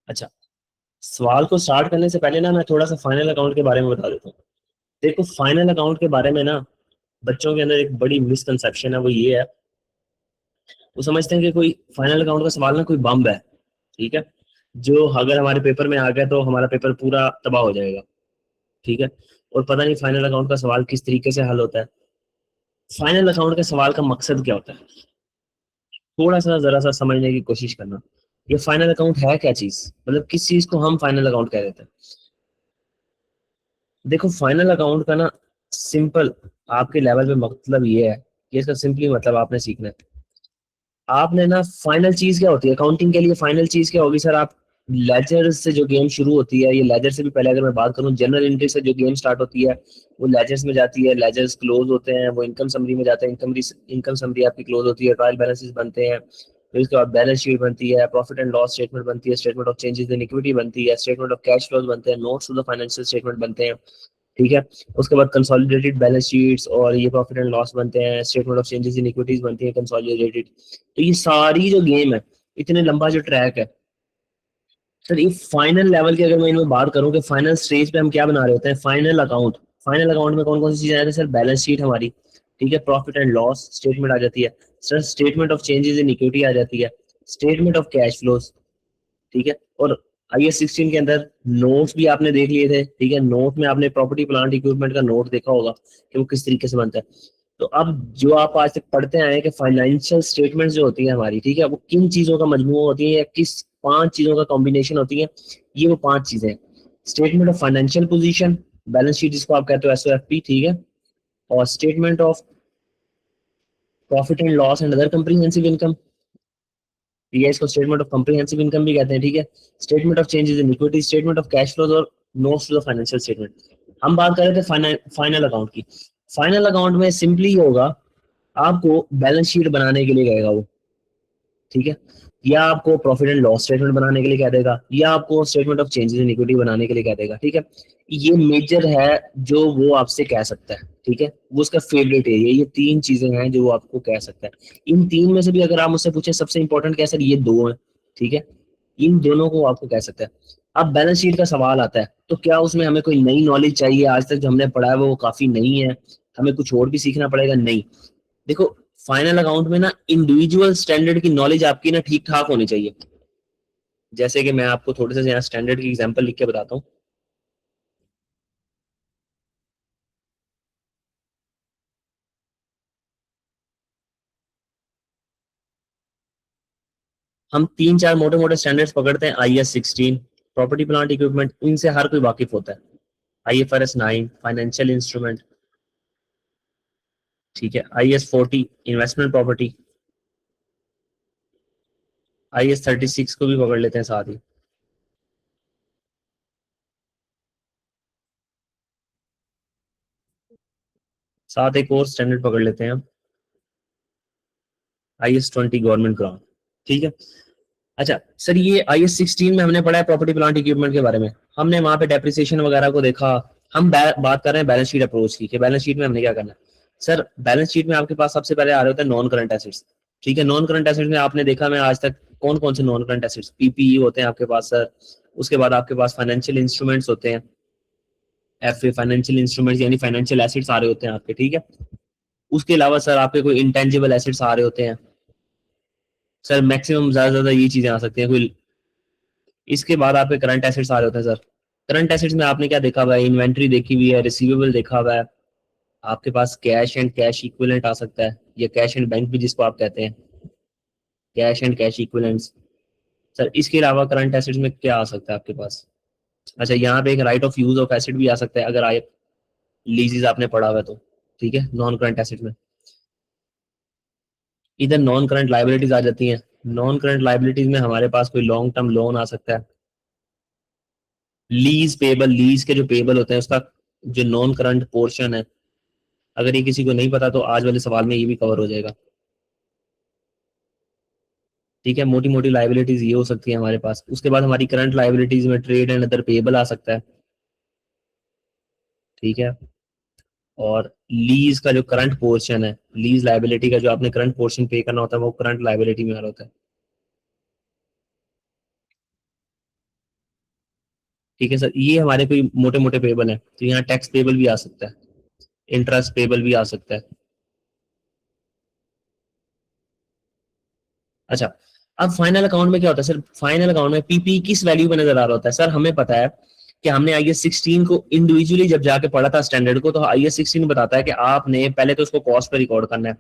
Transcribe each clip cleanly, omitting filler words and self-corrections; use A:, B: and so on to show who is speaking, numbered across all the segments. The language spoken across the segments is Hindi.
A: अच्छा, सवाल को स्टार्ट करने से पहले ना मैं थोड़ा सा फाइनल अकाउंट के बारे में बता देता हूँ। देखो, फाइनल अकाउंट के बारे में ना बच्चों के अंदर एक बड़ी मिसकंसेप्शन है, वो ये है, वो समझते हैं कि कोई फाइनल अकाउंट का सवाल ना कोई बम्ब है, ठीक है, जो अगर हमारे पेपर में आ गया तो हमारा पेपर पूरा तबाह हो जाएगा, ठीक है। और पता नहीं फाइनल अकाउंट का सवाल किस तरीके से हल होता है। फाइनल अकाउंट के सवाल का मकसद क्या होता है, थोड़ा सा जरा सा समझने की कोशिश करना। ये फाइनल अकाउंट है क्या चीज, मतलब किस चीज को हम फाइनल अकाउंट कह देते हैं। देखो, फाइनल अकाउंट का ना सिंपल आपके लेवल पे मतलब ये है कि इसका सिंपली मतलब आपने सीखना है। आपने ना फाइनल चीज क्या होती है अकाउंटिंग के लिए, फाइनल चीज क्या होगी सर, आप लेजर से जो गेम शुरू होती है, ये लेजर से भी पहले अगर मैं बात करूं, जनरल एंट्री से जो गेम स्टार्ट होती है वो लेजर्स में जाती है, लेजर्स क्लोज होते हैं, वो इनकम समरी में जाते हैं, इनकम समरी आपकी क्लोज होती है, ट्रायल बैलेंसेस बनते हैं, फिर उसके बाद बैलेंस शीट बनती है, प्रॉफिट एंड लॉस स्टेटमेंट बनती है, statement of changes in equity बनती है, स्टेटमेंट ऑफ कैश फ्लोज बनते हैं, notes to the financial statement बनते हैं, ठीक है। उसके बाद कंसोलिडेटेड बैलेंस शीट्स और ये प्रॉफिट एंड लॉस बनते हैं, statement of changes in equities बनती है कंसोलिडेटेड। तो ये सारी जो गेम है, इतने लंबा जो ट्रैक है सर, ये फाइनल लेवल की अगर मैं इनमें बात करूं कि फाइनल स्टेज पे हम क्या बना रहे होते हैं, फाइनल अकाउंट। फाइनल अकाउंट में कौन कौन सी चीजें आ जाती है सर, बैलेंस शीट हमारी, ठीक है, प्रॉफिट एंड लॉस स्टेटमेंट आ जाती है sir, statement of changes in equity आ जाती है, स्टेटमेंट ऑफ कैश फ्लोज, ठीक है। और IAS 16 के अंदर नोट्स भी आपने देख लिए थे, ठीक है, नोट में आपने प्रॉपर्टी प्लांट इक्विपमेंट का नोट देखा होगा कि वो किस तरीके से बनता है। तो अब जो आप आज तक पढ़ते आए हैं कि फाइनेंशियल स्टेटमेंट जो होती है हमारी, ठीक है, वो किन चीजों का मजमूआ होती है या किस पांच चीजों का कॉम्बिनेशन होती है, ये वो पांच चीजें हैं। Statement of financial position, balance sheet जिसको आप कहते हो SOFP, ठीक है, और statement of profit and loss and other comprehensive income, ये इसको स्टेटमेंट ऑफ कॉम्प्रिहेंसिव इनकम भी कहते हैं, ठीक है। Statement of changes in equity, statement of cash flows और notes to the financial statement. हम बात कर रहे थे फाइनल अकाउंट की। फाइनल अकाउंट में सिंपली होगा, आपको बैलेंस शीट बनाने के लिए कहेगा वो, ठीक है, या आपको प्रॉफिट एंड लॉस स्टेटमेंट बनाने के लिए कह देगा, या आपको statement of changes in equity बनाने के लिए कह देगा, ठीक है। ये मेजर है जो वो आपसे कह सकता है, ठीक है, वो उसका फेवरेट है, ये तीन चीजें हैं जो वो आपको कह सकता है। इन तीन में से भी अगर आप मुझसे पूछे सबसे इंपॉर्टेंट क्या है सर, ये दो है, ठीक है, इन दोनों को आपको कह सकता है। अब बैलेंस शीट का सवाल आता है तो क्या उसमें हमें कोई नई नॉलेज चाहिए, आज तक जो हमने पढ़ा है वो काफी नहीं है, हमें कुछ और भी सीखना पड़ेगा, नहीं। देखो, फाइनल अकाउंट में ना इंडिविजुअल स्टैंडर्ड की नॉलेज आपकी ना ठीक ठाक होनी चाहिए। जैसे कि मैं आपको थोड़े से यहाँ स्टैंडर्ड की एग्जांपल लिख के बताता हूँ। हम तीन चार मोटे मोटे स्टैंडर्ड्स पकड़ते हैं, IAS 16, प्रॉपर्टी प्लांट इक्विपमेंट, इनसे हर कोई वाकिफ होता है। IFRS 9 फाइनेंशियल इंस्ट्रूमेंट, ठीक है, IAS 40 इन्वेस्टमेंट प्रॉपर्टी, IAS 36 को भी पकड़ लेते हैं साथ ही। साथ एक और स्टैंडर्ड पकड़ लेते हैं हम, IAS 20 गवर्नमेंट ग्रांट, ठीक है। अच्छा सर, ये IAS 16 में हमने पढ़ा है प्रॉपर्टी प्लांट इक्विपमेंट के बारे में, हमने वहां पे डेप्रिसिएशन वगैरह को देखा। हम बात कर रहे हैं बैलेंस शीट अप्रोच की, कि बैलेंस शीट में हमने क्या करना है। सर, बैलेंस शीट में आपके पास सबसे पहले आ रहे होते हैं नॉन करंट एसेट्स, ठीक है। नॉन करंट एसेट्स में आपने देखा मैं आज तक कौन कौन से नॉन करंट एसेट्स, PPE होते हैं आपके पास सर, उसके बाद आपके पास फाइनेंशियल इंस्ट्रूमेंट्स होते हैं, FA फाइनेंशियल इंस्ट्रूमेंट्स यानी फाइनेंशियल एसेट्स आ रहे होते हैं आपके, ठीक है। उसके अलावा सर आपके कोई इंटेंजिबल एसेट्स आ रहे होते हैं सर, मैक्सिमम ज्यादा से ज्यादा ये चीजें आ सकती हैं कोई। इसके बाद आपके करंट एसेट्स आ रहे होते हैं सर। करंट एसेट्स में आपने क्या देखा हुआ है, इन्वेंट्री देखी हुई है, रिसीवेबल देखा हुआ है, आपके पास कैश एंड कैश इक्विवेलेंट आ सकता है, या कैश एंड बैंक भी जिसको आप कहते हैं, cash and cash equivalents. Sir, इसके अलावा करंट एसेट्स में क्या आ सकता है आपके पास। अच्छा, यहाँ पे एक right of use of asset भी आ सकता है अगर आप लीजेस आपने पढ़ा हुआ है तो, ठीक है, नॉन करंट एसेट में। इधर नॉन करंट लाइबिलिटीज आ जाती हैं। नॉन करंट लाइबिलिटीज में हमारे पास कोई लॉन्ग टर्म लोन आ सकता है, लीज पेबल, लीज के जो पेबल होते हैं उसका जो नॉन करंट पोर्शन है, अगर ये किसी को नहीं पता तो आज वाले सवाल में ये भी कवर हो जाएगा, ठीक है। मोटी मोटी लाइबिलिटीज ये हो सकती है हमारे पास। उसके बाद हमारी करंट लाइबिलिटीज में ट्रेड एंड अदर पेबल आ सकता है, ठीक है। और लीज का जो करंट पोर्शन है, लीज लाइबिलिटी का जो आपने करंट पोर्शन पे करना होता है वो करंट लाइबिलिटी में आ रहा होता है। ठीक है सर, ये हमारे कोई मोटे मोटे पेबल है, तो यहाँ टैक्स पेबल भी आ सकता है, इंटरेस्ट पेबल भी आ सकता है। अच्छा, अब फाइनल अकाउंट में क्या होता है सर, फाइनल अकाउंट में पीपी किस वैल्यू पे नजर आ रहा होता है सर, हमें पता है कि हमने आईएस 16 को इंडिविजुअली जब जाके पढ़ा था स्टैंडर्ड को, तो आईएस 16 बताता है कि आपने पहले तो उसको कॉस्ट पे रिकॉर्ड करना है,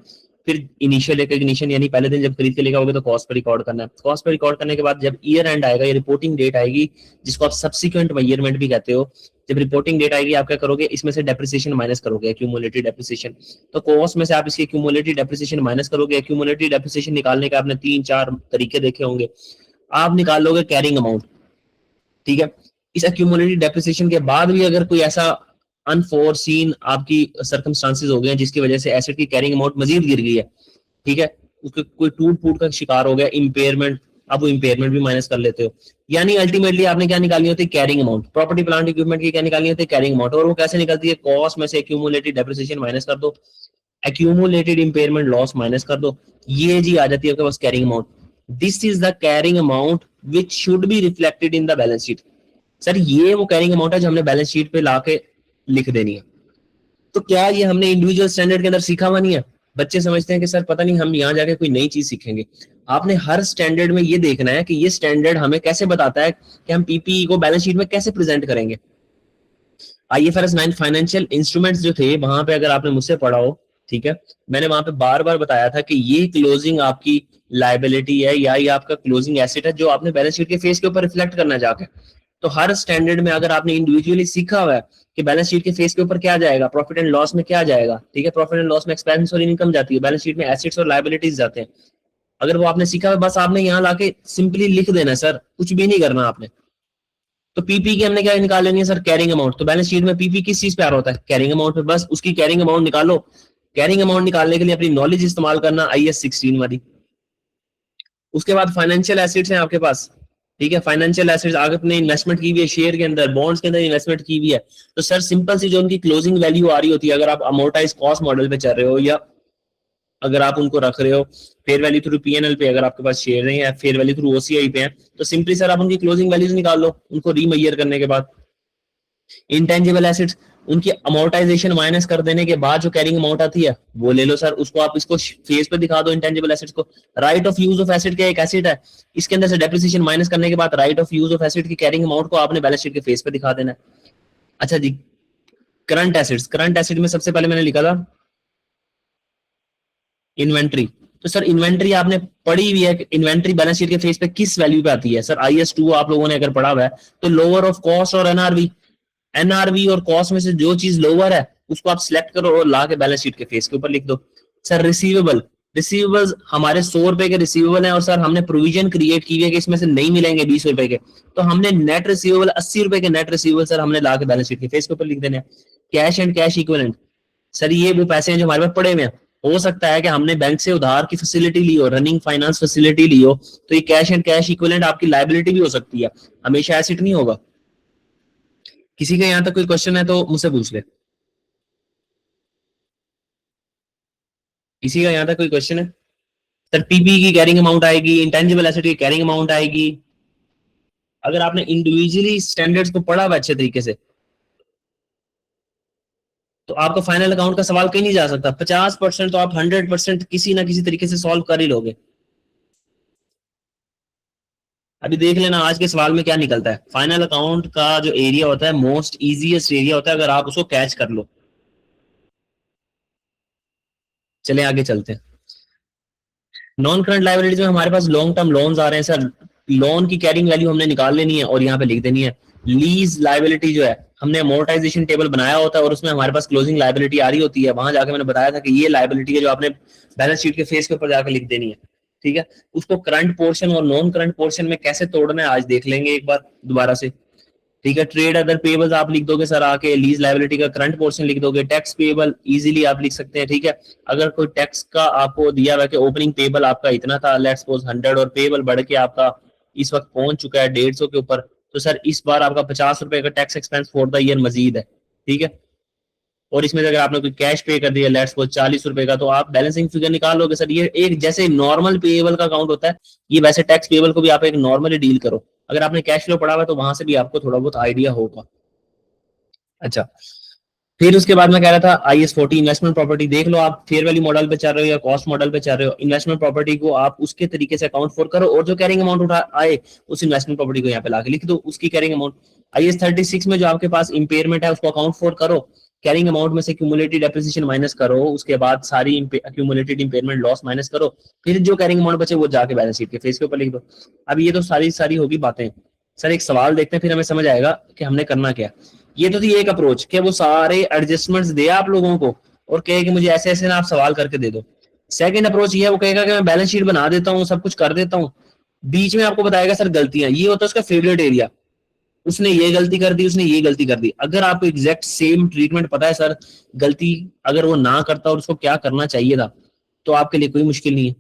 A: फिर इनिशियल रिकॉग्निशन यानी पहले दिन जब खरीद के लेकर आओगे तो कॉस्ट पे रिकॉर्ड करना है, कॉस्ट पे रिकॉर्ड करने के बाद जब ईयर एंड आएगा या रिपोर्टिंग डेट आएगी, जिसको आप सब्सिक्वेंट मेजरमेंट भी कहते हो, जब रिपोर्टिंग डेट आएगी आप क्या करोगे, इसमें से डेप्रिसिएशन माइनस करोगे, एक्यूमुलेटेड डेप्रिसिएशन। तो कॉस्ट में से आप इसकी एक्यूमुलेटेड डेप्रिसिएशन माइनस करोगे। एक्यूमुलेटेड डेप्रिसिएशन निकालने के आपने 3-4 तरीके देखे होंगे। आप निकाल लोगे कैरिंग अमाउंट, ठीक है। इस एक्यूमुलेटेड डेप्रिसिएशन के बाद भी अगर कोई ऐसा अनफोरसीन आपकी सर्कमस्टांसेस हो गए जिसकी वजह से एसेट की कैरिंग अमाउंट मजीद गिर गई है, ठीक है, उसके कोई टूट फूट का शिकार हो गया, इम्पेयरमेंट, अब वो इम्पेयरमेंट भी माइनस कर लेते हो। यानी अल्टीमेटली आपने क्या निकालनी होती है, carrying amount. Property plant equipment की क्या निकालनी होती है, कैरिंग अमाउंट। और वो कैसे निकलती है, कॉस्ट में से एक्यूमुलेटेड डेप्रिसिएशन माइनस कर दो, एक्यूमुलेटेड इम्पेयरमेंट लॉस माइनस कर दो, ये जी आ जाती है आपके पास carrying amount. This is the carrying amount which should be reflected in the balance sheet. Sir ये वो कैरिंग अमाउंट है जो हमने बैलेंस शीट पे लाके लिख देनी है। तो क्या ये हमने इंडिविजुअल स्टैंडर्ड के अंदर सीखा हुआ नहीं है? बच्चे समझते हैं कि सर पता नहीं हम यहाँ जाके कोई नई चीज सीखेंगे। आपने हर स्टैंडर्ड में ये देखना है कि ये स्टैंडर्ड हमें कैसे बताता है कि हम पीपीई को बैलेंस शीट में कैसे प्रेजेंट करेंगे। आईएफआरएस 9 फाइनेंशियल इंस्ट्रूमेंट्स जो थे वहां पे अगर आपने मुझसे पढ़ा हो, ठीक है, मैंने वहां पे बार बार बताया था कि ये क्लोजिंग आपकी लायबिलिटी है या ये आपका क्लोजिंग एसेट है जो आपने बैलेंस शीट के फेस के ऊपर रिफ्लेक्ट करना है जाके। तो हर स्टैंडर्ड में अगर आपने इंडिविजुअली सीखा हुआ है कि बैलेंस शीट के फेस के ऊपर क्या जाएगा, प्रॉफिट एंड लॉस में क्या जाएगा, ठीक है, प्रॉफिट एंड लॉस में एक्सपेंस और इनकम जाती है, बैलेंस शीट में एसेट्स और लायबिलिटीज जाते हैं। अगर वो आपने सीखा हुआ, बस आपने यहाँ लाके सिंपली लिख देना है सर, कुछ भी नहीं करना आपने। तो पीपी की हमने क्या निकाल लेनी है सर, कैरिंग अमाउंट। तो बैलेंस शीट में पीपी किस चीज पे आ रहा होता है, कैरिंग अमाउंट पे, बस उसकी कैरिंग अमाउंट निकालो। कैरिंग अमाउंट निकालने के लिए अपनी नॉलेज इस्तेमाल करना आईएस 16 वाली। उसके बाद फाइनेंशियल एसेट्स हैं आपके पास, ठीक है, फाइनेंशियल एसेट्स आपने इन्वेस्टमेंट की हुई है, शेयर के अंदर, बॉन्ड्स के अंदर इन्वेस्टमेंट की हुई है, तो सर सिंपल सी जो उनकी क्लोजिंग वैल्यू आ रही होती है, अगर आप अमोर्टाइज कॉस्ट मॉडल पे चल रहे हो या अगर आप उनको रख रहे हो फेयर वैल्यू थ्रू पीएनएल पे, अगर आपके पास शेयर नहीं है, फेयर वैल्यू थ्रू ओसीआई पे है, तो सिंपली सर आप उनकी क्लोजिंग वैल्यूज निकाल लो उनको रीमेजर करने के बाद। इंटेंजिबल एसेट्स, उनकी अमोर्टाइजेशन माइनस कर देने के बाद जो कैरिंग अमाउंट आती है वो ले लो सर, उसको आप इसको फेस पे दिखा दो इंटेंजिबल एसेट्स को। Right of use of asset क्या एक एसेट है, इसके अंदर से डेप्रिसिएशन माइनस करने के बाद right of use of asset की कैरिंग अमाउंट को आपने बैलेंस शीट के फेस पे दिखा देना है। अच्छा जी, करंट एसेट्स, करंट एसेट में सबसे पहले मैंने लिखा था इन्वेंट्री। तो सर इन्वेंट्री आपने पढ़ी हुई है, इन्वेंट्री बैलेंस शीट के फेस पे किस वैल्यू पे आती है सर, आईएस 2 आप लोगों ने अगर पढ़ा हुआ है तो लोअर ऑफ कॉस्ट और एनआरवी, एनआरवी और कॉस्ट में से जो चीज लोअर है उसको आप सिलेक्ट करो और ला के बैलेंस शीट के फेस के ऊपर लिख दो। सर रिसीवेबल, रिसीवेबल्स हमारे 100 रुपए के रिसीवेबल हैं और सर हमने प्रोविजन क्रिएट की है कि इसमें से नहीं मिलेंगे 20 रुपए के, तो हमने नेट रिसीवेबल 80 रुपए के नेट रिसीवेबल सर हमने ला के बैलेंस शीट के फेस के ऊपर लिख देने हैं। Cash and cash equivalent, sir ये वो पैसे हैं जो हमारे पास पड़े हुए हैं, हो सकता है कि हमने बैंक से उधार की फैसिलिटी ली हो, रनिंग फाइनेंस फैसिलिटी ली हो, तो ये कैश एंड कैश इक्विवेलेंट आपकी लायबिलिटी भी हो सकती है, हमेशा एसेट नहीं होगा। किसी का यहाँ तक कोई क्वेश्चन है तो मुझसे पूछ ले, किसी का यहाँ तक कोई क्वेश्चन है? सर पीपी की कैरिंग अमाउंट आएगी, इंटेंजिबल एसेट की कैरिंग अमाउंट आएगी। अगर आपने इंडिविजुअली स्टैंडर्ड्स को पढ़ा हुआ अच्छे तरीके से तो आपका फाइनल अकाउंट का सवाल कहीं नहीं जा सकता। 50% तो आप 100% किसी ना किसी तरीके से सॉल्व कर ही लोगे। अभी देख लेना आज के सवाल में क्या निकलता है। फाइनल अकाउंट का जो एरिया होता है मोस्ट इजीएस्ट एरिया होता है अगर आप उसको कैच कर लो। चले आगे चलते हैं। नॉन करंट लायबिलिटीज में हमारे पास लॉन्ग टर्म लोन्स आ रहे हैं सर, लोन की कैरिंग वैल्यू हमने निकाल लेनी है और यहाँ पे लिख देनी है। लीज लायबिलिटी जो है हमने अमोर्टाइजेशन टेबल बनाया होता है और उसमें हमारे पास क्लोजिंग लायबिलिटी आ रही होती है, वहां जाके मैंने बताया था कि ये लायबिलिटी है जो आपने बैलेंस शीट के फेस के ऊपर जाकर लिख देनी है, ठीक है। उसको करंट पोर्शन और नॉन करंट पोर्शन में कैसे तोड़ना है आज देख लेंगे एक बार दोबारा से, ठीक है। ट्रेड अदर पेबल्स आप लिख दोगे सर आके, लीज लायबिलिटी का करंट पोर्शन लिख दोगे, टैक्स पेबल इजीली आप लिख सकते हैं, ठीक है। अगर कोई टैक्स का आपको दिया हुआ है कि ओपनिंग पेबल आपका इतना था, लेट्स सपोज 100 और पेबल बढ़ के आपका इस वक्त पहुंच चुका है 150 के ऊपर, तो सर इस बार आपका 50 रुपए का tax expense for the year मजीद है, ठीक है। और इसमें अगर आपने कोई कैश पे कर दिया लेट्स सपोज 40 रुपए का, तो आप बैलेंसिंग फिगर निकाल लोगे सर। ये एक जैसे नॉर्मल पेबल का अकाउंट होता है, ये वैसे टैक्स पेबल को भी आप एक नॉर्मली डील करो। अगर आपने कैश फ्लो पढ़ा हुआ है तो वहां से भी आपको थोड़ा बहुत आइडिया होगा। अच्छा, फिर उसके बाद मैं कह रहा था IS 40 इन्वेस्टमेंट प्रॉपर्टी देख लो, आप फेयर वैल्यू मॉडल पे चल रहे हो या कॉस्ट मॉडल पे चल रहे हो, इन्वेस्टमेंट प्रॉपर्टी को आप उसके तरीके से अकाउंट फॉर करो और जो कैरिंग अमाउंट उठा आए उस इन्वेस्टमेंट प्रॉपर्टी को यहाँ पे लाके लिख दो उसकी कैरिंग अमाउंट। IS 36 में जो आपके पास इंपेयरमेंट है उसको अकाउंट फॉर करो, कैरिंग अमाउंट में से क्यूमुलेटेड डेप्रिसिएशन माइनस करो, उसके बाद सारी क्यूमुलेटेड इंपेयरमेंट लॉस माइनस करो, फिर जो कैरिंग अमाउंट बचे वो जाके बैलेंस शीट के फेस के ऊपर लिख दो। अब ये तो सारी सारी होगी बातें। सर एक सवाल देखते हैं फिर हमें समझ आएगा कि हमने करना क्या। ये तो थी एक अप्रोच कि वो सारे एडजस्टमेंट्स दे आप लोगों को और कहे कि मुझे ऐसे ऐसे ना आप सवाल करके दे दो। सेकंड अप्रोच ये है, वो कहेगा कि मैं बैलेंस शीट बना देता हूँ, सब कुछ कर देता हूँ, बीच में आपको बताएगा सर गलतियां, ये होता है उसका फेवरेट एरिया, उसने ये गलती कर दी, उसने ये गलती कर दी। अगर आपको एग्जैक्ट सेम ट्रीटमेंट पता है सर, गलती अगर वो ना करता और उसको क्या करना चाहिए था, तो आपके लिए कोई मुश्किल नहीं है।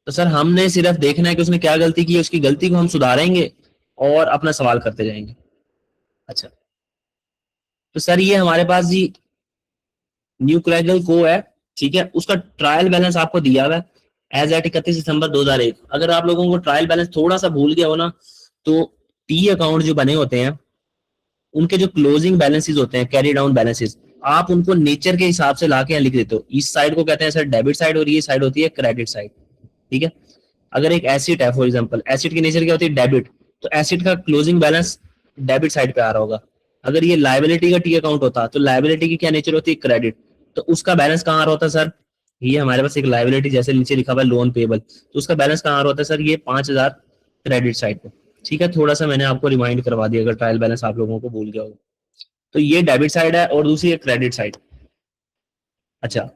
A: तो सर हमने सिर्फ देखना है कि उसने क्या गलती की, उसकी गलती को हम सुधारेंगे और अपना सवाल करते जाएंगे। अच्छा, तो सर ये हमारे पास जी न्यू क्रैगल को है, ठीक है, उसका ट्रायल बैलेंस आपको दिया हुआ है एज एट 31 दिसंबर 2001। अगर आप लोगों को ट्रायल बैलेंस थोड़ा सा भूल गया हो ना, तो टी अकाउंट जो बने होते हैं उनके जो क्लोजिंग बैलेंसेस होते हैं, कैरी डाउन बैलेंसेस, आप उनको नेचर के हिसाब से लाके लिख देते हो। इस साइड को कहते हैं सर डेबिट साइड और ये साइड होती है क्रेडिट साइड, ठीक है। अगर एक एसिड है फॉर एग्जांपल, एसिड की नेचर क्या होती है, डेबिट, तो एसिड का क्लोजिंग बैलेंस डेबिट साइड पे आ रहा होगा। अगर ये लाइबिलिटी का टी अकाउंट होता तो लाइबिलिटी की क्या नेचर होती है, क्रेडिट, तो उसका बैलेंस कहाँ आ रहा होता है सर, ये हमारे पास एक लाइबिलिटी जैसे नीचे लिखा हुआ है लोन पेबल, तो उसका बैलेंस कहाँ आ रहा होता है सर, ये 5,000 क्रेडिट साइड पे, ठीक है। थोड़ा सा मैंने आपको रिमाइंड करवा दिया अगर ट्रायल बैलेंस आप लोगों को भूल गया हो। तो ये डेबिट साइड है और दूसरी है क्रेडिट साइड। अच्छा,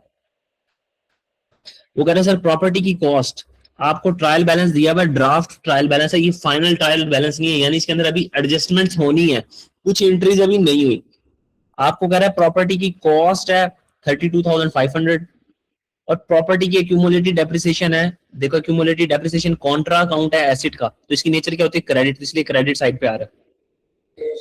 A: वो कह रहे हैं सर प्रॉपर्टी की कॉस्ट, आपको ट्रायल बैलेंस दिया हुआ, ड्राफ्ट ट्रायल बैलेंस है, ये फाइनल ट्रायल बैलेंस नहीं है, यानी इसके अंदर अभी एडजस्टमेंट होनी है, कुछ एंट्रीज अभी नहीं हुई। आपको कह रहा है प्रॉपर्टी की कॉस्ट है 32,500 और प्रॉपर्टी की एक्यूमुलेटेड डेप्रिसिएशन है, देखो एक्यूमुलेटेड डेप्रिसिएशन कॉन्ट्रा अकाउंट है एसिड का, तो इसकी नेचर क्या होती है, क्रेडिट, इसलिए क्रेडिट साइड पे आ रहा है।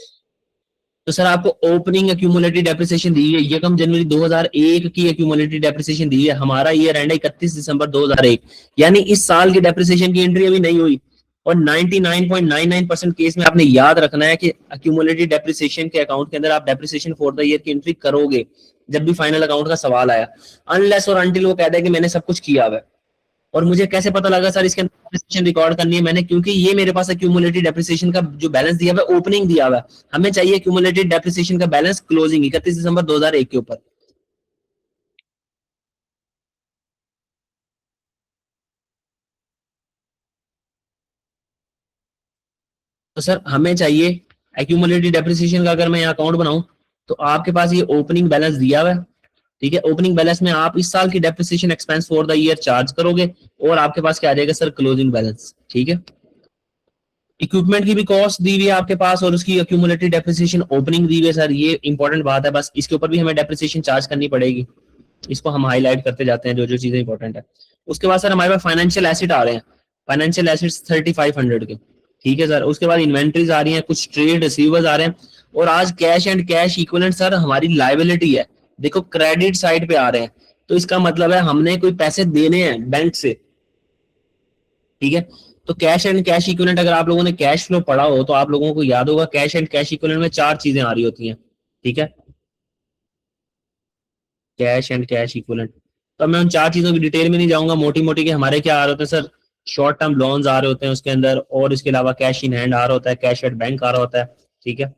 A: तो सर आपको ओपनिंग एक्यूमुलेटेड डेप्रिसिएशन दी है, यकम जनवरी 2001 की एक्यूमुलेटेड डेप्रिसिएशन दी है, हमारा ईयर एंड है 31 दिसंबर 2001, यानी इस साल की डेप्रिसिएशन की एंट्री अभी नहीं हुई। और 99.99% केस में आपने याद रखना है कि एक्यूमुलेटेड डेप्रिसिएशन के अकाउंट के अंदर आप डेप्रिसिएशन फॉर द ईयर की एंट्री करोगे जब भी फाइनल अकाउंट का सवाल आया, अनलेस और अनटिल वो कहता है कि मैंने सब कुछ किया हुआ है। और मुझे कैसे पता लगा सर इसके अंदर डेप्रिसिएशन रिकॉर्ड करनी है मैंने, क्योंकि ये मेरे पास एक्यूमुलेटेड डेप्रिसिएशन का जो बैलेंस दिया हुआ है ओपनिंग दिया हुआ है, हमें चाहिए एक्यूमुलेटेड डेप्रिसिएशन का बैलेंस क्लोजिंग 31 दिसंबर 2001 के ऊपर। तो सर हमें चाहिए एक्यूमुलेटेड डेप्रिसिएशन का, अगर मैं यहाँ अकाउंट बनाऊं तो आपके पास ये ओपनिंग बैलेंस दिया हुआ है, ठीक है। ओपनिंग बैलेंस में आप इस साल की depreciation expense for the year charge करोगे और आपके पास क्या आ जाएगा सर, क्लोजिंग बैलेंस, ठीक है। इक्विपमेंट की भी कॉस्ट दी हुई है आपके पास और उसकी एक्यूमुलेटेड डेप्रिसिएशन ओपनिंग दी हुई है सर, ये इंपॉर्टेंट बात है, बस इसके ऊपर भी हमें डेप्रिसिएशन चार्ज करनी पड़ेगी, इसको हम हाईलाइट करते जाते हैं जो जो चीजें इंपॉर्टेंट है। उसके बाद सर हमारे पास फाइनेंशियल एसेट आ रहे हैं, फाइनेंशियल एसेट्स 3500 के, ठीक है सर। उसके बाद इन्वेंट्रीज आ रही हैं, कुछ ट्रेड रिसीवर्स आ रहे हैं, और आज cash and cash equivalent sir हमारी लाइबिलिटी है, देखो क्रेडिट साइड पे आ रहे हैं, तो इसका मतलब है हमने कोई पैसे देने हैं बैंक से, ठीक है। तो कैश एंड कैश इक्विवेलेंट, अगर आप लोगों ने कैश फ्लो पढ़ा हो तो आप लोगों को याद होगा कैश एंड कैश इक्विवेलेंट में चार चीजें आ रही होती हैं, ठीक है, कैश एंड कैश इक्विवेलेंट। तो मैं उन चार चीजों की डिटेल में नहीं जाऊंगा, मोटी मोटी के हमारे क्या आ रहे होते हैं सर, शॉर्ट टर्म लोन्स आ रहे होते हैं उसके अंदर, और इसके अलावा कैश इन हैंड आ रहा होता है, कैश एट बैंक आ रहा होता है, ठीक है।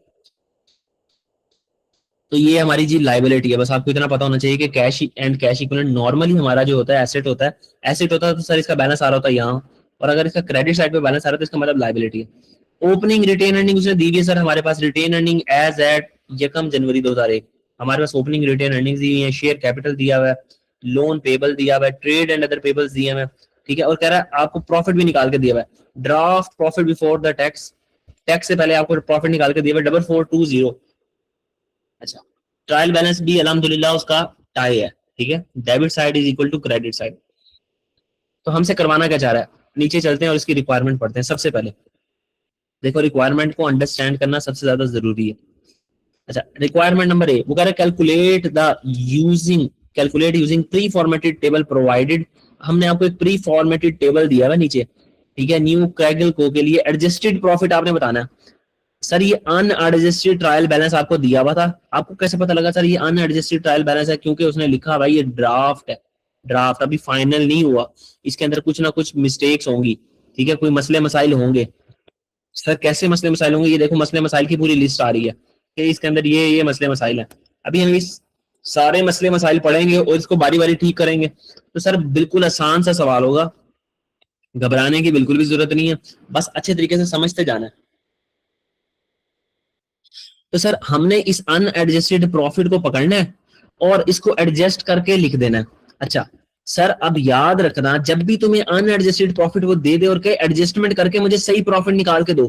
A: तो ये हमारी जी लाइबिलिटी है, बस आपको इतना पता होना चाहिए कि cash and cash equivalent normally हमारा जो होता है एसेट होता है, एसेट होता है तो सर इसका बैलेंस आ रहा होता है यहाँ, और अगर इसका क्रेडिट साइड पे बैलेंस आ रहा है तो इसका मतलब लाइबिलिटी है। ओपनिंग रिटेन अर्निंग उसने दी है सर हमारे पास, रिटेन अर्निंग एज एट यकम जनवरी 2001, हमारे पास ओपनिंग रिटेन अर्निंग दी हुई है, शेयर कैपिटल दिया हुआ है, लोन पेबल दिया हुआ है, ट्रेड एंड अदर पेबल्स दिए हुए हैं, ठीक है। और कह रहा है आपको प्रॉफिट भी निकाल के दिया हुआ है, draft profit before the tax, tax से पहले आपको प्रॉफिट निकाल के दिया हुआ है 4420। अच्छा, ट्रायल बैलेंस भी अल्हम्दुलिल्लाह उसका टाई है, ठीक है, debit side is equal to credit side. तो हमसे करवाना क्या चाह रहा है, नीचे चलते हैं और इसकी रिक्वायरमेंट पढ़ते हैं। सबसे पहले देखो रिक्वायरमेंट को अंडरस्टैंड करना सबसे ज्यादा जरूरी है। अच्छा, रिक्वायरमेंट नंबर ए, वो कह रहा है calculate using pre formatted table provided, हमने आपको एक प्री फॉर्मेटेड टेबल दिया है नीचे, ठीक है, न्यू क्रैगल को के लिए एडजस्टेड प्रॉफिट आपने बताना है। सर ये अनएडजस्टेड ट्रायल बैलेंस आपको दिया हुआ था, आपको कैसे पता लगा सर ये अनएडजस्टेड ट्रायल बैलेंस है? क्योंकि उसने लिखा भाई ये ड्राफ्ट है, ड्राफ्ट अभी फाइनल नहीं हुआ, इसके अंदर कुछ ना कुछ मिस्टेक्स होंगी, ठीक है, कोई मसले मसाइल होंगे। सर कैसे मसले मसाइल होंगे? ये देखो मसले मसाइल की पूरी लिस्ट आ रही है कि इसके अंदर ये मसले मसाइल हैं। अभी हम इस सारे मसले मसाइल पढ़ेंगे और इसको बारी बारी ठीक करेंगे। तो सर बिल्कुल आसान सा सवाल होगा, घबराने की बिल्कुल भी जरूरत नहीं है, बस अच्छे तरीके से समझते जाना है। तो सर हमने इस अनएडजस्टेड प्रॉफिट को पकड़ना है और इसको एडजस्ट करके लिख देना है। अच्छा सर अब याद रखना, जब भी तुम्हें अनएडजस्टेड प्रॉफिट वो दे दे और कहे एडजस्टमेंट करके मुझे सही प्रॉफिट निकाल के दो,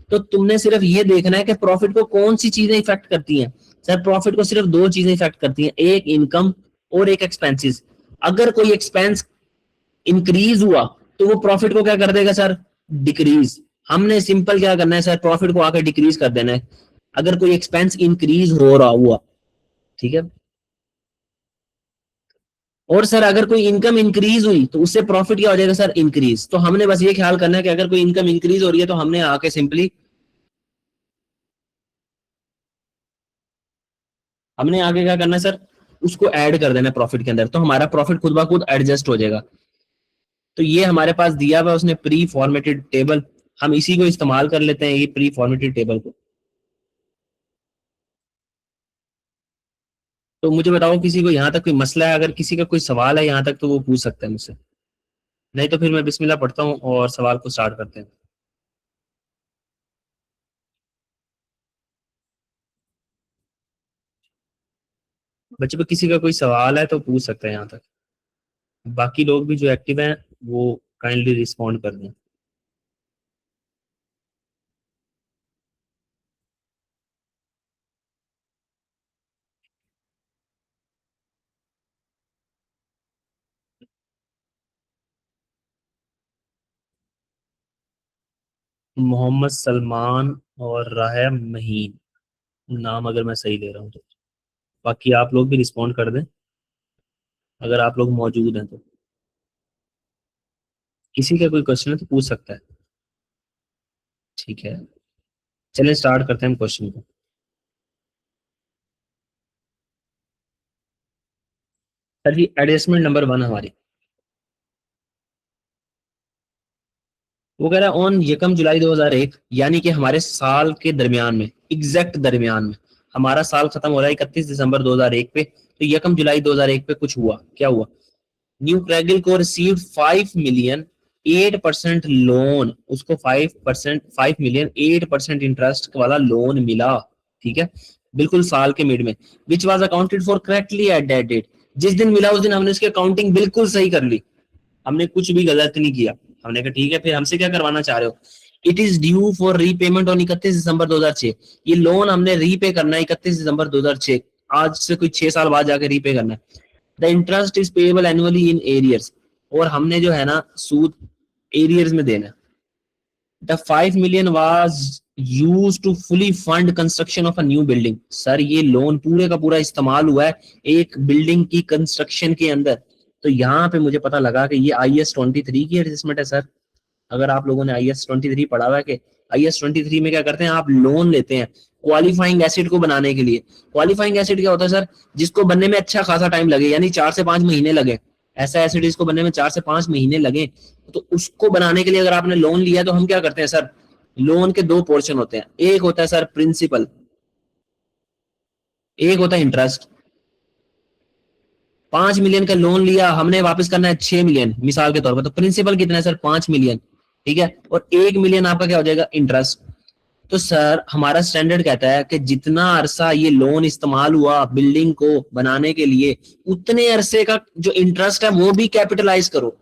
A: तो तुमने सिर्फ ये देखना है कि प्रॉफिट को कौन सी चीजें इफेक्ट करती हैं। सर प्रॉफिट को सिर्फ दो चीजें इफेक्ट करती हैं, एक इनकम और एक एक्सपेंसेस। अगर कोई एक्सपेंस इंक्रीज हुआ तो वो प्रॉफिट को क्या कर देगा सर? डिक्रीज। हमने सिंपल क्या करना है सर, प्रॉफिट को आकर डिक्रीज कर देना है अगर कोई एक्सपेंस इंक्रीज हो रहा हुआ, ठीक है। और सर अगर कोई इनकम इंक्रीज हुई तो उससे प्रॉफिट क्या हो जाएगा सर? इंक्रीज। तो हमने बस ये ख्याल करना है कि अगर कोई इनकम इंक्रीज हो रही है तो हमने आके सिंपली हमने आगे क्या करना है सर, उसको ऐड कर देना है प्रॉफिट के अंदर, तो हमारा प्रॉफिट खुद ब खुद एडजस्ट हो जाएगा। तो ये हमारे पास दिया हुआ उसने प्री फॉर्मेटेड टेबल, हम इसी को इस्तेमाल कर लेते हैं, ये प्री फॉर्मेटेड टेबल को। तो मुझे बताओ किसी को यहाँ तक कोई मसला है? अगर किसी का कोई सवाल है यहाँ तक तो वो पूछ सकता है मुझसे, नहीं तो फिर मैं बिस्मिल्लाह पढ़ता हूँ और सवाल को स्टार्ट करते हैं। बच्चे पे किसी का कोई सवाल है तो पूछ सकते हैं यहाँ तक, बाकी लोग भी जो एक्टिव हैं वो काइंडली रिस्पॉन्ड कर दें। मोहम्मद सलमान और राह महीन, नाम अगर मैं सही ले रहा हूँ तो। बाकी आप लोग भी रिस्पॉन्ड कर दें अगर आप लोग मौजूद हैं तो। किसी का कोई क्वेश्चन है तो पूछ सकता है, ठीक है। चलिए स्टार्ट करते हैं क्वेश्चन को। सर जी एडजस्टमेंट नंबर 1 हमारी, वो कह रहा है ऑन यकम जुलाई 2001, यानी कि हमारे साल के दरमियान में, एग्जैक्ट दरमियान में, हमारा साल खत्म हो रहा है 31 दिसंबर 2001 पे, तो यकम जुलाई 2001 पे कुछ हुआ, क्या हुआ? न्यू क्रैगल को रिसीव 5 मिलियन 8% लोन, उसको 5 मिलियन 8% इंटरेस्ट वाला लोन मिला, ठीक है, बिल्कुल साल के मिड में, which was accounted for correctly at that date. जिस दिन मिला उस दिन हमने उसकी अकाउंटिंग बिल्कुल सही कर ली, हमने कुछ भी गलत नहीं किया। हमने कहा ठीक है, फिर हमसे क्या करवाना चाह रहे हो? It is due for repayment on 31 दिसंबर 2006, ये लोन हमने रीपे करना है 31 दिसंबर 2006, आज से कोई 6 साल बाद जाके रीपे करना है। The interest is payable annually in arrears, और हमने जो है ना सूद एरियर्स में देना है। The 5 million was use to fully fund construction of a new building, sir ये लोन पूरे का पूरा इस्तेमाल हुआ है एक बिल्डिंग की कंस्ट्रक्शन के अंदर। तो यहाँ पे मुझे पता लगा कि ये IS-23 की एडजस्टमेंट है सर। अगर आप लोगों ने IS-23 पढ़ा हुआ है कि IS-23 में क्या करते हैं, आप लोन लेते हैं क्वालिफाइंग एसिड को बनाने के लिए। क्वालिफाइंग एसिड क्या होता है सर? जिसको बनने में अच्छा खासा टाइम लगे, यानी 4 से 5 महीने लगे, ऐसा एसिड जिसको बनने में 4 से 5 महीने लगे, तो उसको बनाने के लिए अगर आपने लोन लिया तो हम क्या करते हैं सर, लोन के दो पोर्शन होते हैं, एक होता है सर प्रिंसिपल, एक होता है इंटरेस्ट। 5 मिलियन का लोन लिया हमने, वापस करना है 6 मिलियन मिसाल के तौर पर, तो प्रिंसिपल कितना है सर? 5 मिलियन, ठीक है, और 1 मिलियन आपका क्या हो जाएगा? इंटरेस्ट। तो सर हमारा स्टैंडर्ड कहता है कि जितना अरसा ये लोन इस्तेमाल हुआ बिल्डिंग को बनाने के लिए, उतने अरसे का जो इंटरेस्ट है वो भी कैपिटलाइज करो,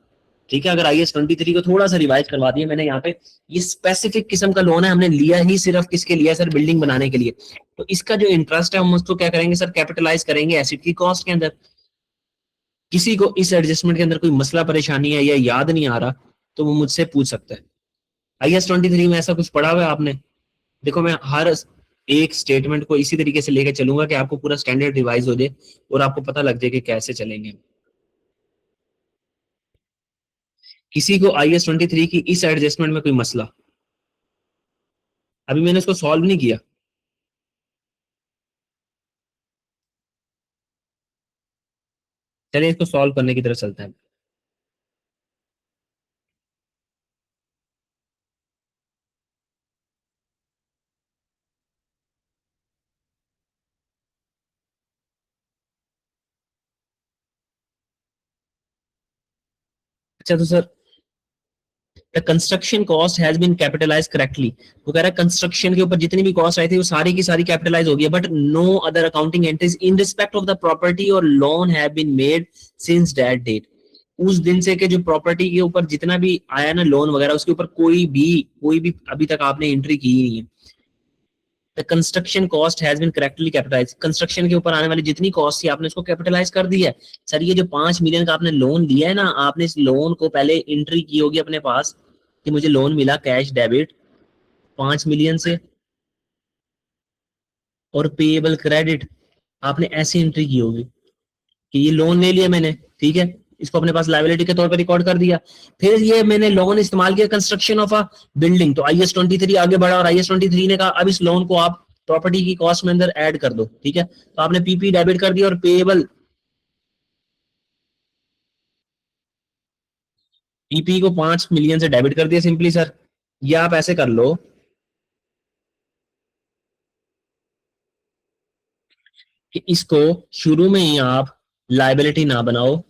A: ठीक है। अगर IS-23 को थोड़ा सा रिवाइज करवा दिया मैंने यहाँ पे, ये स्पेसिफिक किस्म का लोन है, हमने लिया ही सिर्फ किसके लिए सर? बिल्डिंग बनाने के लिए। तो इसका जो इंटरेस्ट है हम उसको क्या करेंगे सर? कैपिटलाइज करेंगे एसिड की कॉस्ट के अंदर। किसी को इस एडजस्टमेंट के अंदर कोई मसला परेशानी है या याद नहीं आ रहा तो वो मुझसे पूछ सकता है। IS-23 में ऐसा कुछ पढ़ा हुआ है आपने? देखो मैं हर एक स्टेटमेंट को इसी तरीके से लेकर चलूंगा कि आपको पूरा स्टैंडर्ड रिवाइज हो जाए और आपको पता लग जाए कि कैसे चलेंगे। किसी को IS-23 की इस एडजस्टमेंट में कोई मसला? अभी मैंने उसको सॉल्व नहीं किया। चलिए इसको सॉल्व करने की तरफ चलते हैं। अच्छा तो sir, the construction cost has been capitalise correctly. वो कह रहा है कंस्ट्रक्शन के ऊपर जितनी भी कॉस्ट आई थी वो सारी की सारी कैपिटलाइज हो गई, but no other accounting entries in respect of the property और loan have been made since that date. उस दिन से के जो प्रॉपर्टी के ऊपर जितना भी आया ना लोन वगैरह, उसके ऊपर कोई भी अभी तक आपने एंट्री की ही नहीं है। The construction cost has been correctly capitalise. Construction के ऊपर आने वाली जितनी कॉस्ट थी आपने उसको कैपिटलाइज कर दी है। सर ये जो 5 मिलियन का आपने लोन लिया है ना, आपने इस लोन को पहले एंट्री की होगी अपने पास कि मुझे लोन मिला कैश डेबिट 5 मिलियन से, और पेएबल क्रेडिट आपने ऐसी एंट्री की होगी कि ये लोन ले लिया मैंने, ठीक है, इसको अपने पास लाइबिलिटी के तौर पर रिकॉर्ड कर दिया। फिर ये मैंने लोन इस्तेमाल किया कंस्ट्रक्शन ऑफ अ बिल्डिंग, तो IS-23 आगे बढ़ा और IS-23 ने कहा अब इस लोन को आप प्रॉपर्टी की कॉस्ट में अंदर ऐड कर दो, ठीक है। तो आपने पीपी डेबिट कर दिया और पेएबल पीपी को 5 मिलियन से डेबिट कर दिया सिंपली सर। ये आप ऐसे कर लो कि इसको शुरू में ही आप लाइबिलिटी ना बनाओ।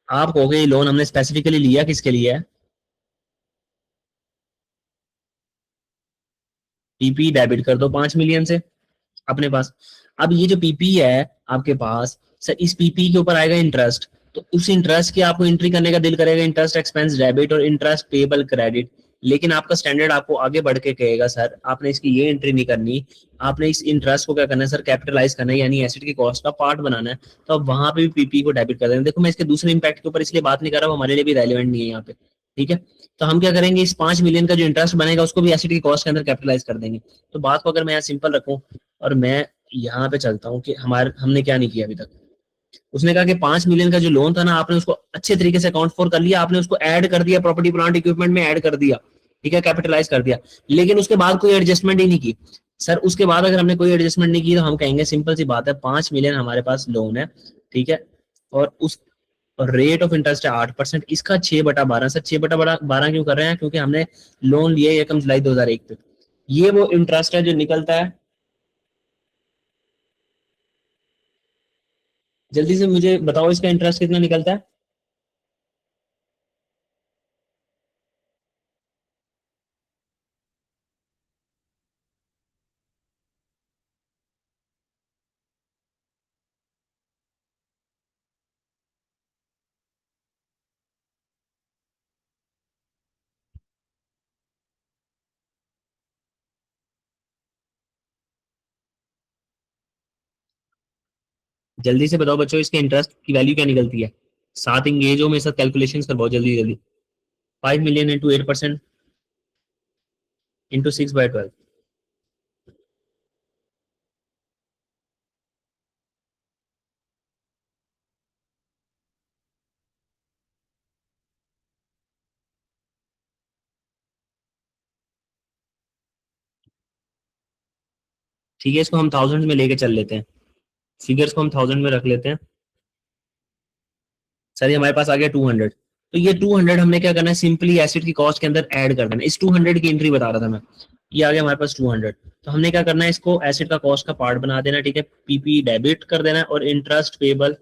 A: आप कहोगे ये लोन हमने स्पेसिफिकली लिया किसके लिए है, पीपी डेबिट कर दो 5 मिलियन से अपने पास। अब ये जो पीपी है आपके पास सर, इस पीपी के ऊपर आएगा इंटरेस्ट, तो उस इंटरेस्ट की आपको एंट्री करने का दिल करेगा, इंटरेस्ट एक्सपेंस डेबिट और इंटरेस्ट पेबल क्रेडिट। लेकिन आपका स्टैंडर्ड आपको आगे बढ़ के कहेगा सर आपने इसकी ये एंट्री नहीं करनी, आपने इस इंटरेस्ट को क्या करना है सर, कैपिटलाइज करना है, यानी एसेट की कॉस्ट का पार्ट बनाना है। तो अब वहां पे भी पीपी को डेबिट कर देना। देखो मैं इसके दूसरे इंपैक्ट के ऊपर इसलिए बात नहीं कर रहा, वो हमारे लिए भी रेलिवेंट नहीं है यहाँ पे, ठीक है। तो हम क्या करेंगे, इस 5 मिलियन का जो इंटरेस्ट बनेगा उसको भी एसेट की कॉस्ट के अंदर कैपिटलाइज कर देंगे। तो बात को अगर मैं यहाँ सिंपल रखूं और मैं यहाँ पे चलता हूँ कि हमारे हमने क्या नहीं किया अभी तक। उसने कहा कि 5 मिलियन का जो लोन था ना, आपने उसको अच्छे तरीके से अकाउंट फॉर कर लिया, आपने उसको ऐड कर दिया, प्रॉपर्टी प्लांट इक्विपमेंट में ऐड कर दिया, ठीक है, कैपिटलाइज कर दिया। लेकिन उसके बाद कोई एडजस्टमेंट ही नहीं की सर। उसके बाद अगर हमने कोई एडजस्टमेंट नहीं की तो हम कहेंगे सिंपल सी बात है, 5 मिलियन हमारे पास लोन है, ठीक है, और उस रेट ऑफ इंटरेस्ट है 8%, इसका 6/12। सर 6/12 क्यों कर रहे हैं, क्योंकि हमने लोन लिया 1 जुलाई 2001 पे। ये वो इंटरेस्ट है जो निकलता है। जल्दी से मुझे बताओ इसका इंटरेस्ट कितना निकलता है। जल्दी से बताओ बच्चों इसके इंटरेस्ट की वैल्यू क्या निकलती है। 7 इंगेजों में सब कैलकुलेशन कर बहुत जल्दी जल्दी। 5 मिलियन इंटू 8% इंटू 6/12। ठीक है, इसको हम थाउजेंड में लेके चल लेते हैं, फिगर्स को हम थाउजेंड में रख लेते हैं। सर ये हमारे पास आ गया 200। तो ये 200 हमने क्या करना है, सिंपली एसिड की कॉस्ट के अंदर ऐड कर देना। इस 200 की एंट्री बता रहा था मैं, ये आ गया हमारे पास 200। तो हमने क्या करना है, इसको एसिड का कॉस्ट का पार्ट बना देना, ठीक है, पीपी डेबिट कर देना और इंटरेस्ट पेबल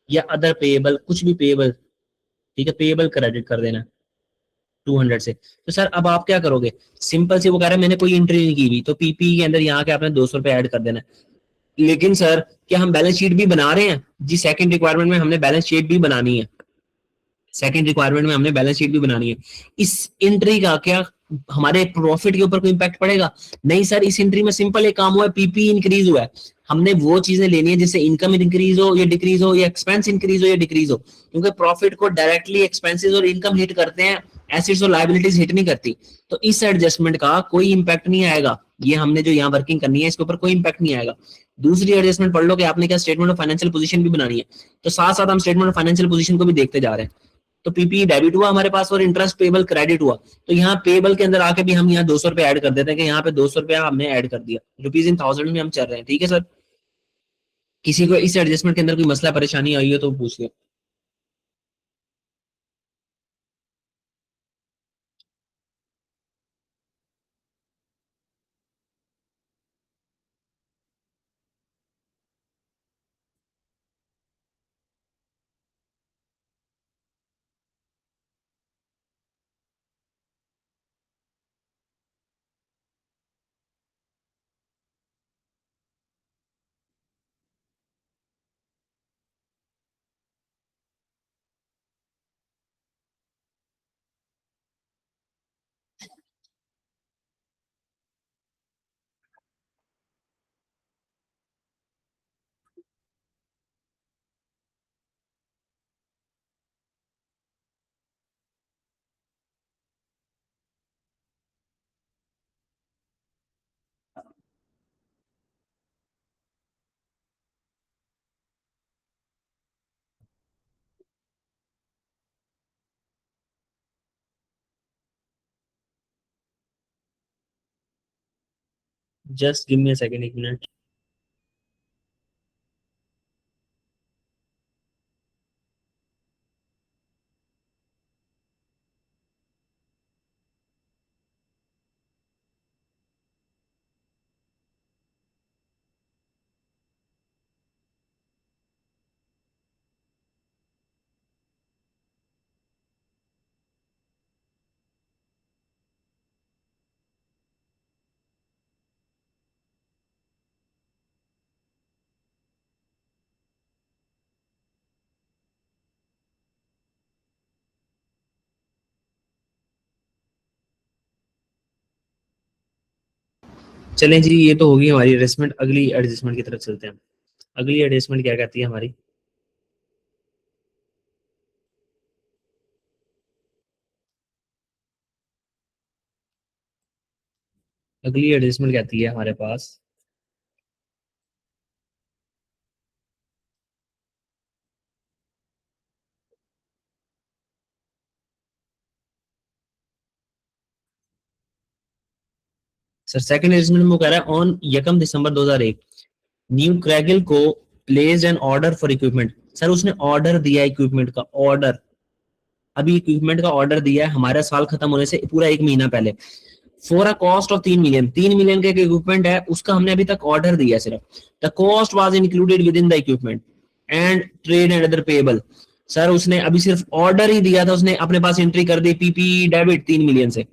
A: या अदर पेबल, कुछ भी पेबल, ठीक है, पेबल क्रेडिट कर देना 200 से। तो सर अब आप क्या करोगे, सिंपल से वो कह रहा है मैंने कोई एंट्री नहीं की हुई, तो पीपी के अंदर यहाँ के आपने 200 रुपए ऐड कर देना है। लेकिन सर क्या हम बैलेंस शीट भी बना रहे हैं जी, सेकंड रिक्वायरमेंट में हमने बैलेंस शीट भी बनानी है, सेकंड रिक्वायरमेंट में हमने बैलेंस शीट भी बनानी है। इस एंट्री का क्या हमारे प्रॉफिट के ऊपर कोई इंपैक्ट पड़ेगा? नहीं सर, इस एंट्री में सिंपल एक काम हुआ है, पीपी इंक्रीज हुआ है। हमने वो चीजें लेनी है जिससे इनकम इंक्रीज हो या डिक्रीज हो, या एक्सपेंस इंक्रीज हो या डिक्रीज हो, क्योंकि प्रॉफिट को डायरेक्टली एक्सपेंसेस और इनकम हिट करते हैं, एसेट्स और लायबिलिटीज हिट नहीं करती। तो इस एडजस्टमेंट का कोई इंपैक्ट नहीं आएगा, ये हमने जो यहाँ वर्किंग करनी है इसके ऊपर कोई इंपैक्ट नहीं आएगा। दूसरी एडजस्टमेंट पढ़ लो कि आपने क्या स्टेटमेंट ऑफ फाइनेंशियल पोजीशन भी बनानी है, तो साथ साथ हम स्टेटमेंट ऑफ फाइनेंशियल पोजीशन को भी देखते जा रहे हैं। तो पीपी डेबिट हुआ हमारे पास और इंटरेस्ट पेबल क्रेडिट हुआ। तो यहाँ पेबल के अंदर आके भी हम यहाँ 200 रुपए ऐड कर देते हैं कि यहाँ पे 200 रुपया हमने ऐड कर दिया, रुपीज इन थाउजेंड में हम चल रहे हैं। ठीक है सर, किसी को इस एडजस्टमेंट के अंदर कोई मसला परेशानी आई हो तो पूछ लो। Just give me a second, एक मिनट। चलें जी, ये तो होगी हमारी एडजस्टमेंट। अगली एडजस्टमेंट की तरफ चलते हैं। अगली एडजस्टमेंट क्या कहती है हमारी? अगली एडजस्टमेंट कहती है हमारे पास, सर सेकंड एडजस्टमेंट में वो कह रहा है on 1 December 2001 new Cragle Co placed an order for equipment. Sir उसने ऑर्डर दिया इक्विपमेंट का, ऑर्डर। अभी इक्विपमेंट का ऑर्डर दिया है हमारा साल खत्म होने से पूरा 1 महीना पहले, for a cost of 3 million. 3 million का इक्विपमेंट है, उसका हमने अभी तक ऑर्डर दिया है सिर्फ। The cost was included with in the equipment and trade and other payable. Sir उसने अभी सिर्फ ऑर्डर ही दिया था, उसने अपने पास एंट्री कर दी पीपी डेबिट 3 मिलियन से।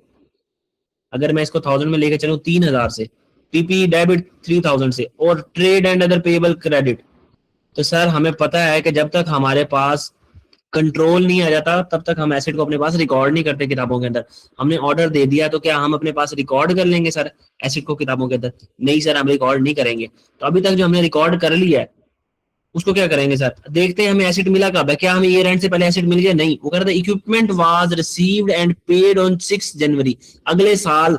A: अगर मैं इसको 1000 में लेके चलूं 3000 से, पीपी डेबिट 3000 से, और trade and other payable credit. तो सर हमें पता है कि जब तक हमारे पास कंट्रोल नहीं आ जाता तब तक हम एसेट को अपने पास रिकॉर्ड नहीं करते किताबों के अंदर। हमने ऑर्डर दे दिया तो क्या हम अपने पास रिकॉर्ड कर लेंगे सर एसेट को किताबों के अंदर? नहीं सर, हम रिकॉर्ड नहीं करेंगे। तो अभी तक जो हमने रिकॉर्ड कर लिया है उसको क्या करेंगे सर? देखते हैं हमें एसेट मिला कब है, क्या हमें ये रेंट से पहले एसेट मिल गया? नहीं, वो कह रहा था equipment was received and paid on 6 जनवरी। अगले साल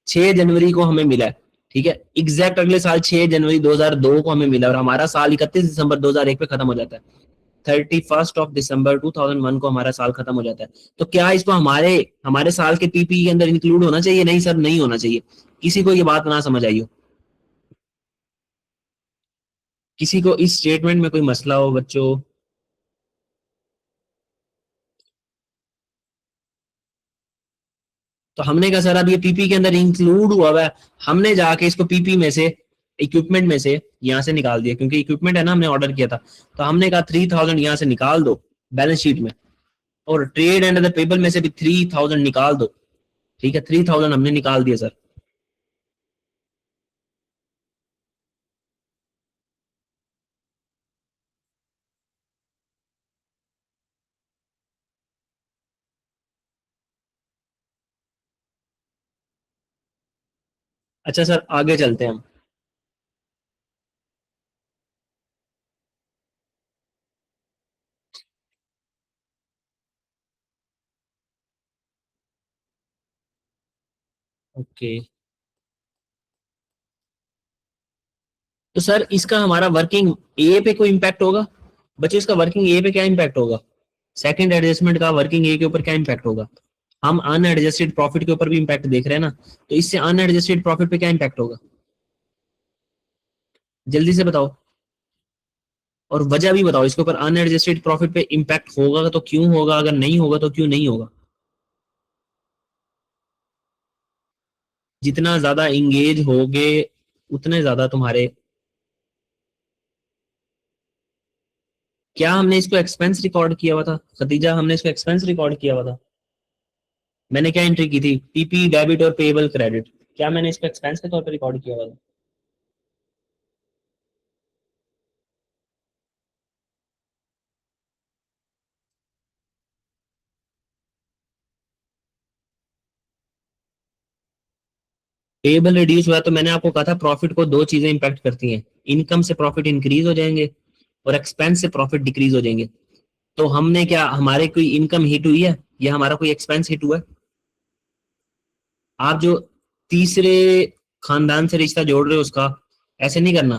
A: 6 जनवरी को हमें मिला है। ठीक है, एग्जैक्ट अगले साल 6 जनवरी 2002 को हमें मिला, और हमारा साल 31 दिसंबर 2001 पे खत्म हो जाता है। 31 दिसंबर 2001 को हमारा साल खत्म हो जाता है। तो क्या इसको हमारे हमारे साल के पीपी के अंदर इंक्लूड होना चाहिए? नहीं सर, नहीं होना चाहिए। किसी को ये बात ना समझ आई हो? किसी को इस स्टेटमेंट में कोई मसला हो बच्चों? तो हमने कहा सर अब ये पीपी के अंदर इंक्लूड हुआ हुआ है, हमने जाके इसको पीपी में से, इक्विपमेंट में से यहाँ से निकाल दिया, क्योंकि इक्विपमेंट है ना, हमने ऑर्डर किया था। तो हमने कहा 3000 यहाँ से निकाल दो बैलेंस शीट में, और ट्रेड एंड अदर पेबल में से भी 3000 निकाल दो। ठीक है, 3000 हमने निकाल दिया सर। अच्छा सर, आगे चलते हैं हम। ओके, तो सर इसका हमारा वर्किंग ए पे कोई इम्पैक्ट होगा? बच्चों इसका वर्किंग ए पे क्या इम्पैक्ट होगा? सेकंड एडजस्टमेंट का वर्किंग ए के ऊपर क्या इंपैक्ट होगा? हम अनएडजस्टेड प्रॉफिट के ऊपर भी इंपैक्ट देख रहे हैं ना, तो इससे अनएडजस्टेड प्रॉफिट पे क्या इंपैक्ट होगा? जल्दी से बताओ, और वजह भी बताओ इसके ऊपर। अनएडजस्टेड प्रॉफिट पे इंपैक्ट होगा तो क्यों होगा, अगर नहीं होगा तो क्यों नहीं होगा? जितना ज्यादा इंगेज होगे उतने ज्यादा तुम्हारे। क्या हमने इसको एक्सपेंस रिकॉर्ड किया हुआ था खतीजा? हमने इसको एक्सपेंस रिकॉर्ड किया हुआ था। मैंने क्या एंट्री की थी? पीपी डेबिट और पेबल क्रेडिट। क्या मैंने इसको एक्सपेंस के तौर पर रिकॉर्ड किया हुआ था? पेबल रिड्यूस हुआ तो मैंने आपको कहा था प्रॉफिट को दो चीजें इंपैक्ट करती हैं, इनकम से प्रॉफिट इंक्रीज हो जाएंगे और एक्सपेंस से प्रॉफिट डिक्रीज हो जाएंगे। तो हमने क्या, हमारे कोई इनकम हिट हुई है या हमारा कोई एक्सपेंस हिट हुआ है? आप जो तीसरे खानदान से रिश्ता जोड़ रहे हो उसका ऐसे नहीं करना,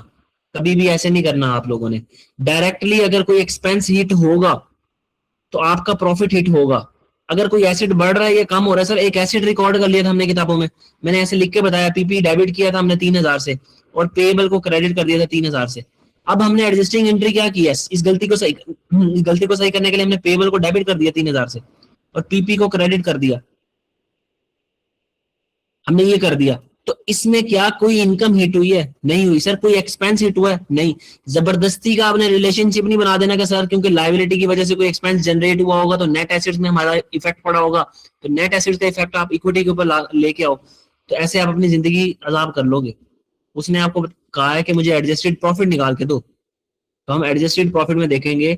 A: कभी भी ऐसे नहीं करना आप लोगों ने। डायरेक्टली अगर कोई एक्सपेंस हिट होगा तो आपका प्रॉफिट हिट होगा। अगर कोई एसिड बढ़ रहा है या कम हो रहा है, सर एक एसिड रिकॉर्ड कर लिया था हमने किताबों में, मैंने ऐसे लिख के बताया, पीपी डेबिट किया था हमने 3,000 से और पेबल को क्रेडिट कर दिया था 3,000 से। अब हमने एडजस्टिंग एंट्री क्या की है, इस गलती को सही करने के लिए हमने पेबल को डेबिट कर दिया 3,000 से और पीपी को क्रेडिट कर दिया, हमने ये कर दिया। तो इसमें क्या कोई इनकम हिट हुई है? नहीं हुई। सर कोई एक्सपेंस हिट हुआ है? नहीं। जबरदस्ती का आपने रिलेशनशिप नहीं बना देना कि सर क्योंकि लायबिलिटी की वजह से कोई एक्सपेंस जनरेट हुआ होगा तो नेट एसेट्स में हमारा इफेक्ट पड़ा होगा, तो नेट एसेट्स का इफेक्ट आप इक्विटी के ऊपर लेके आओ, तो ऐसे आप अपनी जिंदगी अजाब कर लोगे। उसने आपको कहा है कि मुझे एडजस्टेड प्रॉफिट निकाल के दो, तो हम एडजस्टेड प्रॉफिट में देखेंगे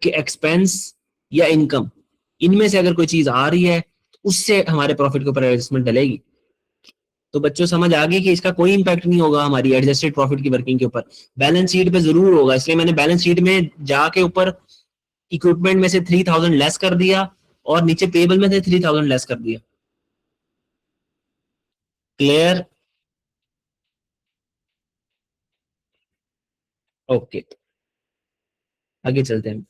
A: कि एक्सपेंस या इनकम, इनमें से अगर कोई चीज आ रही है तो उससे हमारे प्रॉफिट के ऊपर एडजस्टमेंट डलेगी। तो बच्चों समझ आ गई कि इसका कोई इंपैक्ट नहीं होगा हमारी एडजस्टेड प्रॉफिट की वर्किंग के ऊपर, बैलेंस शीट पे जरूर होगा। इसलिए मैंने बैलेंस शीट में जाके ऊपर इक्विपमेंट में से 3,000 लेस कर दिया और नीचे पेबल में से 3,000 लेस कर दिया। क्लियर? ओके, आगे चलते हैं।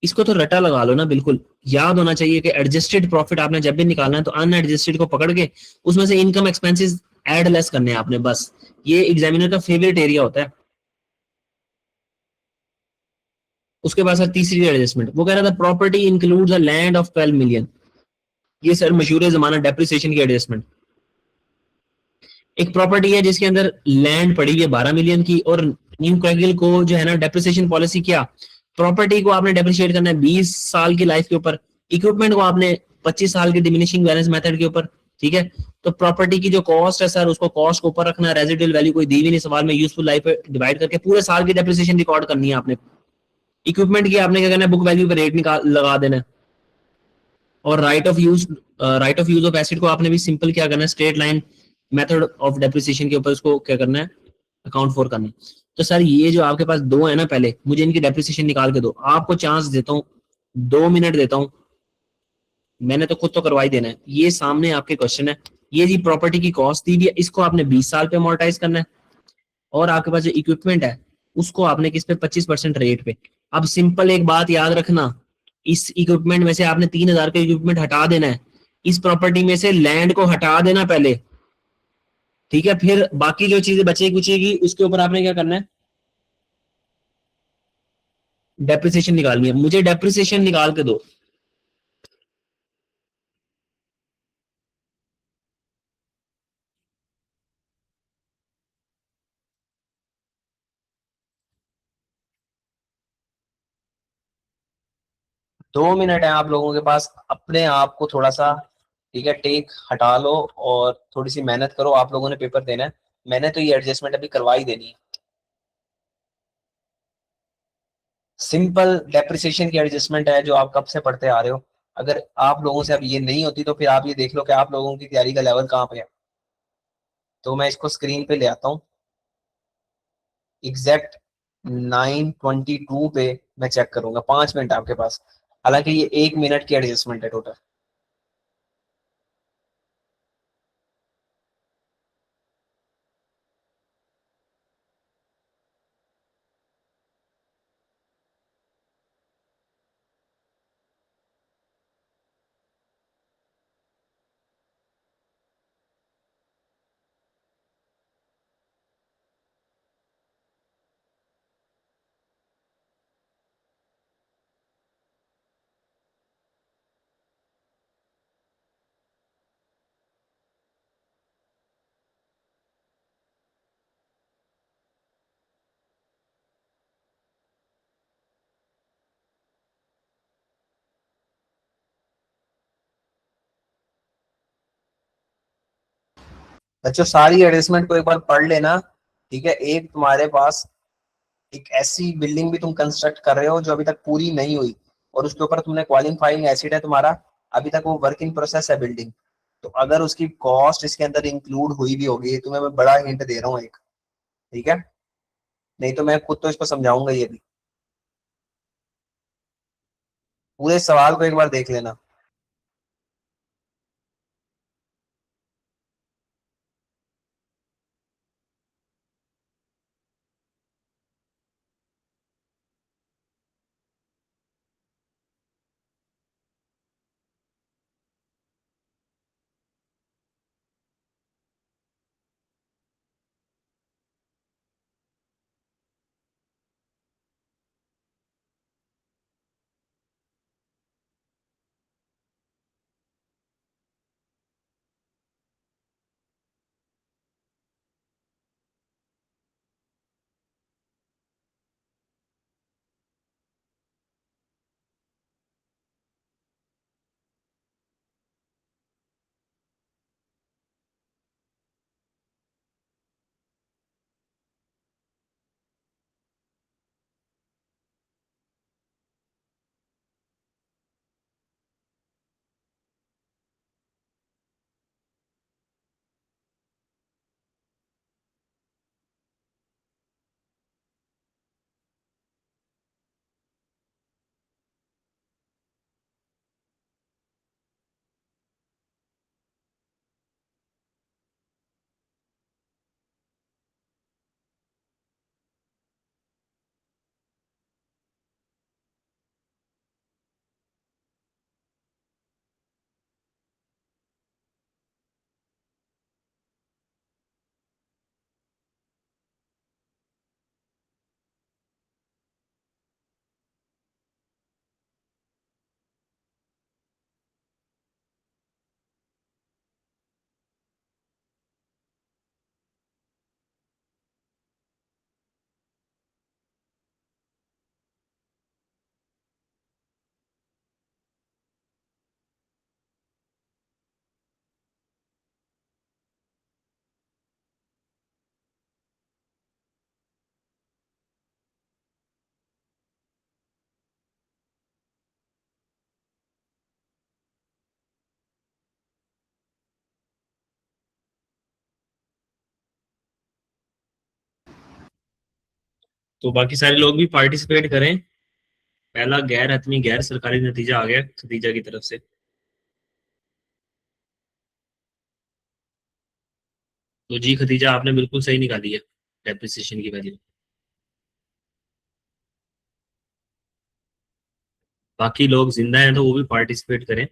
A: इसको तो रटा लगा लो ना, बिल्कुल याद होना चाहिए कि एडजस्टेड प्रॉफिट आपने जब भी निकालना है तो अनएडजस्टेड को पकड़ के उसमें से इनकम एक्सपेंसेस एड लेस करने हैं आपने, बस। ये एग्जामिनर का फेवरेट एरिया होता है। उसके बाद सर तीसरी एडजस्टमेंट, वो कह रहा था property includes a land of 12 million. ये सर मशहूर जमाना डेप्रिसिएशन की एडजस्टमेंट। एक प्रॉपर्टी है जिसके अंदर लैंड पड़ी हुई है 12 मिलियन की, और न्यू कैगिल को जो है ना डेप्रिसिएशन पॉलिसी, क्या प्रॉपर्टी को आपने डेप्रिशिएट करना है 20 साल की लाइफ के ऊपर, इक्विपमेंट को आपने 25 साल के डिमिनिशिंग बैलेंस मेथड के ऊपर। ठीक है, तो प्रॉपर्टी की जो कॉस्ट है सर उसको कॉस्ट को ऊपर रखना है, रेजिडुअल वैल्यू कोई दी भी नहीं सवाल में, यूजफुल लाइफ पे डिवाइड करके पूरे साल की डेप्रिसिएशन रिकॉर्ड करनी है आपने। इक्विपमेंट की आपने क्या करना है, बुक वैल्यू पे रेट निकाल लगा देना है। और right of use of acid को आपने भी सिंपल क्या करना है, straight line method of depreciation के ऊपर उसको क्या करना है, अकाउंट फॉर करना है। तो सर ये जो आपके पास दो है ना, पहले मुझे इनकी डेप्रिसिएशन निकाल के दो, आपको चांस देता हूँ, 2 मिनट देता हूँ, मैंने तो खुद तो करवा ही देना है। ये सामने आपके क्वेश्चन है, ये जी प्रॉपर्टी की कॉस्ट दी भी है, इसको आपने 20 साल पे अमोर्टाइज करना है, और आपके पास जो इक्विपमेंट है उसको आपने किस पे, 25% रेट पे। अब सिंपल एक बात याद रखना, इस इक्विपमेंट में से आपने 3,000 का इक्विपमेंट हटा देना है, इस प्रॉपर्टी में से लैंड को हटा देना पहले। ठीक है, फिर बाकी जो चीजें बचेगी कुचेगी उसके ऊपर आपने क्या करना है, डेप्रिसिएशन निकालनी है। मुझे डेप्रिसिएशन निकाल के दो। 2 मिनट है आप लोगों के पास, अपने आप को थोड़ा सा, ठीक है, टेक हटा लो और थोड़ी सी मेहनत करो। आप लोगों ने पेपर देना है, मैंने तो ये एडजस्टमेंट अभी करवा ही देनी है। सिंपल डेप्रिसिएशन की एडजस्टमेंट है जो आप कब से पढ़ते आ रहे हो। अगर आप लोगों से अब ये नहीं होती तो फिर आप ये देख लो कि आप लोगों की तैयारी का लेवल कहाँ पे है। तो मैं इसको स्क्रीन पे ले आता हूँ, एग्जैक्ट 9:22 पे मैं चेक करूंगा, 5 मिनट आपके पास। हालांकि ये 1 मिनट की एडजस्टमेंट है टोटल। बच्चों सारी एडजस्टमेंट को एक बार पढ़ लेना, ठीक है। एक तुम्हारे पास एक ऐसी बिल्डिंग भी तुम कंस्ट्रक्ट कर रहे हो जो अभी तक पूरी नहीं हुई, और उसके ऊपर तुमने क्वालिफाइंग एसिड है तुम्हारा, अभी तक वो वर्क इन प्रोसेस है बिल्डिंग। तो अगर उसकी कॉस्ट इसके अंदर इंक्लूड हुई भी होगी, तुम्हें मैं बड़ा हिंट दे रहा हूँ एक, ठीक है। नहीं तो मैं खुद तो इसको समझाऊंगा ये भी। पूरे सवाल को एक बार देख लेना। तो बाकी सारे लोग भी पार्टिसिपेट करें। पहला गैर हतमी गैर सरकारी नतीजा आ गया खदीजा की तरफ से। तो जी खदीजा, आपने बिल्कुल सही निकाली है डेप्रिसिएशन की वैल्यू। बाकी लोग जिंदा हैं तो वो भी पार्टिसिपेट करें।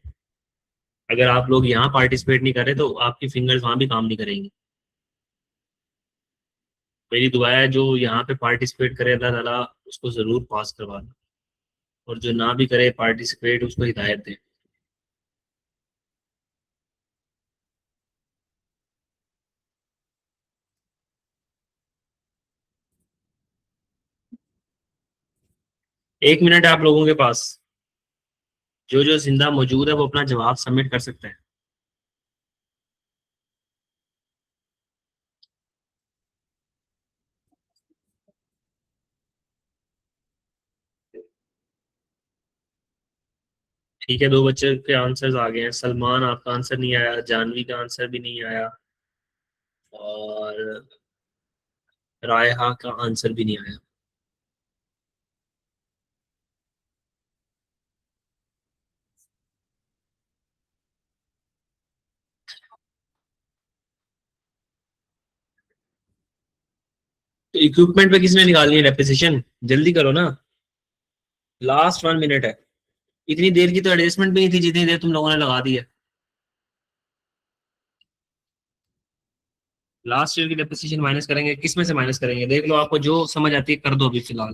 A: अगर आप लोग यहाँ पार्टिसिपेट नहीं करें तो आपकी फिंगर्स वहां भी काम नहीं करेंगी। मेरी दुआ है जो यहाँ पे पार्टिसिपेट करे अल्लाह ताला उसको जरूर पास करवाना, और जो ना भी करे पार्टिसिपेट उसको हिदायत दे। 1 मिनट है आप लोगों के पास। जो जो जिंदा मौजूद है वो अपना जवाब सबमिट कर सकते हैं। ठीक है, 2 बच्चे के आंसर्स आ गए हैं। सलमान, आपका आंसर नहीं आया। जानवी का आंसर भी नहीं आया। और रायहा का आंसर भी नहीं आया। तो इक्विपमेंट पे किसने निकालनी है डेप्रिसिएशन? जल्दी करो ना, लास्ट 1 मिनट है। इतनी देर की तो एडजस्टमेंट भी नहीं थी जितनी देर तुम लोगों ने लगा दी है। लास्ट ईयर की डेप्रिसिएशन माइनस करेंगे, किस में से माइनस करेंगे देख लो, आपको जो समझ आती है कर दो अभी फिलहाल।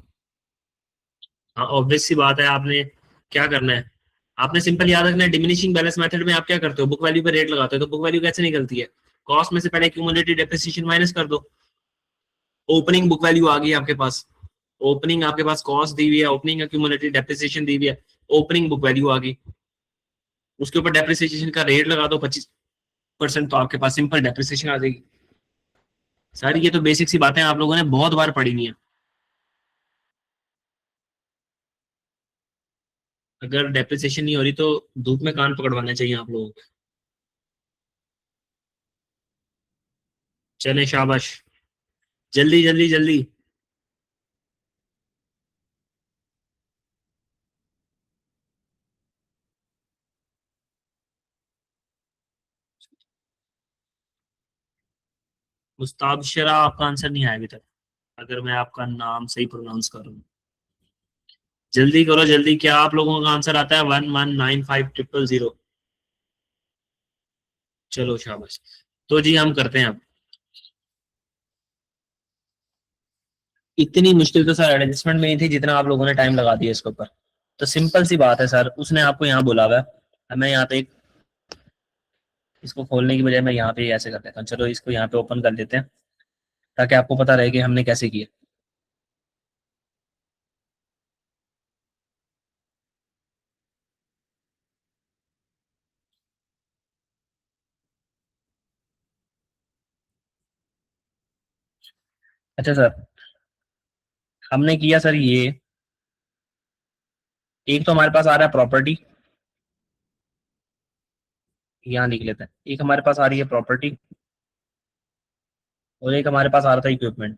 A: हाँ, ऑब्वियस सी बात है। आपने क्या करना है, आपने सिंपल याद रखना है, डिमिनिशिंग बैलेंस मेथड में आप क्या करते हो, बुक वैल्यू पे रेट लगाते हो। तो बुक वैल्यू कैसे निकलती है? कॉस्ट में से पहले क्यूमुलेटिव डेप्रिसिएशन माइनस कर दो। ओपनिंग बुक वैल्यू आ गई आपके पास। ओपनिंग आपके पास कॉस्ट दी हुई है, ओपनिंग एक्यूमुलेटेड डेप्रिसिएशन दी हुई है, ओपनिंग बुक वैल्यू आ गई। उसके ऊपर डेप्रिसिएशन का रेट लगा दो 25%, तो आपके पास सिंपल डेप्रिसिएशन आ जाएगी। सर ये तो बेसिक सी बातें आप लोगों ने बहुत बार पढ़ी हुई है। अगर डेप्रिसिएशन नहीं हो रही तो धूप में कान पकड़वाने चाहिए आप लोगों को। चले शाबाश, जल्दी जल्दी जल्दी। मुस्ताबशिरा, आपका आंसर नहीं आया अभी तक, अगर मैं आपका नाम सही प्रोनाउंस कर रहा हूँ। जल्दी करो जल्दी, क्या आप लोगों का आंसर आता है 1195000? चलो शाबाश। तो जी हम करते हैं अब। इतनी मुश्किल तो सर एडजस्टमेंट में नहीं थी जितना आप लोगों ने टाइम लगा दिया इसके ऊपर। तो सिंपल सी बात है सर, उसने आपको यहाँ बोला हुआ है, मैं यहाँ पे इसको खोलने की बजाय मैं यहाँ पे ऐसे कर देता हूँ। चलो इसको यहाँ पे ओपन कर देते हैं ताकि आपको पता रहे कि हमने कैसे किया। अच्छा सर, हमने किया सर ये, एक तो हमारे पास आ रहा है प्रॉपर्टी, यहाँ लिख लेते हैं। एक हमारे पास आ रही है प्रॉपर्टी, और एक हमारे पास आ रहा था इक्विपमेंट।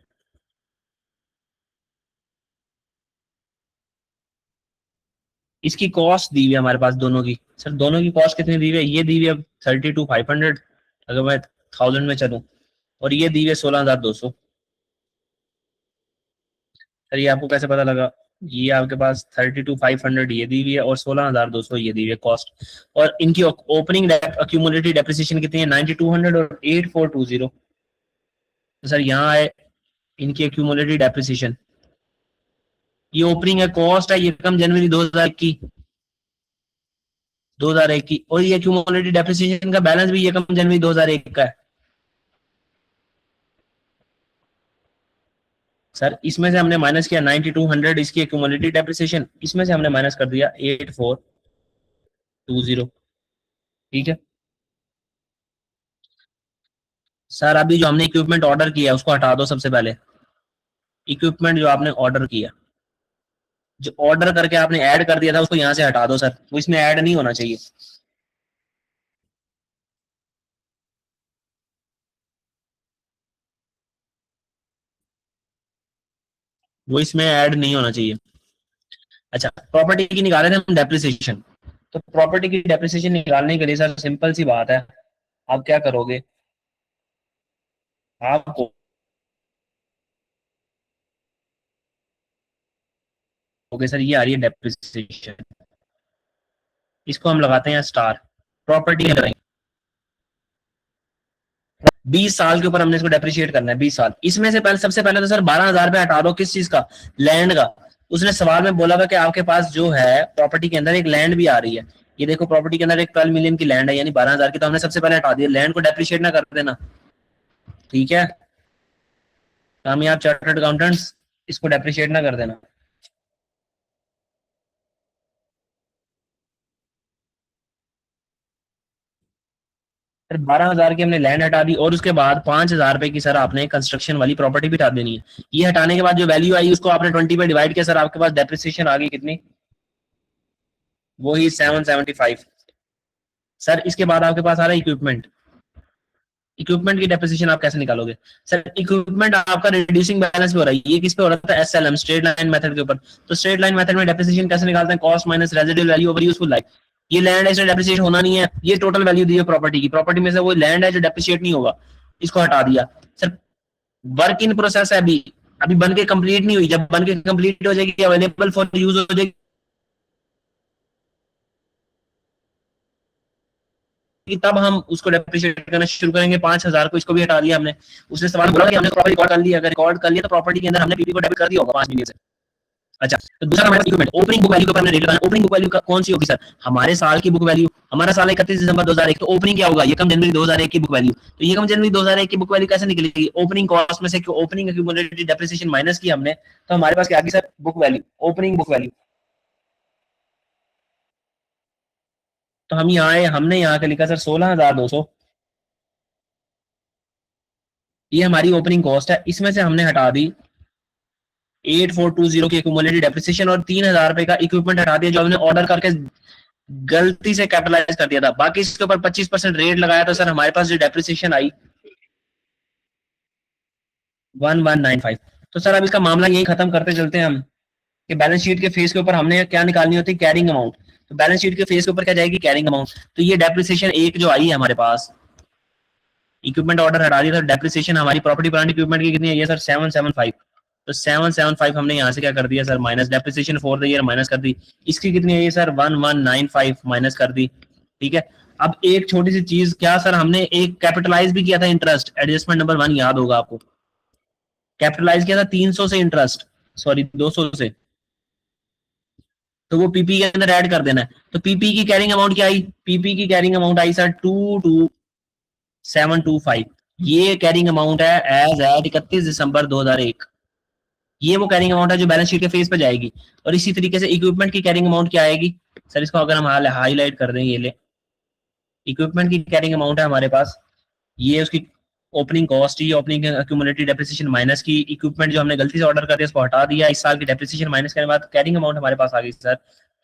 A: इसकी कॉस्ट दी हुई है हमारे पास दोनों की। सर दोनों की कॉस्ट कितनी दी हुई है? ये दी हुई है 32,500, अगर मैं 1000 में चलूँ, और ये दी हुई है 16,200। सर ये आपको कैसे पता लगा? ये आपके पास 32,500 ये दी हुई है और 16,200 ये दी हुई है कॉस्ट। और इनकी ओपनिंग अक्यूमुलेटेड डेप्रिसिएशन कितनी है? 9200 और 8420। तो सर यहाँ है इनकी अक्यूमुलेटेड डेप्रिसिएशन, ये ओपनिंग है, कॉस्ट है ये कम जनवरी 2001 की, 2001 की, और ये अक्यूमुलेटेड डेप्रिसिएशन का बैलेंस भी ये कम जनवरी 2001 का है। सर इसमें से हमने माइनस किया 9200 इसकी अक्यूमुलेटेड डेप्रिसिएशन, इसमें से हमने माइनस कर दिया 8420। ठीक है सर, अभी जो हमने इक्विपमेंट ऑर्डर किया उसको हटा दो सबसे पहले। इक्विपमेंट जो आपने ऑर्डर किया, जो ऑर्डर करके आपने ऐड कर दिया था उसको यहाँ से हटा दो सर, वो इसमें ऐड नहीं होना चाहिए। वो इसमें ऐड नहीं होना चाहिए। अच्छा, प्रॉपर्टी की निकाले थे हम डेप्रिसिएशन, तो प्रॉपर्टी की डेप्रिसिएशन निकालने के लिए सर सिंपल सी बात है, आप क्या करोगे? आपको ओके सर, ये आ रही है डेप्रिसिएशन, इसको हम लगाते हैं स्टार, प्रॉपर्टी लगाएंगे। 20 साल के ऊपर हमने इसको डेप्रिशिएट करना है, 20 साल। इसमें से पहले सबसे पहले तो सर 12,000 रुपये हटा दो, किस चीज का? लैंड का। उसने सवाल में बोला था कि आपके पास जो है प्रॉपर्टी के अंदर एक लैंड भी आ रही है, ये देखो प्रॉपर्टी के अंदर एक 12 मिलियन की लैंड है, यानी 12,000 की, तो हमने सबसे पहले हटा दिया, लैंड को डेप्रिशिएट ना कर देना। ठीक है, कामयाब चार्टर्ड अकाउंटेंट्स, इसको डेप्रिशिएट ना कर देना। फिर 12,000 की हमने लैंड हटा दी, और उसके बाद 5,000 रुपए की सर आपने कंस्ट्रक्शन वाली प्रॉपर्टी भी हटा देनी है। ये हटाने के बाद जो वैल्यू आई उसको आपने 20 पे डिवाइड किया, सर आपके पास डेप्रिसिएशन आ गई कितनी? वही 775। सर इसके बाद आपके पास आ रहा है इक्विपमेंट। इक्विपमेंट की डेप्रिसिएशन आप कैसे निकालोगे? सर इक्विपमेंट आपका रिड्यूसिंग बैलेंस पे हो रहा है, ये किस पे हो रहा था? एसएलएम, स्ट्रेट लाइन मेथड के ऊपर। तो स्ट्रेट लाइन मेथड में डेप्रिसिएशन कैसे निकालते हैं? Cost minus residual value over useful life. ये लैंड है, इसमें डेप्रिसिएट होना नहीं है, ये टोटल वैल्यू दी है प्रॉपर्टी की, प्रॉपर्टी में से वो लैंड है जो डेप्रिसिएट नहीं होगा, इसको हटा दिया। सर वर्क इन प्रोसेस है अभी, अभी बन के कंप्लीट नहीं हुई, जब बन के कंप्लीट हो जाएगी, अवेलेबल फॉर यूज हो जाएगी, तब हम उसको डेप्रिशिएट करना शुरू करेंगे। 5,000 को इसको भी हटा दिया हमने। उसने सवाल बोला कि हमने प्रॉपर्टी रिकॉर्ड कर लिया, अगर रिकॉर्ड कर लिया तो प्रॉपर्टी के अंदर हमने पीपी को डेबिट कर दिया होगा 5 मिलियन से। अच्छा, तो दूसरा हमारा इक्विपमेंट, ओपनिंग बुक वैल्यू के ऊपर हमने रेट लगाना। ओपनिंग बुक वैल्यू कौन सी होगी सर? हमारे साल की बुक वैल्यू, हमारा साल 31 दिसंबर 2001, तो ओपनिंग क्या होगा? ये कम जनवरी 2001 की बुक वैल्यू। तो ये कम जनवरी 2001 की बुक वैल्यू कैसे निकलेगी? ओपनिंग कॉस्ट में से ओपनिंग एक्यूमुलेटेड डेप्रिसिएशन माइनस की हमने, तो हमारे पास क्या आ गई sir? Book value, opening book value. तो हम यहाँ आए, हमने यहाँ के लिखा सर 16,200, ये हमारी ओपनिंग कॉस्ट है, इसमें से हमने हटा दी 8420 की एक्यूमुलेटेड डेप्रिसिएशन और 3000 रुपए का इक्विपमेंट हटा दिया जो हमने ऑर्डर करके गलती से कैपिटलाइज कर दिया था। बाकी इसके ऊपर 25% रेट लगाया तो सर हमारे पास जो डेप्रिसिएशन आई 1195। तो सर अब इसका मामला यही खत्म करते चलते हैं हम कि बैलेंस शीट के फेस के ऊपर हमने क्या निकालनी होती है, कैरिंग अमाउंट। तो बैलेंस शीट के फेस के ऊपर क्या जाएगी, कैरिंग अमाउंट। तो ये डेप्रिसिएशन एक जो आई है हमारे पास, इक्विपमेंट ऑर्डर हटा दिया, तो डेप्रिसिएशन हमारी प्रॉपर्टी प्लांट इक्विपमेंट की कितनी है ये सर 775। तो 775 हमने यहाँ से क्या कर दिया sir, minus depreciation for the year minus कर दी। इसकी कितनी है ये सर 1195 माइनस कर दी। ठीक है। अब एक छोटी सी चीज, क्या सर हमने एक कैपिटलाइज भी किया था इंटरेस्ट, एडजस्टमेंट नंबर 1 याद होगा आपको, कैपिटलाइज किया था 300 से इंटरेस्ट, सॉरी 200 से। तो वो पीपी के अंदर ऐड कर देना है। तो पीपी की कैरिंग अमाउंट क्या आई, पीपी की कैरिंग अमाउंट आई सर 22725। ये कैरिंग अमाउंट है एज एट 31 दिसंबर 2001। ये वो कैरिंग अमाउंट है जो बैलेंस शीट के फेस पे जाएगी। और इसी तरीके से इक्विपमेंट की कैरिंग अमाउंट क्या आएगी सर, इसको अगर हम हाईलाइट कर दें, ये ले इक्विपमेंट की कैरिंग अमाउंट है हमारे पास, ये उसकी ओपनिंग कॉस्ट, ये ओपनिंग एक्यूमुलेटेड डेप्रिसिएशन माइनस की इक्विपमेंट जो हमने गलती से ऑर्डर कर दिया उसको हटा दिया, इस साल की डेप्रिसिएशन माइनस करने के बाद कैरिंग अमाउंट हमारे पास आ गई सर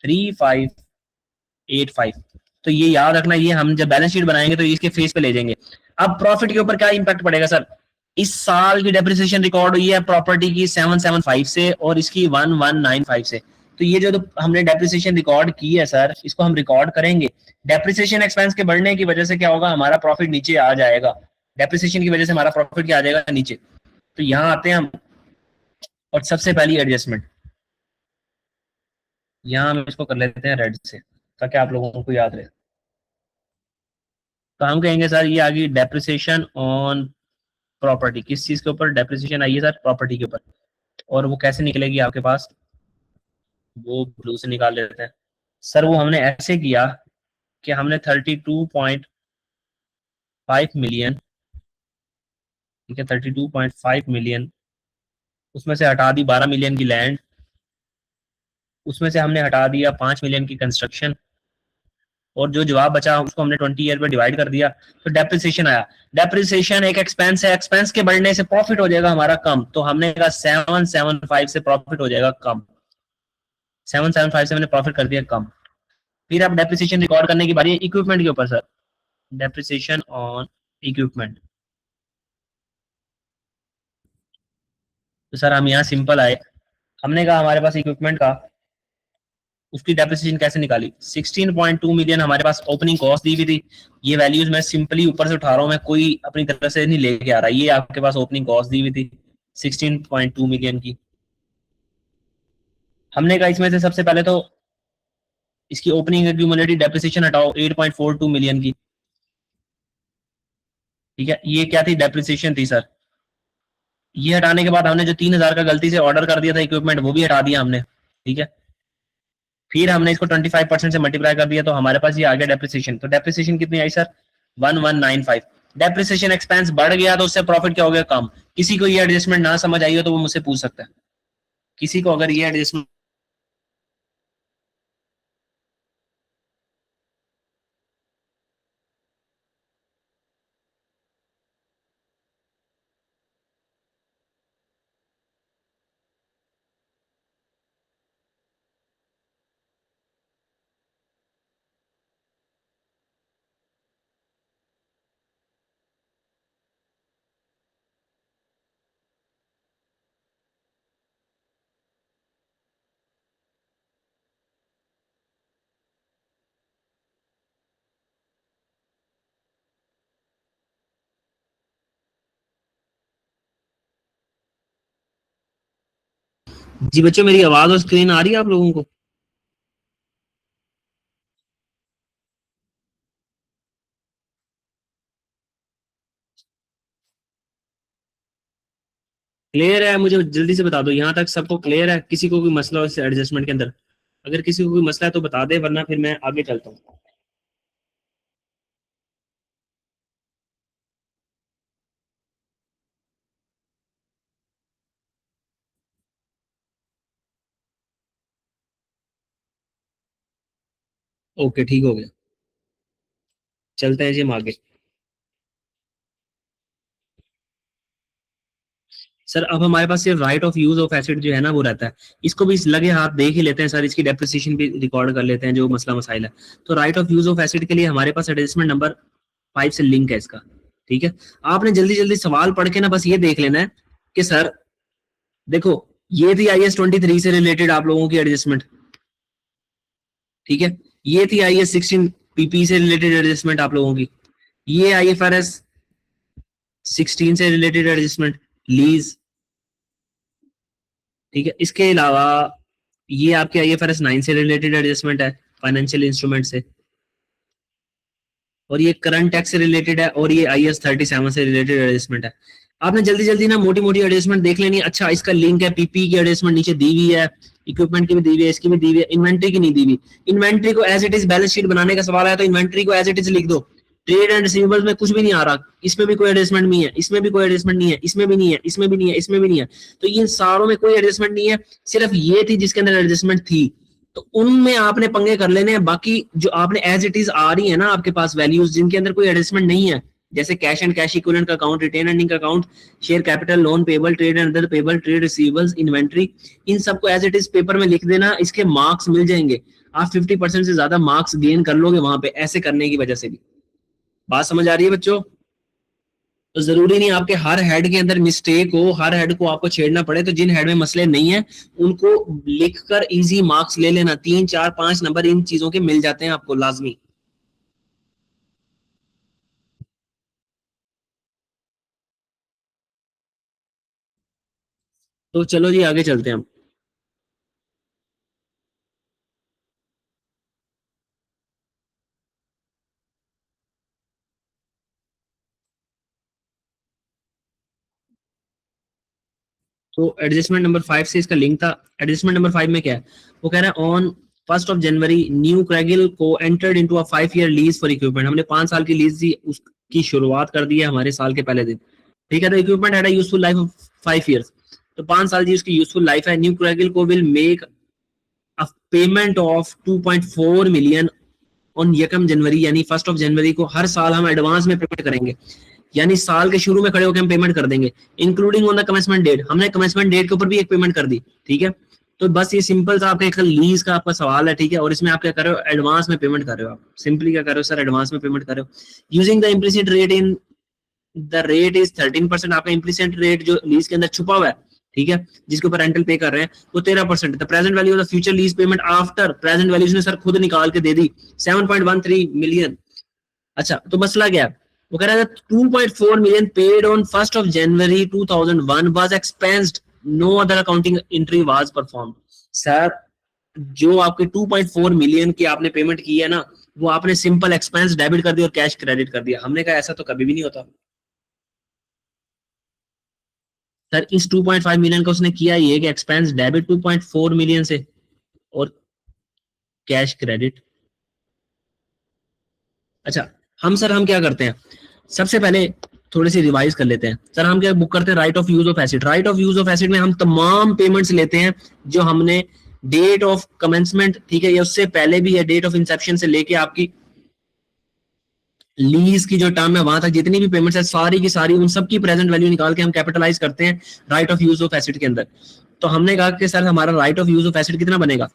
A: 3585। तो ये याद रखना, ये हम जब बैलेंस शीट बनाएंगे तो इसके फेस पे ले जाएंगे। अब प्रॉफिट के ऊपर क्या इंपैक्ट पड़ेगा सर, इस साल की डेप्रिसिएशन रिकॉर्ड हुई है प्रॉपर्टी की 775 से और इसकी 1195 से। तो ये जो हमने डेप्रिसिएशन रिकॉर्ड की है सर, इसको हम रिकॉर्ड करेंगे। डेप्रिसिएशन एक्सपेंस के बढ़ने की वजह से क्या होगा, हमारा प्रॉफिट नीचे आ जाएगा, डेप्रिसिएशन की वजह से हमारा प्रॉफिट क्या आ जाएगा नीचे। तो यहाँ आते हैं हम, और सबसे पहली एडजस्टमेंट, यहाँ हम इसको कर लेते हैं रेड से ताकि आप लोगों को याद रहे। तो हम कहेंगे सर ये आ गई डेप्रिसिएशन ऑन प्रॉपर्टी, किस चीज के ऊपर डेप्रिसिएशन आई है सर, प्रॉपर्टी के ऊपर। और वो कैसे निकलेगी आपके पास, वो ब्लू से निकाल लेते हैं। सर वो हमने ऐसे किया कि हमने 32.5 मिलियन, ठीक है 32.5 मिलियन, उसमें से हटा दी 12 मिलियन की लैंड, उसमें से हमने हटा दिया 5 मिलियन की कंस्ट्रक्शन, और जो जवाब बचा उसको हमने 20 ईयर में डिवाइड कर दिया। तो डेप्रिसिएशन आया। डेप्रिसिएशन एक एक्सपेंस है, एक्सपेंस के बढ़ने से प्रॉफिट हो जाएगा हमारा कम, तो हमने कहा 775 से प्रॉफिट हो जाएगा कम, 775 से मैंने प्रॉफिट कर दिया कम। फिर अब डेप्रिसिएशन रिकॉर्ड करने की बारी है इक्विपमेंट के ऊपर सर, डेप्रिसिएशन ऑन इक्विपमेंट। तो सर हम यहाँ सिंपल आए, हमने कहा हमारे पास इक्विपमेंट का, उसकी डेप्रिसिएशन कैसे निकाली, 16.2 मिलियन हमारे पास ओपनिंग कॉस्ट दी हुई थी। ये वैल्यूज मैं सिंपली ऊपर से उठा रहा हूँ, मैं कोई अपनी तरफ से नहीं लेके आ रहा, ये आपके पास ओपनिंग कॉस्ट दी हुई थी 16.2 मिलियन की। हमने कहा इसमें से सबसे पहले तो इसकी ओपनिंग एक्यूमुलेटेड डेप्रिसिएशन हटाओ 8.42 मिलियन की। ठीक है, ये क्या थी, डेप्रिसिएशन थी सर। ये हटाने के बाद हमने जो 3000 का गलती से ऑर्डर कर दिया था इक्विपमेंट, वो भी हटा दिया हमने। ठीक है, फिर हमने इसको 25% से मल्टीप्लाई कर दिया तो हमारे पास ये आ गया डेप्रिसिएशन। तो डेप्रिसिएशन कितनी आई सर, 1195। डेप्रिसिएशन एक्सपेंस बढ़ गया तो उससे प्रॉफिट क्या हो गया, कम। किसी को ये एडजस्टमेंट ना समझ आई हो तो वो मुझसे पूछ सकता है, किसी को अगर ये एडजस्टमेंट। जी बच्चों, मेरी आवाज और स्क्रीन आ रही है आप लोगों को? क्लियर है? मुझे जल्दी से बता दो, यहाँ तक सबको क्लियर है? किसी को कोई मसला हो इस एडजस्टमेंट के अंदर? अगर किसी को कोई मसला है तो बता दे, वरना फिर मैं आगे चलता हूँ। ओके, ठीक हो गया, चलते हैं जी हम आगे। सर अब हमारे पास सिर्फ right of use of asset जो है ना वो रहता है, इसको भी लगे हाथ देख ही लेते हैं सर, इसकी डेप्रिसिएशन भी रिकॉर्ड कर लेते हैं जो मसला मसाइल है। तो right of use of asset के लिए हमारे पास एडजस्टमेंट नंबर 5 से लिंक है इसका, ठीक है। आपने जल्दी जल्दी सवाल पढ़ के ना बस ये देख लेना है कि सर देखो ये थी IAS 23 से रिलेटेड आप लोगों की एडजस्टमेंट, ठीक है। ये थी IAS 16 PP से रिलेटेड एडजस्टमेंट आप लोगों की, ये IFRS 16 से रिलेटेड एडजस्टमेंट लीज, ठीक है। इसके अलावा ये आपके IFRS 9 से रिलेटेड एडजस्टमेंट है फाइनेंशियल इंस्ट्रूमेंट से, और ये करंट टैक्स से रिलेटेड है, और ये IAS 37 से रिलेटेड एडजस्टमेंट है। आपने जल्दी जल्दी ना मोटी मोटी एडजस्टमेंट देख लेनी। अच्छा इसका लिंक है, PP की एडजस्टमेंट नीचे दी हुई है, इक्विपमेंट की भी दी हुई है, इसकी भी दी हुई है, इन्वेंट्री की नहीं दी हुई। इन्वेंट्री को as it is balance sheet बनाने का सवाल आया तो इन्वेंट्री को एज इट इज लिख दो। ट्रेड एंड रिसीवेबल्स में कुछ भी नहीं आ रहा, इसमें भी कोई एडजस्टमेंट नहीं है, इसमें भी कोई एडजस्टमेंट नहीं है, इसमें भी नहीं है, इसमें भी नहीं है, इसमें भी नहीं है। तो इन सारों में कोई एडजस्टमेंट नहीं है, सिर्फ ये थी जिसके अंदर एडजस्टमेंट थी, तो उनमें आपने पंगे कर लेने हैं। बाकी जो आपने एज इट इज आ रही है ना आपके पास वैल्यूज जिनके अंदर कोई एडजस्टमेंट नहीं है, जैसे कैश एंड कैश इक्विवेलेंट का अकाउंट, रिटेन अर्निंग का account, share capital, loan payable, trade and other payable, trade receivables, inventory, इन सबको एज इट इज पेपर में लिख देना, इसके मार्क्स मिल जाएंगे। आप 50% से ज्यादा मार्क्स गेन कर लोगे वहां पे ऐसे करने की वजह से भी। बात समझ आ रही है बच्चों? तो जरूरी नहीं आपके हर हेड के अंदर मिस्टेक हो, हर हेड को आपको छेड़ना पड़े। तो जिन हेड में मसले नहीं है उनको लिखकर इजी मार्क्स ले लेना, 3 4 5 नंबर इन चीजों के मिल जाते हैं आपको लाजमी। तो चलो जी आगे चलते हैं हम। तो एडजस्टमेंट नंबर 5 से इसका लिंक था। एडजस्टमेंट नंबर 5 में क्या है, वो कह रहा है ऑन 1 जनवरी न्यू क्रैगिल को entered into a 5-year lease for equipment. हमने 5 साल की लीज दी, उसकी शुरुआत कर दी है हमारे साल के पहले दिन, ठीक है। तो equipment had a useful life of 5 years, तो 5 साल जी उसकी यूजफुल लाइफ है। न्यू क्रैगिल को will make a payment of 2.4 million on 1 जनवरी, यानी 1 जनवरी को हर साल हम एडवांस में पेमेंट करेंगे, यानी साल के शुरू में खड़े होकर हम पेमेंट कर देंगे, including on the commencement date. हमने कमेंसमेंट डेट के ऊपर भी एक पेमेंट कर दी, ठीक है। तो बस ये सिंपल सा आपका एक लीज का आपका सवाल है, ठीक है। और इसमें आप क्या कर रहे हो, एडवांस में पेमेंट कर रहे हो। आप सिंपली क्या कर रहे हो सर, एडवांस में पेमेंट कर रहे हो। Using the implicit rate in the rate is 13%। आपका इम्प्लिसिट रेट जो लीज के अंदर छुपा हुआ है, ठीक है, जिसके ऊपर रेंटल पे कर रहे हैं, वो 13%। The present value of the future lease payment after present value ने सर खुद निकाल के दे दी 7.13 मिलियन। अच्छा तो मसला क्या है, वो कह रहा है 2.4 million paid on 1 January 2001 was expensed, no other accounting entry was performed. Sir जो आपके 2.4 मिलियन की आपने पेमेंट की है ना, वो आपने सिंपल एक्सपेंस डेबिट कर दिया और कैश क्रेडिट कर दिया। हमने कहा ऐसा तो कभी भी नहीं होता सर। इस 2.5 मिलियन का उसने किया ये कि एक्सपेंस डेबिट 2.4 मिलियन से और कैश क्रेडिट। अच्छा हम क्या करते हैं, सबसे पहले थोड़ी सी रिवाइज कर लेते हैं। सर हम क्या बुक करते हैं, right of use of asset. Right of use of asset में हम तमाम पेमेंट्स लेते हैं जो हमने डेट ऑफ कमेंसमेंट, ठीक है, या उससे पहले भी है, डेट ऑफ इंसेप्शन से लेके आपकी लीज की जो टर्म है वहां तक जितनी भी पेमेंट्स है सारी की सारी उन सब की प्रेजेंट वैल्यू निकाल के हम कैपिटलाइज करते हैं right of use of asset के अंदर। तो हमने कहा कि सर हमारा right of use of asset कितना बनेगा,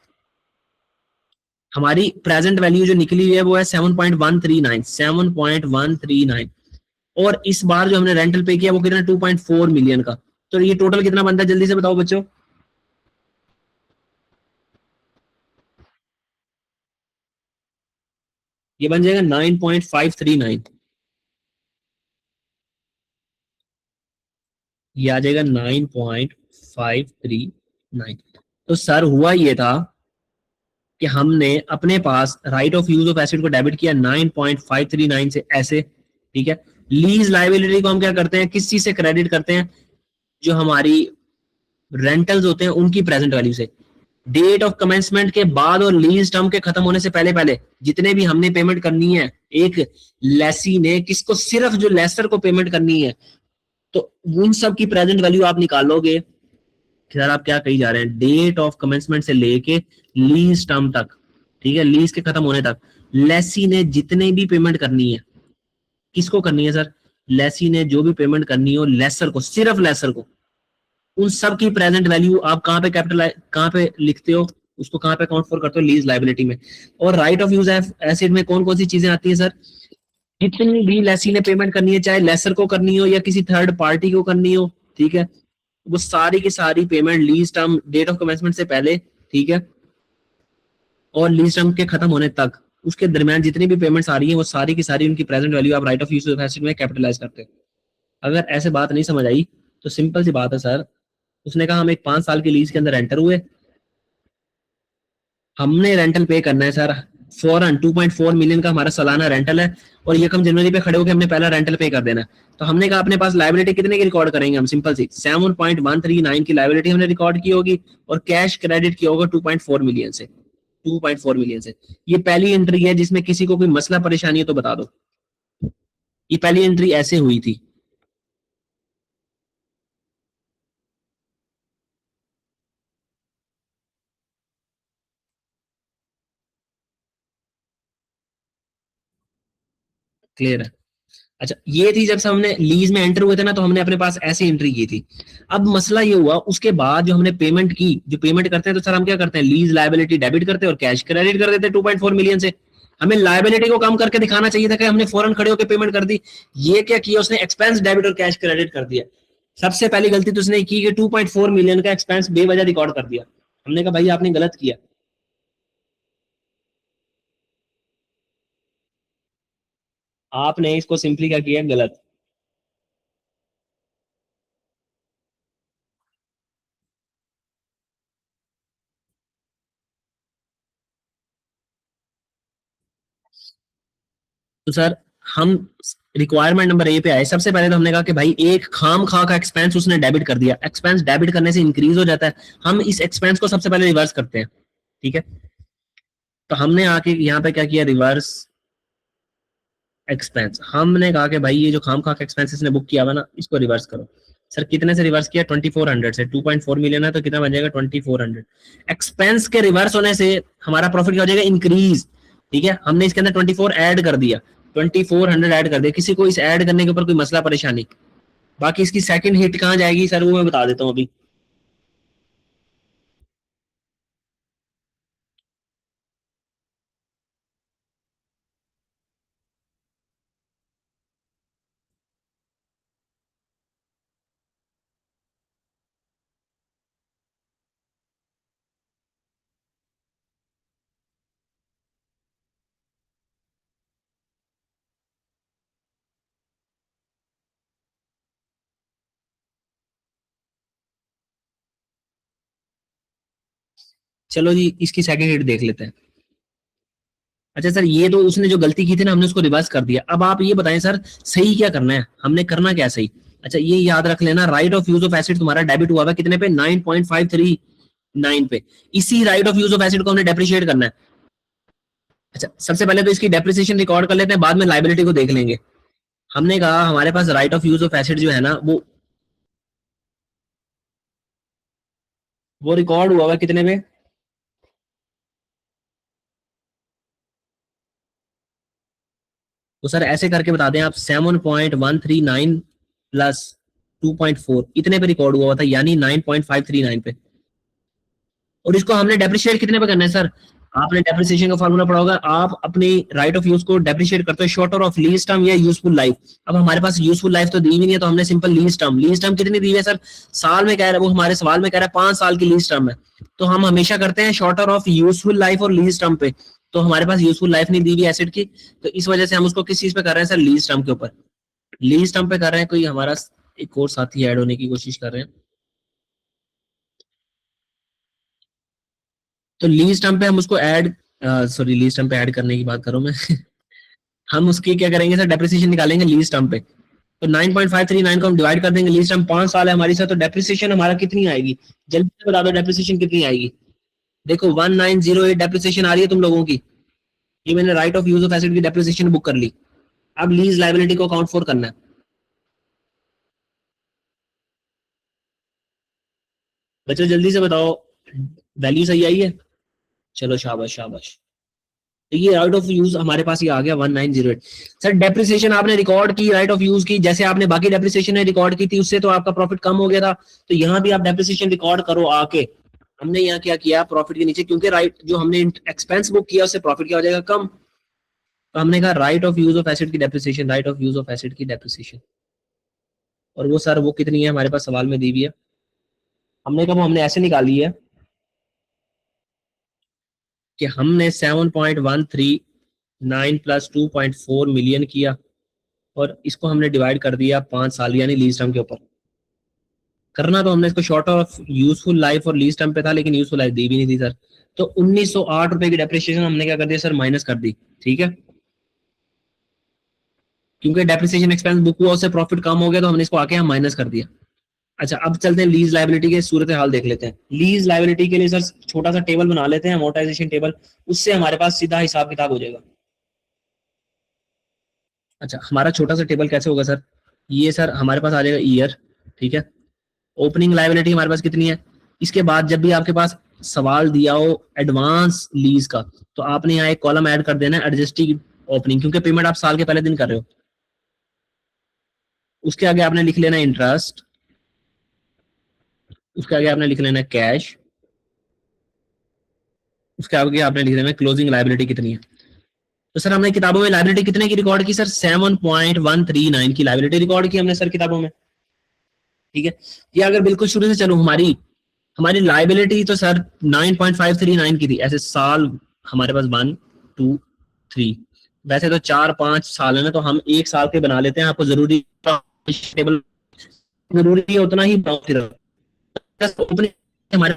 A: हमारी प्रेजेंट वैल्यू जो निकली हुई है वो है 7.139 और इस बार जो हमने रेंटल पे किया वो कितना 2.4 मिलियन का। तो ये टोटल कितना बनता है जल्दी से बताओ बच्चों, ये बन जाएगा 9.539, ये आ जाएगा 9.539। तो सर हुआ ये था कि हमने अपने पास right of use of asset को डेबिट किया 9.539 से ऐसे, ठीक है। लीज लाइबिलिटी को हम क्या करते हैं, किस चीज से क्रेडिट करते हैं, जो हमारी रेंटल्स होते हैं उनकी प्रेजेंट वैल्यू से। डेट ऑफ कमेंसमेंट के बाद और लीज टर्म के खत्म होने से पहले पहले जितने भी हमने पेमेंट करनी है, एक लेसी ने किसको, सिर्फ जो लेसर को पेमेंट करनी है, तो उन सब की प्रेजेंट वैल्यू आप निकालोगे। सर आप क्या कही जा रहे हैं, डेट ऑफ कमेंसमेंट से लेके लीज टर्म तक, ठीक है, लीज के खत्म होने तक लेसी ने जितने भी पेमेंट करनी है, किसको करनी है सर, लेसी ने जो भी पेमेंट करनी हो लेसर को, सिर्फ लेसर को, उन सब की प्रेजेंट वैल्यू आप कहाँ पे कहाँ पे लिखते हो, उसको कहाँ पे अकाउंट फॉर करते हो, लीज लाइबिलिटी में। और राइट ऑफ यूज एसिड में कौन कौन सी चीजें आती है सर, जितनी भी लेसी ने पेमेंट करनी है, चाहे लेसर को करनी हो या किसी थर्ड पार्टी को करनी हो, ठीक है, वो सारी की सारी payment lease term debt of commencement से पहले, ठीक है, और लीज टर्म के खत्म होने तक उसके दरमियान जितनी भी पेमेंट्स आ रही है वो सारी की सारी उनकी प्रेजेंट वैल्यू आप राइट ऑफ यूज एसिड में कैपिटलाइज करते हो। अगर ऐसे बात नहीं समझ आई तो सिंपल सी बात है सर, उसने कहा हम एक 5 साल की लीज के अंदर एंटर हुए, हमने रेंटल पे करना है सर, फौरन 2.4 मिलियन का हमारा सालाना रेंटल है, और ये कम जनवरी पे खड़े होकर हमने पहला रेंटल पे कर देना है। तो हमने कहा अपने पास लाइबिलिटी कितने की रिकॉर्ड करेंगे हम, सिंपल सी 7.139 की लाइबिलिटी हमने रिकॉर्ड की होगी, और कैश क्रेडिट किया होगा 2.4 मिलियन से, 2.4 मिलियन से। ये पहली एंट्री है, जिसमें किसी को कोई मसला परेशानी है तो बता दो। ये पहली एंट्री ऐसे हुई थी। क्लियर है। अच्छा, ये थी जब से हमने लीज में एंटर हुए थे ना, तो हमने अपने पास ऐसी एंट्री की थी। अब मसला ये हुआ उसके बाद जो हमने पेमेंट की, जो पेमेंट करते हैं तो सर हम क्या करते हैं, लीज लायबिलिटी डेबिट करते हैं और कैश क्रेडिट कर देते हैं 2.4 मिलियन से। हमें लायबिलिटी को कम करके दिखाना चाहिए था कि हमने फौरन खड़े होकर पेमेंट कर दी। ये क्या किया उसने, एक्सपेंस डेबिट और कैश क्रेडिट कर दिया। सबसे पहली गलती तो उसने की कि 2.4 मिलियन का एक्सपेंस बेवजह रिकॉर्ड कर दिया। हमने कहा भाई आपने गलत किया, आपने इसको सिंपली क्या किया, गलत। तो सर हम रिक्वायरमेंट नंबर ए पे आए। सबसे पहले तो हमने कहा कि भाई एक खाम खा का एक्सपेंस उसने डेबिट कर दिया। एक्सपेंस डेबिट करने से इंक्रीज हो जाता है, हम इस एक्सपेंस को सबसे पहले रिवर्स करते हैं, ठीक है। तो हमने आके यहाँ पे क्या किया, रिवर्स एक्सपेंस। हमने कहा कि भाई ये जो खाम खा का एक्सपेंस इसने बुक किया हुआ ना, इसको रिवर्स करो। सर कितने से रिवर्स किया, 2400 से। 2.4 मिलियन है तो कितना बन जाएगा, 2400। एक्सपेंस के रिवर्स होने से हमारा प्रॉफिट क्या हो जाएगा, इंक्रीज। ठीक है, हमने इसके अंदर 24 ऐड कर दिया, 2400 ऐड कर दिया। किसी को इस ऐड करने के ऊपर कोई मसला परेशानी? बाकी इसकी सेकंड हिट कहाँ जाएगी सर, वो मैं बता देता हूँ अभी। चलो जी, इसकी सेकंड हिट देख लेते हैं। अच्छा सर, ये तो उसने जो गलती की थी ना, हमने उसको रिवर्स कर दिया। अब आप ये बताएं सर, सही क्या करना है, हमने करना क्या सही? अच्छा ये याद रख लेना, right of use of acid तुम्हारा डेबिट हुआ है कितने पे, 9.539 पे। इसी right of use of acid को हमने डेप्रिशिएट करना है। अच्छा सबसे पहले तो इसकी डेप्रिसिएशन रिकॉर्ड कर लेते हैं, बाद में लाइबिलिटी को देख लेंगे। हमने कहा हमारे पास right of use of asset जो है ना, वो रिकॉर्ड हुआ है कितने पे। तो सर ऐसे करके बता दें आप, 7.139 प्लस 2.4 इतने पे रिकॉर्ड हुआ था, यानी 9.539 पे। और इसको हमने डेप्रिशिएट कितने पे करना है सर, आपने डेप्रिसिएशन का फॉर्मूला पढ़ा होगा। आप अपनी राइट ऑफ यूज को डेप्रिशिएट करते हो शॉर्टर ऑफ लीज टर्म या यूजफुल लाइफ। अब हमारे पास यूजफुल लाइफ तो दी हुई नहीं है, तो हमने simple lease term, lease term कितनी दी है सर, साल में कह रहा है वो, हमारे सवाल में कह रहा है 5 साल की लीज टर्म है। तो हम हमेशा करते हैं शॉर्टर ऑफ यूजफुल लाइफ और लीज टर्म पे। तो हमारे पास यूजफुल लाइफ नहीं दी हुई एसिड की, तो इस वजह से हम उसको किस चीज पे कर रहे हैं सर, लीज टर्म के ऊपर। लीज टर्म पे कर रहे हैं। कोई हमारा एक और साथी ऐड होने की कोशिश कर रहे हैं, तो लीज टर्म पे हम उसको ऐड, सॉरी लीज टर्म पे ऐड करने की बात करूं मैं। हम उसकी क्या करेंगे सर, डेप्रिसिएशन निकालेंगे लीज टर्म पे। तो 9.539 को हम डिवाइड कर देंगे, लीज टर्म 5 साल है हमारी सर, तो डेप्रिसिएशन हमारा कितनी आएगी, जल्दी से बता दो डेप्रिसिएशन कितनी आएगी। देखो 1908 डेप्रिसिएशन आ रही है तुम लोगों की। ये मैंने right of use of acid की डेप्रिसिएशन बुक कर ली। अब लीज लाइबिलिटी को अकाउंट फॉर करना है। बच्चों जल्दी से बताओ, वैल्यू सही आई है? चलो शाबाश शाबाश। तो ये राइट ऑफ यूज हमारे पास ये आ गया 1908। सर डेप्रिसिएशन आपने रिकॉर्ड की, राइट ऑफ यूज की, जैसे आपने बाकी डेप्रिसिएशन रिकॉर्ड की थी उससे तो आपका प्रॉफिट कम हो गया था, तो यहाँ भी आप डेप्रिसिएशन रिकॉर्ड करो आके। हमने यहाँ क्या किया, प्रॉफिट के नीचे, क्योंकि राइट जो हमने एक्सपेंस बुक किया उससे प्रॉफिट क्या हो जाएगा, कम। तो हमने कहा right of use of asset की depreciation, right of use of asset की डेप्रिसिएशन, और वो सर वो कितनी है हमारे पास सवाल में दी हुई है। हमने कहा वो हमने ऐसे निकाली है कि हमने 7.139 प्लस 2.4 मिलियन किया और इसको हमने डिवाइड कर दिया 5 साल यानी लीज टर्म के ऊपर। करना तो हमने इसको शॉर्ट ऑफ यूजफुल लाइफ और लीज टर्म पे था, लेकिन यूजफुल लाइफ दी भी नहीं थी सर। तो 1908 रुपए की डेप्रिसिएशन हमने क्या कर दिया सर, माइनस कर दी। ठीक है, क्योंकि डेप्रिसिएशन एक्सपेंस बुक हुआ उससे प्रॉफिट कम हो गया तो हमने इसको आके हम माइनस कर दिया। अच्छा, अब चलते हैं लीज लायबिलिटी के सूरत हाल देख लेते हैं। लीज लायबिलिटी के लिए सर छोटा सा टेबल बना लेते हैं, अमोर्टाइजेशन टेबल, उससे हमारे पास सीधा हिसाब किताब हो जाएगा। अच्छा, हमारा छोटा सा टेबल कैसे होगा सर, ये सर हमारे पास आ जाएगा ईयर। ठीक है, ओपनिंग लायबिलिटी हमारे पास कितनी है, इसके बाद जब भी आपके पास सवाल दिया हो एडवांस लीज का तो आपने यहाँ एक कॉलम ऐड कर देना है एडजस्टिंग ओपनिंग, क्योंकि पेमेंट आप साल के पहले दिन कर रहे हो। उसके आगे आपने लिख लेना इंटरेस्ट, उसके आगे आपने लिख लेना कैश, उसके आगे आपने लिख लेना क्लोजिंग लायबिलिटी कितनी है। तो सर हमने किताबों में लायबिलिटी कितने की रिकॉर्ड की सर, 7.139 की लायबिलिटी रिकॉर्ड की हमने सर किताबों में। ठीक है, ये अगर बिल्कुल शुरू से चलो, हमारी हमारी लायबिलिटी तो सर 9.539 की थी, ऐसे साल हमारे पास 1 2 3, वैसे तो 4 5 साल है ना, तो हम एक साल के बना लेते हैं। आपको जरूरी टेबल जरूरी है उतना ही हमारे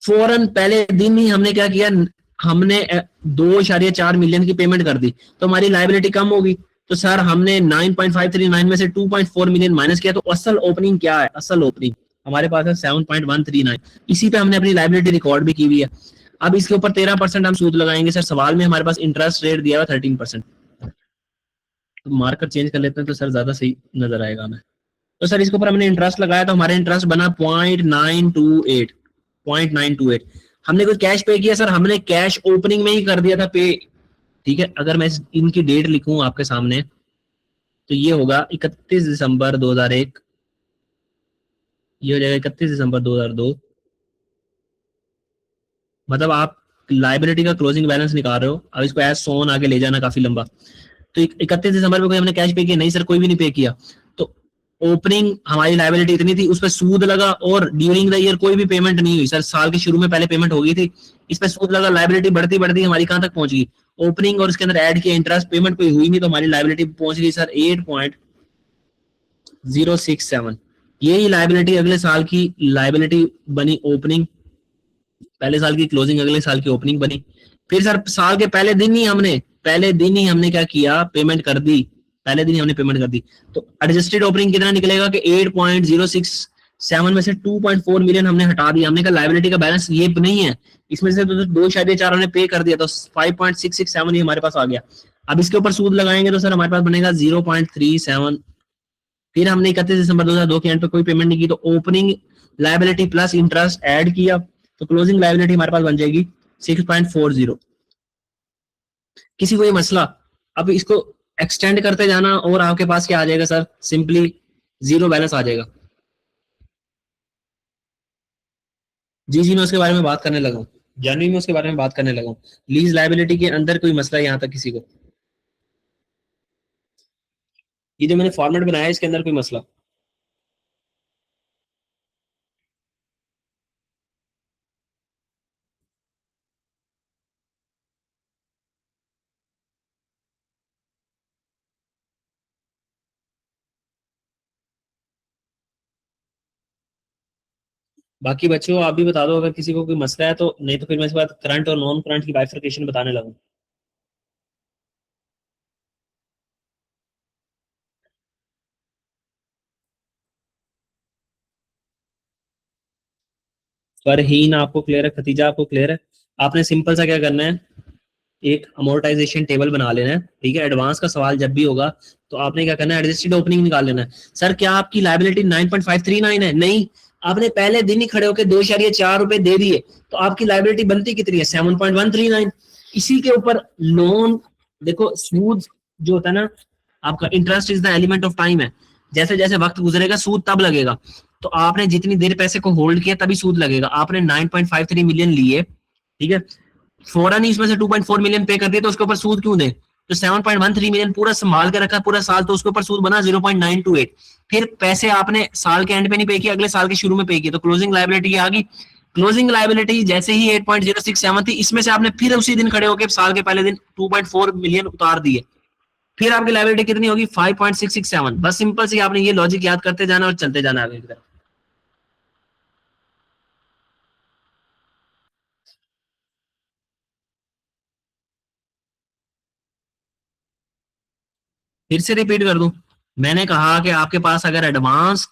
A: फौरन पहले दिन ही हमने क्या किया, हमने 2.4 मिलियन की पेमेंट कर दी, तो हमारी लायबिलिटी कम होगी। तो सर हमने 9.539 में से 2.4 मिलियन माइनस किया, तो असल ओपनिंग क्या है, असल ओपनिंग हमारे पास है 7.139। इसी पे हमने अपनी लायबिलिटी रिकॉर्ड भी की हुई है। अब इसके ऊपर 13% हम सूद लगाएंगे सर। सवाल में हमारे पास इंटरेस्ट रेट दिया हुआ 13%, तो मार्कर चेंज कर लेते हैं तो सर ज्यादा सही नजर आएगा हमें। तो सर इसके ऊपर हमने इंटरेस्ट लगाया, तो हमारा इंटरेस्ट बना 0.928। हमने कोई कैश पे किया सर, हमने कैश ओपनिंग में ही कर दिया था पे। ठीक है, अगर मैं इनकी डेट लिखूं आपके सामने तो ये होगा 31 दिसंबर 2001, ये हो जाएगा 31 दिसंबर 2002। मतलब आप लाइबिलिटी का क्लोजिंग बैलेंस निकाल रहे हो, अब इसको एज सोन आगे ले जाना काफी लंबा। तो 31 दिसंबर में कोई हमने कैश पे किया नहीं सर, कोई भी नहीं पे किया। तो ओपनिंग हमारी लायबिलिटी इतनी थी, उस पर सूद लगा, और ड्यूरिंग द ईयर कोई भी पेमेंट नहीं हुई सर। साल के शुरू में पहले पेमेंट हो गई थी, इस पर सूद लगा, लायबिलिटी बढ़ती बढ़ती हमारी कहां तक पहुंच गई, ओपनिंग और इसके अंदर ऐड किया इंटरेस्ट, पेमेंट कोई हुई नहीं, तो हमारी लायबिलिटी पहुंच गई सर 8.067। यही लायबिलिटी अगले साल की लायबिलिटी बनी ओपनिंग, पहले साल की क्लोजिंग अगले साल की ओपनिंग बनी। फिर सर साल के पहले दिन ही हमने क्या किया, पेमेंट कर दी, पहले दिन ही हमने पेमेंट कर दी। तो एडजस्टेड ओपनिंग कितना निकलेगा कि 8.067 में से 2.4 मिलियन हमने हटा दिया। हमने कहा लायबिलिटी का बैलेंस ये नहीं है, इसमें से तो 2.4 हमने पे कर दिया, तो 5.667 ही हमारे पास आ गया। अब इसके ऊपर सूद लगाएंगे तो सर हमारे पास बनेगा 0.37। फिर हमने 31 दिसंबर 2002 के एंड पे कोई पेमेंट नहीं की, तो opening liability plus interest add किया, तो क्लोजिंग लायबिलिटी हमारे पास बन जाएगी 6.40। किसी को ये मसला, अब इसको एक्सटेंड करते जाना और आपके पास क्या आ जाएगा सर, सिंपली जीरो बैलेंस आ जाएगा। जी जी, मैं उसके बारे में बात करने लगा हूँ, जनवरी में उसके बारे में बात करने लगा हूँ। लीज लायबिलिटी के अंदर कोई मसला है यहाँ तक किसी को, ये जो मैंने फॉर्मेट बनाया है इसके अंदर कोई मसला? बाकी बच्चों आप भी बता दो अगर किसी को कोई मसला है तो, नहीं तो फिर मैं इसके बाद करंट और नॉन करंट की बाइफर्केशन बताने लगूँ। फरहीन आपको क्लियर है, खतीजा आपको क्लियर है? आपने सिंपल सा क्या करना है, एक अमोर्टाइजेशन टेबल बना लेना है। ठीक है, एडवांस का सवाल जब भी होगा तो आपने क्या करना है, एडजस्टेड ओपनिंग निकाल लेना है। सर क्या आपकी लायबिलिटी 9.539 है? नहीं, आपने पहले दिन ही खड़े होकर 2.4 रुपए दे दिए, तो आपकी लाइबिलिटी बनती कितनी है? 7.139। इसी के ऊपर लोन, देखो सूद जो होता है ना आपका, interest is the element of time है। जैसे जैसे वक्त गुजरेगा सूद तब लगेगा। तो आपने जितनी देर पैसे को होल्ड किया तभी सूद लगेगा। आपने 9.53 मिलियन लिए, ठीक है, फौरन ही इसमें से 2.4 मिलियन पे कर दिए, तो उसके ऊपर सूद क्यों दे? तो 7.13 मिलियन पूरा संभाल के रखा पूरा साल, तो उसके ऊपर सूद बना 0.928। फिर पैसे आपने साल के एंड पे नहीं पे किए, अगले साल के शुरू में पे किए, तो क्लोजिंग लायबिलिटी आ गई। क्लोजिंग लायबिलिटी जैसे ही 8.067 थी, इसमें से आपने फिर उसी दिन खड़े होकर साल के पहले दिन 2.4 मिलियन उतार दिए, फिर आपकी लायबिलिटी कितनी होगी? 5.667। बस सिंपल सी आपने ये लॉजिक याद करते जाना और चलते जाना आगे की तरफ। फिर से रिपीट कर दूं, मैंने कहा कि आपके पास अगर एडवांस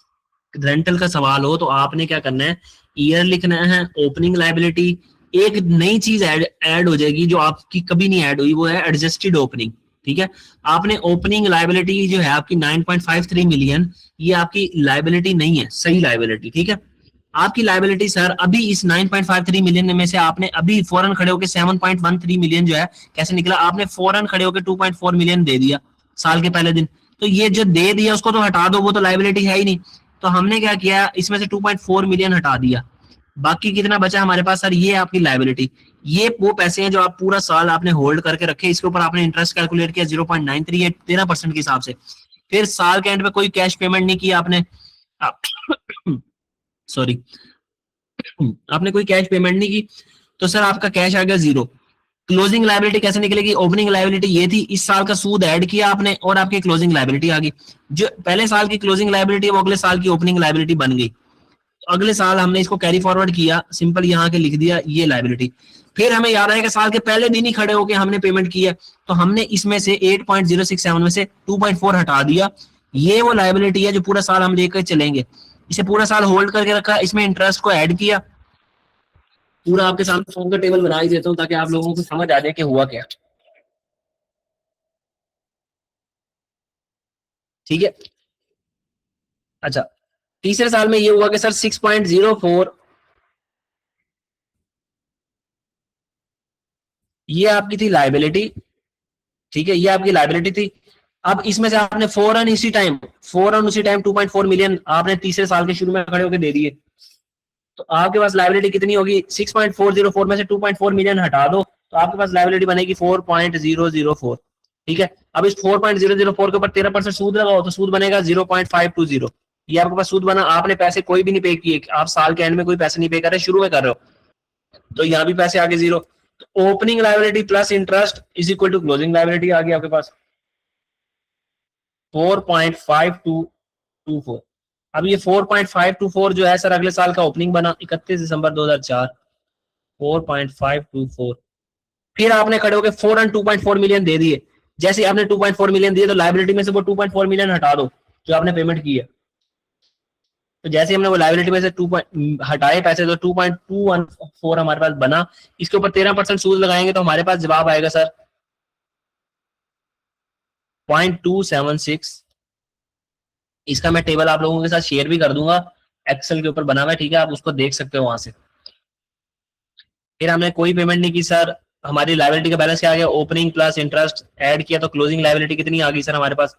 A: रेंटल का सवाल हो तो आपने क्या करना है, ईयर लिखना है, ओपनिंग लायबिलिटी, एक नई चीज ऐड हो जाएगी जो आपकी कभी नहीं ऐड हुई, वो है एडजस्टेड ओपनिंग। ठीक है, आपने ओपनिंग लायबिलिटी जो है आपकी 9.53 मिलियन, ये आपकी लायबिलिटी नहीं है, सही लायबिलिटी। ठीक है, आपकी लायबिलिटी सर अभी इस 9.53 मिलियन में से आपने अभी फौरन खड़े होकर 7.13 मिलियन जो है कैसे निकला? आपने फौरन खड़े होकर 2.4 मिलियन दे दिया साल के पहले दिन। तो ये जो दे दिया उसको तो हटा दो, वो तो लायबिलिटी है ही नहीं। तो हमने क्या किया, इसमें से 2.4 मिलियन हटा दिया, बाकी कितना बचा हमारे पास सर? ये आपकी लायबिलिटी। ये वो पैसे हैं जो आप पूरा साल आपने होल्ड करके रखे, इसके ऊपर आपने इंटरेस्ट कैलकुलेट किया 0.938 13% के हिसाब से। फिर साल के एंड में कोई कैश पेमेंट नहीं किया आपने, सॉरी, आपने कोई कैश पेमेंट नहीं की, तो सर आपका कैश आ गया जीरो। क्लोजिंग लायबिलिटी कैसे निकलेगी? ओपनिंग लायबिलिटी ये थी, इस साल का सूद ऐड किया आपने और आपकी क्लोजिंग लायबिलिटी आ गई। जो पहले साल की क्लोजिंग लायबिलिटी वो अगले साल की ओपनिंग लायबिलिटी बन गई। अगले साल हमने इसको कैरी फॉरवर्ड किया, सिंपल यहाँ के लिख दिया ये लायबिलिटी। फिर हमें याद आया कि साल के पहले दिन ही खड़े होकर हमने पेमेंट की है, तो हमने इसमें से 8.067 में से 2.4 हटा दिया। ये वो लायबिलिटी है जो पूरा साल हम लेकर चलेंगे। इसे पूरा साल होल्ड करके रखा, इसमें इंटरेस्ट को ऐड किया। पूरा आपके सामने फोन का टेबल बना ही देता हूँ ताकि आप लोगों को समझ आ जाए कि हुआ क्या। ठीक है, अच्छा, तीसरे साल में ये हुआ कि सर 6.04, ये आपकी थी लायबिलिटी। ठीक है, ये आपकी लायबिलिटी थी। अब इसमें से आपने फौरन उसी टाइम 2.4 मिलियन आपने तीसरे साल के शुरू में खड़े होकर दे दिए, तो आपके पास लायबिलिटी कितनी होगी? 6.404 में से 2.4 मिलियन हटा दो, तो आपके पास लायबिलिटी बनेगी 4.004। ठीक है, अब इस 4.004 के ऊपर 13% सूद लगाओ, तो सूद बनेगा 0.520। ये आपके पास सूद बना, आपने पैसे कोई भी नहीं पे किए, आप साल के एंड में कोई पैसे नहीं पे कर रहे, शुरू में कर रहे हो, तो यहाँ भी पैसे आगे जीरो। तो opening liability plus interest is equal to closing liability आ गई आपके पास 4.5224। अब ये 4.524 जो है सर अगले साल का ओपनिंग बना 31 दिसंबर 2004, 4.524। फिर आपने खड़े होकर फौरन 2.4 मिलियन दे दिए। जैसे आपने 2.4 मिलियन दिए तो लायबिलिटी में से वो 2.4 मिलियन हटा दो जो आपने पेमेंट की है। तो जैसे हमने वो लायबिलिटी में से हटाए पैसे, तो 2.214 हमारे पास बना। इसके ऊपर 13% सूद लगाएंगे तो हमारे पास जवाब आएगा सर 0.276। इसका मैं टेबल आप लोगों के साथ शेयर भी कर दूंगा, एक्सेल के ऊपर बना हुआ है। ठीक है, आप उसको देख सकते हो वहां से। फिर हमने कोई पेमेंट नहीं की सर, हमारी लायबिलिटी का बैलेंस क्या आ गया? ओपनिंग प्लस इंटरेस्ट ऐड किया तो क्लोजिंग लायबिलिटी कितनी आ गई सर हमारे पास?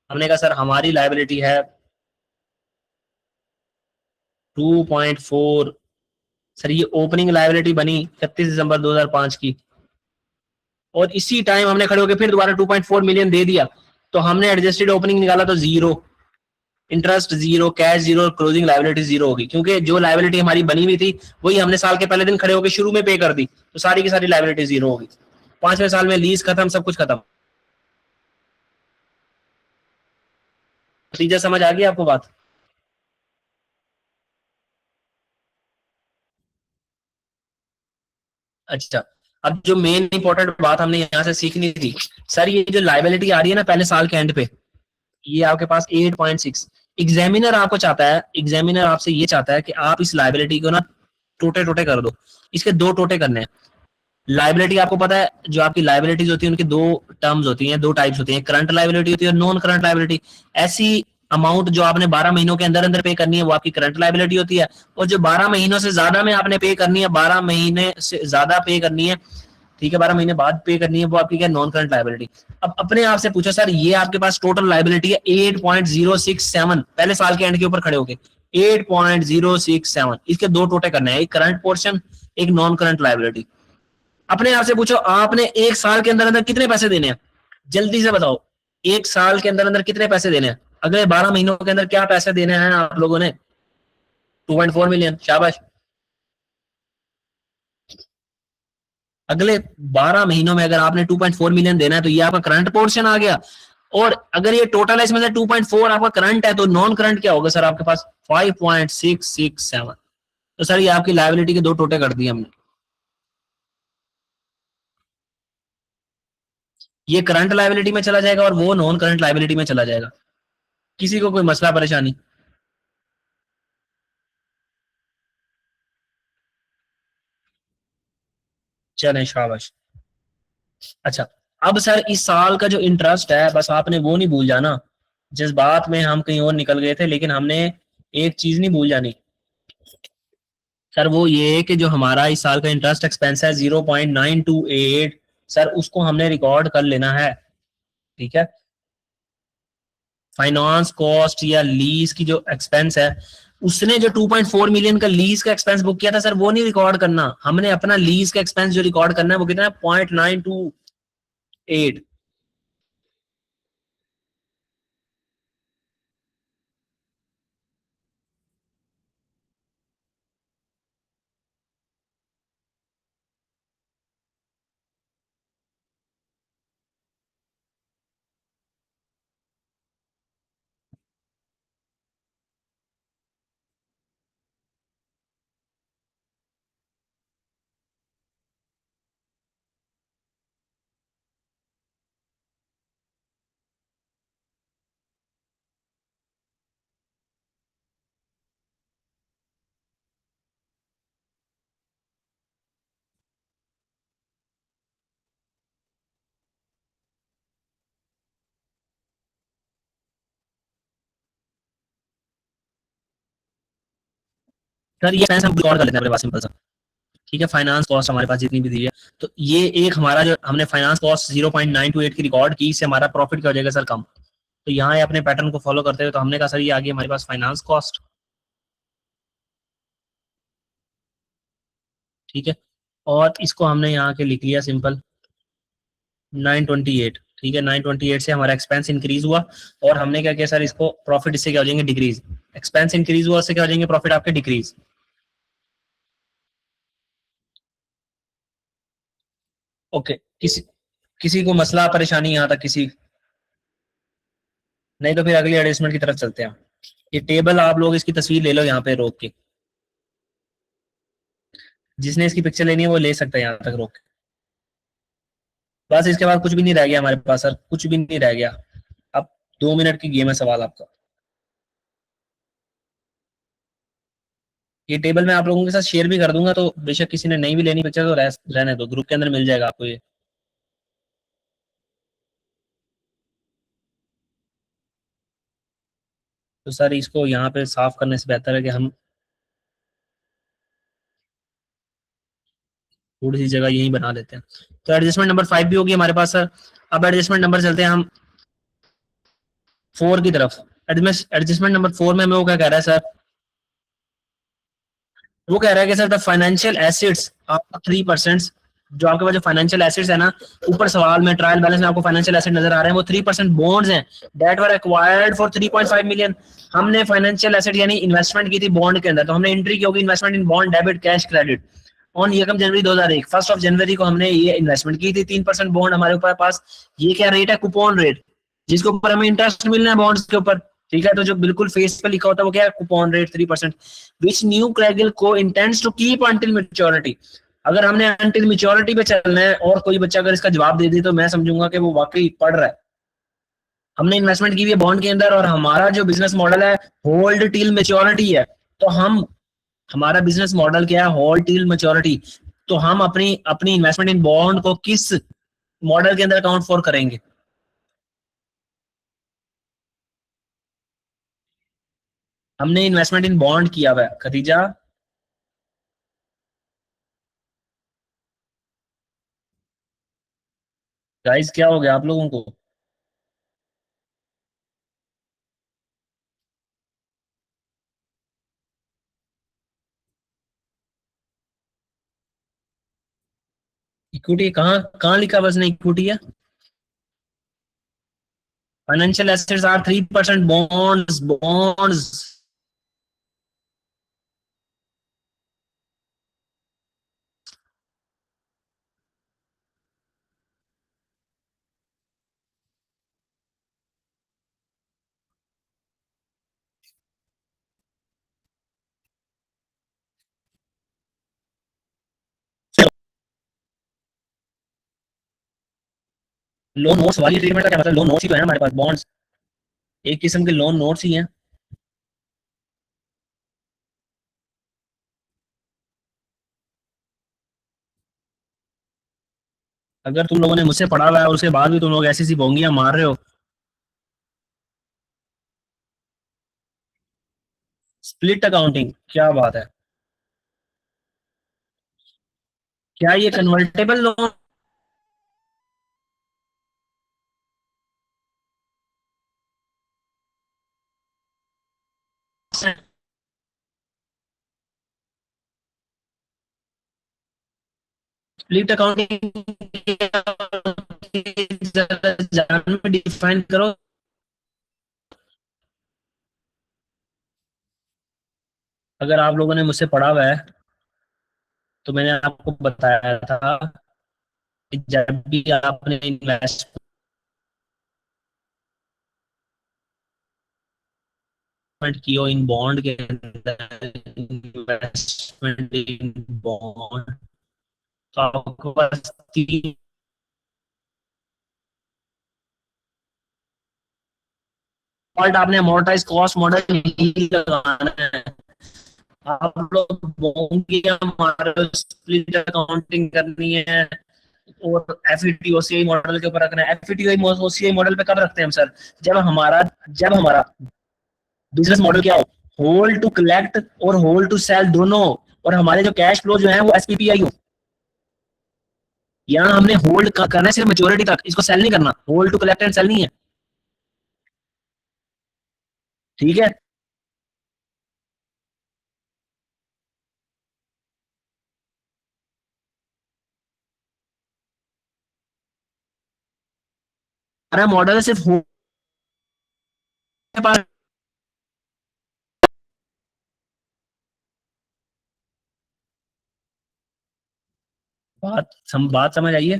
A: हमने कहा सर हमारी लायबिलिटी है 2.4। सर ये ओपनिंग लायबिलिटी बनी 31 दिसंबर 2005 की, और इसी टाइम हमने खड़े होकर फिर दोबारा 2.4 मिलियन दे दिया, तो हमने एडजस्टेड ओपनिंग निकाला तो zero, interest zero, cash zero और क्लोजिंग लायबिलिटी जीरो होगी, क्योंकि जो लायबिलिटी हमारी बनी हुई थी वही हमने साल के पहले दिन खड़े होकर शुरू में पे कर दी, तो सारी की सारी लायबिलिटी जीरो होगी। 5वें साल में लीज खत्म, सब कुछ खत्म। नतीजा समझ आ गया आपको बात? अच्छा, अब जो मेन इंपॉर्टेंट बात हमने यहाँ से सीखनी थी सर, ये जो लायबिलिटी आ रही है ना पहले साल के एंड पे, ये आपके पास 8.6। एग्जामिनर आपको चाहता है, एग्जामिनर आपसे ये चाहता है कि आप इस लायबिलिटी को ना टोटे टोटे कर दो। इसके दो टोटे करने हैं। लायबिलिटी आपको पता है, जो आपकी लायबिलिटीज होती है उनकी दो टर्म्स होती हैं, दो टाइप्स होती हैं, करंट लायबिलिटी होती है और नॉन करंट लायबिलिटी। ऐसी अमाउंट जो आपने 12 महीनों के अंदर अंदर पे करनी है वो आपकी करंट लायबिलिटी होती है, और जो 12 महीनों से ज्यादा में आपने पे करनी है, 12 महीने से ज्यादा पे करनी है, ठीक है, 12 महीने बाद पे करनी है, वो आपकी क्या, नॉन करंट लायबिलिटी। अब अपने आप से पूछो सर, ये आपके पास टोटल लायबिलिटी है 8.067, पहले साल के एंड के ऊपर खड़े होके 8.067, इसके दो टोटे करने हैं, एक करंट पोर्शन, एक नॉन करंट लायबिलिटी। अपने आप से पूछो, आपने एक साल के अंदर अंदर कितने पैसे देने हैं, जल्दी से बताओ, एक साल के अंदर अंदर कितने पैसे देने हैं, अगले 12 महीनों के अंदर क्या पैसे देने हैं आप लोगों ने, 2.4 मिलियन, शाबाश। अगले 12 महीनों में अगर आपने 2.4 मिलियन देना है तो ये आपका करंट पोर्शन आ गया, और अगर ये टोटल है इसमें से 2.4 आपका करंट है, तो नॉन करंट क्या होगा सर आपके पास, 5.667। तो सर ये आपकी लायबिलिटी के दो टोटे कर दिए हमने, ये करंट लायबिलिटी में चला जाएगा और वो नॉन करंट लायबिलिटी में चला जाएगा। किसी को कोई मसला परेशानी? चलें, शाबाश। अच्छा, अब सर इस साल का जो इंटरेस्ट है, बस आपने वो नहीं भूल जाना, जिस बात में हम कहीं और निकल गए थे, लेकिन हमने एक चीज नहीं भूल जानी सर, वो ये है कि जो हमारा इस साल का इंटरेस्ट एक्सपेंस है 0.928, सर उसको हमने रिकॉर्ड कर लेना है, ठीक है। फाइनेंस कॉस्ट या लीज की जो एक्सपेंस है, उसने जो 2.4 मिलियन का लीज का एक्सपेंस बुक किया था सर, वो नहीं रिकॉर्ड करना, हमने अपना लीज का एक्सपेंस जो रिकॉर्ड करना है वो कितना है, 0.928। सर ये एक्सपेंस हम रिकॉर्ड कर लेते हैं अपने पास, सिंपल सा, ठीक है। फाइनेंस कॉस्ट हमारे पास जितनी भी दी है, तो ये एक हमारा जो हमने फाइनेंस कॉस्ट 0.928 की रिकॉर्ड की, इससे हमारा प्रॉफिट क्या हो जाएगा सर, कम। तो यहाँ अपने पैटर्न को फॉलो करते हुए तो हमने कहा सर ये आ गई हमारे पास फाइनेंस कॉस्ट, ठीक है, और इसको हमने यहाँ के लिख लिया सिंपल 928, ठीक है। 928 से हमारा एक्सपेंस इंक्रीज हुआ, और हमने क्या किया सर, इसको प्रॉफिट इससे क्या हो जाएंगे, डिक्रीज। एक्सपेंस इंक्रीज हुआ, उससे क्या हो जाएंगे, प्रॉफिट आपके डिक्रीज। ओके, किसी किसी को मसला परेशानी यहाँ तक किसी? नहीं तो फिर अगली एडजस्टमेंट की तरफ चलते हैं। ये टेबल आप लोग इसकी तस्वीर ले लो यहाँ पे रोक के, जिसने इसकी पिक्चर लेनी है वो ले सकता है यहाँ तक रोक के। बस इसके बाद कुछ भी नहीं रह गया हमारे पास सर, कुछ भी नहीं रह गया। अब 2 मिनट की गेम है सवाल आपका। ये टेबल मैं आप लोगों के साथ शेयर भी कर दूंगा, तो बेशक किसी ने नहीं भी लेनी पिक्चर तो रहने दो, ग्रुप के अंदर मिल जाएगा आपको ये। तो सर इसको यहाँ पे साफ करने से बेहतर है कि हम थोड़ी सी जगह यहीं बना लेते हैं। तो एडजस्टमेंट नंबर 5 भी होगी हमारे पास सर। अब एडजस्टमेंट नंबर चलते हैं हम 4 की तरफ। एडजस्टमेंट नंबर 4 में हमें वो क्या कह रहा है सर, वो कह रहा है कि सर द फाइनेंशियल एसेट्स आपका 3%, जो आपके पास जो फाइनेंशियल एसेट्स है ना, ऊपर सवाल में ट्रायल बैलेंस में आपको फाइनेंशियल एसेट नजर आ रहे हैं, वो 3% बॉन्ड्स हैं that were acquired for 3.5 million. हमने फाइनेंशियल एसेट यानी इन्वेस्टमेंट की थी बॉन्ड के अंदर, तो हमने एंट्री की होगी investment in bond debit cash credit on यकम जनवरी 2001। 1 जनवरी को हमने ये इन्वेस्टमेंट की थी, 3% बॉन्ड हमारे ऊपर पास। ये क्या रेट है, कूपन रेट, जिसके ऊपर हमें इंटरेस्ट मिलना है बॉन्ड्स के ऊपर, ठीक है। तो जो बिल्कुल फेस पे लिखा होता है वो क्या है, coupon rate 3%, which new Cragle Co intends to keep until maturity. अगर हमने अंटिल मैच्योरिटी पे चलना है, और कोई बच्चा अगर इसका जवाब दे दे तो मैं समझूंगा कि वो वाकई पढ़ रहा है। हमने इन्वेस्टमेंट की हुई है बॉन्ड के अंदर, और हमारा जो बिजनेस मॉडल है होल्ड टिल मैच्योरिटी है। तो हम, हमारा बिजनेस मॉडल क्या है, होल्ड टिल मैच्योरिटी। तो हम अपनी अपनी इन्वेस्टमेंट इन बॉन्ड को किस मॉडल के अंदर अकाउंट फॉर करेंगे? हमने इन्वेस्टमेंट इन बॉन्ड किया हुआ है खदीजा। गाइस क्या हो गया आप लोगों को? इक्विटी कहाँ कहाँ लिखा बस ने इक्विटी है? Financial assets are 3%, bonds bonds. Loan notes वाली ट्रीटमेंट का क्या मतलब? लोन नोट्स ही तो है हमारे पास, बॉन्ड्स एक किस्म के लोन नोट्स ही हैं। अगर तुम लोगों ने मुझसे पढ़ा हुआ है और उसके बाद भी तुम लोग ऐसी सी बोंगियां मार रहे हो। स्प्लिट अकाउंटिंग क्या बात है? क्या ये कन्वर्टेबल लोन? स्प्लिट अकाउंटिंग जान में डिफाइन करो। अगर आप लोगों ने मुझसे पढ़ा हुआ है तो मैंने आपको बताया था कि जब भी आपने इन्वेस्टमेंट की हो इन बॉन्ड के अंदर, इन्वेस्टमेंट इन बॉन्ड, तो आपको बस तीन फॉल्ट आपने अमोर्टाइज कॉस्ट मॉडल नहीं लगाना है। आप लोग बोंगे हमारे स्प्लिट अकाउंटिंग करनी है और एफईटी ओसीआई मॉडल के ऊपर रखना है। एफईटी ओसीआई मॉडल पे कब रखते हैं हम सर? जब हमारा जब हमारा बिजनेस मॉडल क्या हो, होल्ड टू कलेक्ट और होल्ड टू सेल दोनों, और हमारे जो कैश फ्लो जो है वो एसपीपीआई हो। यहाँ हमने होल्ड करना है सिर्फ मेच्योरिटी तक, इसको सेल नहीं करना, hold to collect and sell नहीं है। ठीक है। हमारा मॉडल सिर्फ के पास बात समझ आइए।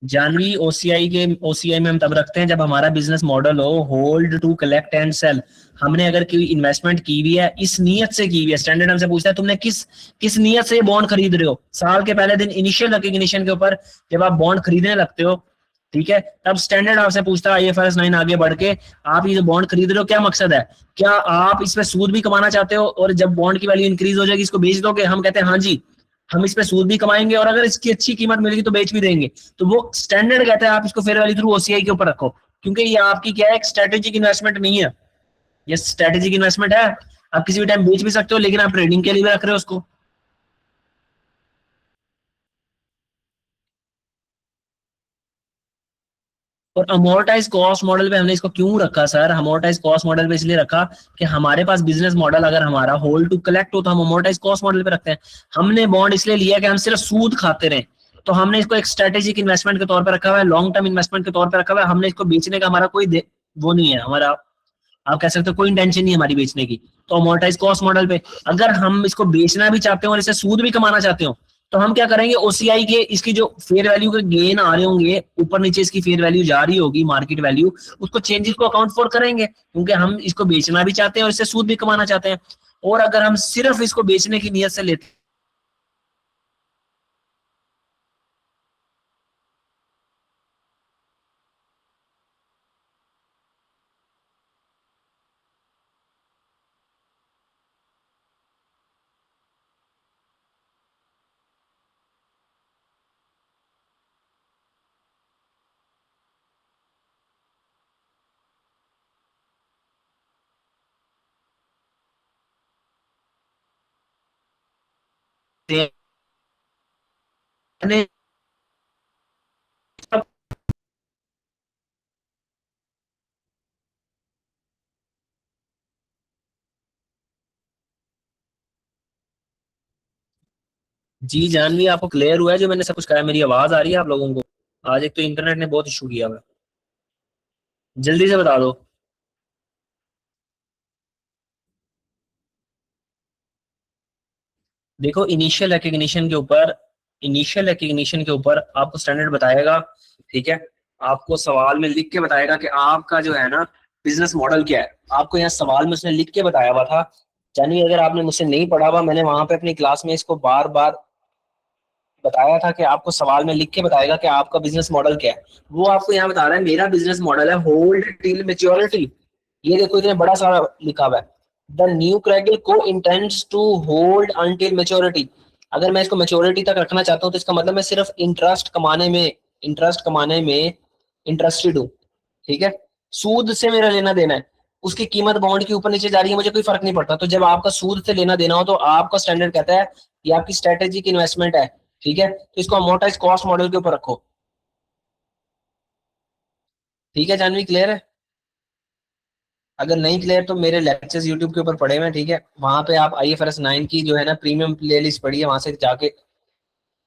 A: जानवी ओसीआई में हम तब रखते हैं जब हमारा बिजनेस मॉडल हो hold to collect and sell. हमने अगर कोई इन्वेस्टमेंट की हुई है, इस नीयत से की हुई है, स्टैंडर्ड हमसे पूछता है तुमने किस किस नीयत से ये बॉन्ड खरीद रहे हो। साल के पहले दिन इनिशियल रिकग्निशन के ऊपर जब आप बॉन्ड खरीदने लगते हो, ठीक है, तब स्टैंडर्ड आपसे पूछता है आईएफआरएस 9 आगे बढ़ के, आप ये जो बॉन्ड खरीद रहे हो क्या मकसद है? क्या आप इसमें सूद भी कमाना चाहते हो और जब बॉन्ड की वैल्यू इंक्रीज हो जाएगी इसको बेच दोगे? हम कहते हैं हाँ जी, हम इस पे सूद भी कमाएंगे और अगर इसकी अच्छी कीमत मिलेगी तो बेच भी देंगे। तो वो स्टैंडर्ड कहता है आप इसको फेयर वैल्यू थ्रू ओसीआई के ऊपर रखो, क्योंकि ये आपकी क्या है, एक स्ट्रेटेजिक इन्वेस्टमेंट नहीं है। ये स्ट्रेटेजिक इन्वेस्टमेंट है, आप किसी भी टाइम बेच भी सकते हो लेकिन आप ट्रेडिंग के लिए भी रख रहे हो उसको। और अमोर्टाइज कॉस्ट मॉडल पे हमने इसको क्यों रखा सर? अमोर्टाइज कॉस्ट मॉडल पे इसलिए रखा कि हमारे पास बिजनेस मॉडल अगर हमारा होल्ड टू कलेक्ट हो तो हम अमोर्टाइज कॉस्ट मॉडल पे रखते हैं। हमने बॉन्ड इसलिए लिया कि हम सिर्फ सूद खाते रहे, तो हमने इसको एक स्ट्रेटेजिक इन्वेस्टमेंट के तौर पर रखा हुआ है, लॉन्ग टर्म इन्वेस्टमेंट के तौर पर रखा हुआ है। हमने इसको बेचने का हमारा कोई वो नहीं है हमारा, आप कह सकते हो कोई इंटेंशन नहीं है हमारी बेचने की। तो अमोर्टाइज कॉस्ट मॉडल पे अगर हम इसको बेचना भी चाहते हो और इसे सूद भी कमाना चाहते हो तो हम क्या करेंगे, ओसीआई के इसकी जो फेयर वैल्यू के गेन आ रहे होंगे, ऊपर नीचे इसकी फेयर वैल्यू जा रही होगी मार्केट वैल्यू, उसको चेंजेस को अकाउंट फॉर करेंगे क्योंकि हम इसको बेचना भी चाहते हैं और इससे सूद भी कमाना चाहते हैं। और अगर हम सिर्फ इसको बेचने की नीयत से लेते मैंने जी जानवी, आपको क्लियर हुआ है जो मैंने सब कुछ कहा है? मेरी आवाज आ रही है आप लोगों को? आज एक तो इंटरनेट ने बहुत इशू किया हुआ है। जल्दी से बता दो। देखो, इनिशियल रिकग्निशन के ऊपर आपको स्टैंडर्ड बताएगा। ठीक है, आपको सवाल में लिख के बताएगा कि आपका जो है ना बिजनेस मॉडल क्या है। आपको यहाँ सवाल में उसने लिख के बताया हुआ था। यानी अगर आपने मुझसे नहीं पढ़ा हुआ, मैंने वहां पे अपनी क्लास में इसको बार बार बताया था कि आपको सवाल में लिख के बताएगा कि आपका बिजनेस मॉडल क्या है। वो आपको यहाँ बता रहा है मेरा बिजनेस मॉडल है होल्ड टिल मेच्योरिटी। ये देखो इतने बड़ा सारा लिखा हुआ है, the new Cragle Co intends to hold until maturity. अगर मैं इसको मेच्योरिटी तक रखना चाहता हूँ तो इसका मतलब मैं सिर्फ इंटरेस्ट कमाने में इंटरेस्टेड हूँ। ठीक है, सूद से मेरा लेना देना है, उसकी कीमत बॉन्ड की ऊपर नीचे जा रही है, मुझे कोई फर्क नहीं पड़ता। तो जब आपका सूद से लेना देना हो तो आपका स्टैंडर्ड कहता है ये आपकी स्ट्रेटेजिक इन्वेस्टमेंट है। ठीक है, तो इसको अमोर्टाइज कॉस्ट मॉडल के ऊपर रखो। ठीक है जानवी, क्लियर है? अगर नहीं क्लियर तो मेरे लेक्चर्स यूट्यूब के ऊपर पड़े हुए हैं। ठीक है, वहां पे आप IFRS 9 की जो है ना प्रीमियम प्लेलिस्ट पढ़िए, वहां से जाके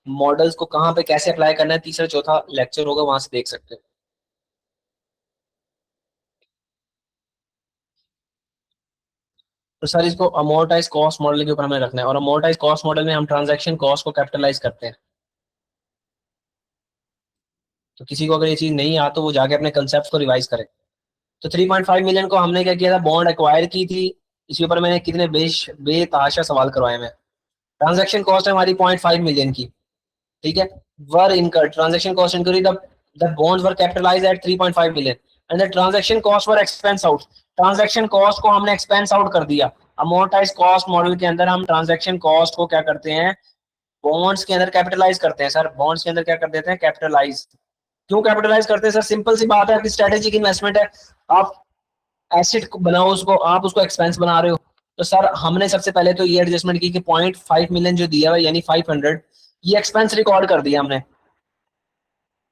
A: मॉडल्स को कहाँ पे कैसे अप्लाई करना है, तीसरा चौथा लेक्चर होगा, वहां से देख सकते हैं। तो सर इसको अमोर्टाइज कॉस्ट मॉडल के ऊपर हमें रखना है, और अमोर्टाइज कॉस्ट मॉडल में हम ट्रांजैक्शन कॉस्ट को कैपिटलाइज करते हैं। तो किसी को अगर ये चीज नहीं आ तो वो जाके अपने कंसेप्ट को रिवाइज करे। तो 3.5 मिलियन को हमने क्या किया था, बॉन्ड एक्वायर की थी। इसके ऊपर मैंने कितने बेतहाशा सवाल करवाए हैं। ट्रांजैक्शन कॉस्ट है हमारी 0.5 मिलियन की। ठीक है, वर इनकर ट्रांजैक्शन कॉस्ट इनक्री the bonds were capitalized at 3.5 million and the transaction cost were expense out. Transaction cost को हमने एक्सपेंस आउट कर दिया। अमोर्टाइज कॉस्ट मॉडल के अंदर हम ट्रांजैक्शन कॉस्ट को क्या करते हैं, बॉन्ड्स के अंदर कैपिटलाइज करते हैं। सर बॉन्ड्स के अंदर क्या कर देते हैं, कैपिटलाइज। क्यों कैपिटलाइज करते हैं सर? सिंपल सी बात है, आपकी स्ट्रेटेजिक इन्वेस्टमेंट है, आप एसेट बनाओ उसको, आप उसको एक्सपेंस बना रहे हो। तो सर हमने सबसे पहले तो ये एडजस्टमेंट की कि 0.5 मिलियन जो दिया हुआ यानी 500, ये एक्सपेंस रिकॉर्ड कर दिया हमने।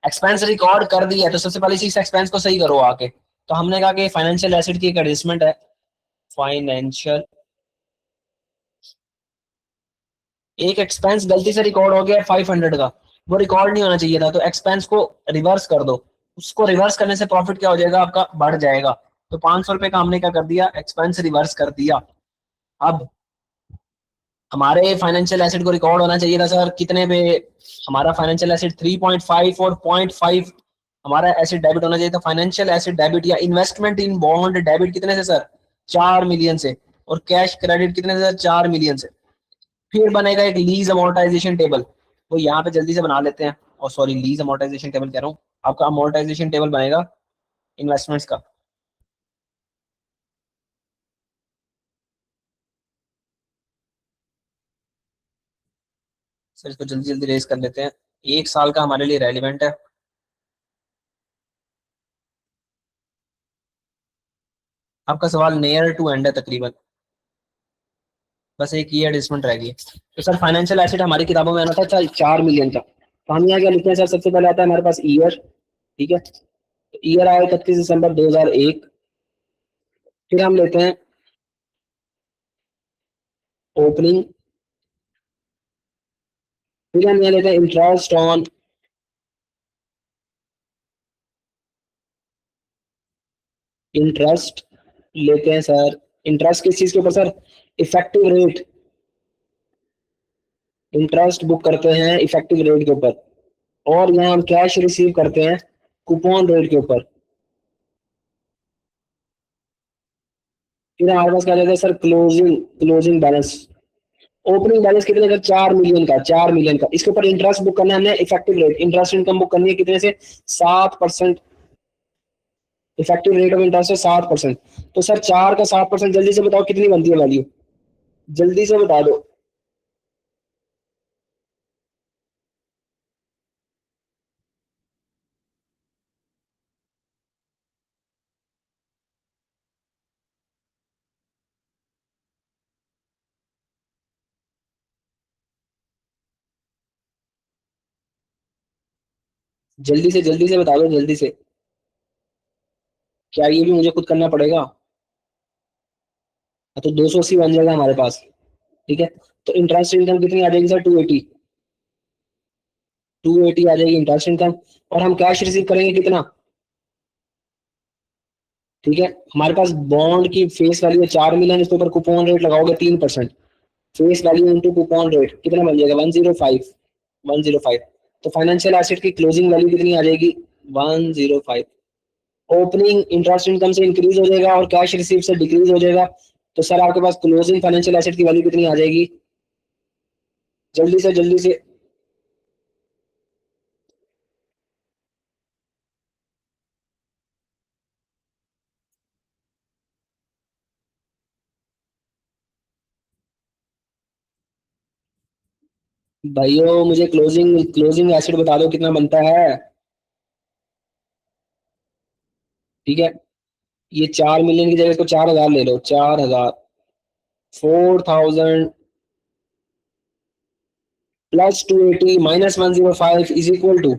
A: एक्सपेंस रिकॉर्ड कर दिया है, तो सबसे पहले इस एक्सपेंस को सही करो आके। तो हमने कहा कि फाइनेंशियल एसेट की एक एडजस्टमेंट है। फाइनेंशियल, एक एक्सपेंस गलती से रिकॉर्ड हो गया 500 का, वो रिकॉर्ड नहीं होना चाहिए था, तो एक्सपेंस को रिवर्स कर दो। उसको रिवर्स करने से प्रॉफिट क्या हो जाएगा, आपका बढ़ जाएगा। तो 500 रुपए का हमने क्या कर दिया, एक्सपेंस रिवर्स कर दिया। अब हमारे फाइनेंशियल एसेट को रिकॉर्ड होना चाहिए था सर कितने पे, हमारा फाइनेंशियल एसेट 3.5 और 0.5 हमारा एसेट डेबिट होना चाहिए था। फाइनेंशियल एसेट डेबिट या इन्वेस्टमेंट इन बॉन्ड डेबिट कितने से सर, 4 मिलियन से। और कैश क्रेडिट कितने से सर, 4 मिलियन से। फिर बनेगा एक लीज अमोर्टाइजेशन टेबल, वो यहाँ पे जल्दी से बना लेते हैं। और सॉरी, लीज अमोर्टाइजेशन टेबल कह रहा हूँ, आपका अमोर्टाइजेशन टेबल बनेगा इन्वेस्टमेंट्स का। सर इसको जल्दी जल्दी रेस कर लेते हैं, 1 साल का हमारे लिए रेलिवेंट है। आपका सवाल नियर टू एंड है तकरीबन, बस एक ही एडजस्टमेंट रह गई। तो सर फाइनेंशियल एसेट हमारी किताबों में आना था 4 मिलियन का, तो हम यहाँ क्या लिखते हैं सर, सबसे पहले आता है हमारे पास ईयर। ठीक है, तो ईयर आया 31 दिसंबर 2001। फिर हम लेते हैं ओपनिंग। फिर हम यहाँ लेते हैं इंटरेस्ट ऑन, इंटरेस्ट लेते हैं सर। इंटरेस्ट किस चीज के ऊपर sir, effective rate. Interest book करते हैं इफेक्टिव रेट के ऊपर। और यहाँ हम कैश रिसीव करते हैं कूपन रेट के ऊपर। फिर हमारे पास क्या रहता है sir, closing closing balance. Opening balance कितने का, 4 मिलियन का, 4 मिलियन का। इसके ऊपर इंटरेस्ट बुक करना है हमने effective rate, interest income book करनी है कितने से, 7%। इफेक्टिव रेट ऑफ इंटरेस्ट है 7%। तो सर 4 का 7%, जल्दी से बताओ कितनी बनती है वैल्यू, जल्दी से बता दो। जल्दी से बता दो, जल्दी से। क्या ये भी मुझे खुद करना पड़ेगा? तो 280 बन जाएगा हमारे पास। ठीक है, तो इंटरेस्ट इनकम कितनी आ जाएगी सर? 280। 280 आ जाएगी इंटरेस्ट इनकम। और हम कैश रिसीव करेंगे कितना? ठीक है, हमारे पास बॉन्ड की फेस वैल्यू है 4 मिलियन, इसके ऊपर कूपन रेट लगाओगे 3%। Face value into coupon rate कितना बन जाएगा? 105। 105। तो फाइनेंशियल एसेट की क्लोजिंग वैल्यू कितनी आ जाएगी? 105। ओपनिंग इंटरेस्ट इनकम से इंक्रीज हो जाएगा और कैश रिसीव से डिक्रीज हो जाएगा। तो सर आपके पास क्लोजिंग फाइनेंशियल एसेट की वैल्यू कितनी आ जाएगी? जल्दी से जल्दी से। भाइयों मुझे क्लोजिंग क्लोजिंग एसेट बता दो कितना बनता है। ठीक है, ये 4 मिलियन की जगह इसको 4,000 ले लो। 4,000। 4,000 plus 280 minus 105 is equal to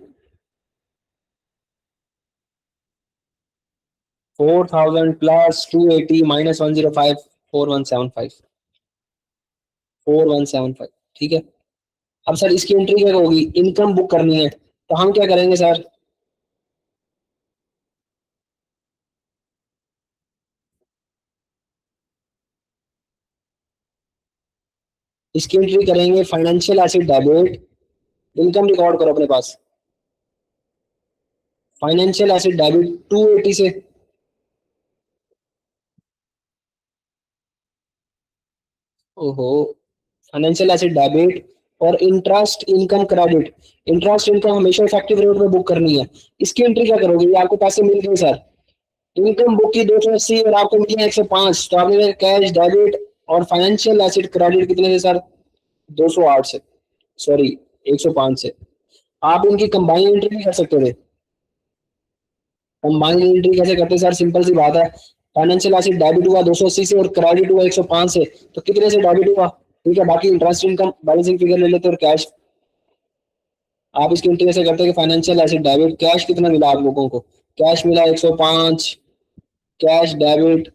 A: 4,000 plus 280 minus 105। 4175। 4175। ठीक है, अब सर इसकी एंट्री क्या होगी? इनकम बुक करनी है, तो हम क्या करेंगे सर? इसकी एंट्री करेंगे financial asset debit. Income record करो अपने पास। फाइनेंशियल एसेट डेबिट 280 से। ओहो, फाइनेंशियल एसेट डेबिट और interest income credit. Interest income हमेशा इफेक्टिव रेट में बुक करनी है। इसकी एंट्री क्या करोगे? ये आपको पैसे मिल गए सर, इनकम बुक की 280 और आपको मिली है 105, तो आपने कैश डेबिट और फाइनेंशियल एसेट क्रेडिट कितने से सर? 208 से, सॉरी 105 से। आप इनकी कंबाइन एंट्री नहीं कर सकते थे? कंबाइन एंट्री कैसे करते सर? सिंपल सी बात है, फाइनेंशियल एसेट डेबिट हुआ 280 से और क्रेडिट हुआ 105 से, तो कितने से डेबिट हुआ? ठीक है, बाकी इंटरेस्ट इनकम बैलेंसिंग फिगर ले लेते और कैश। आप इसकी एंट्री कैसे करते हैं कि फाइनेंशियल एसेट डेबिट कैश कितना मिला आप लोगों को? कैश मिला 105। कैश डेबिट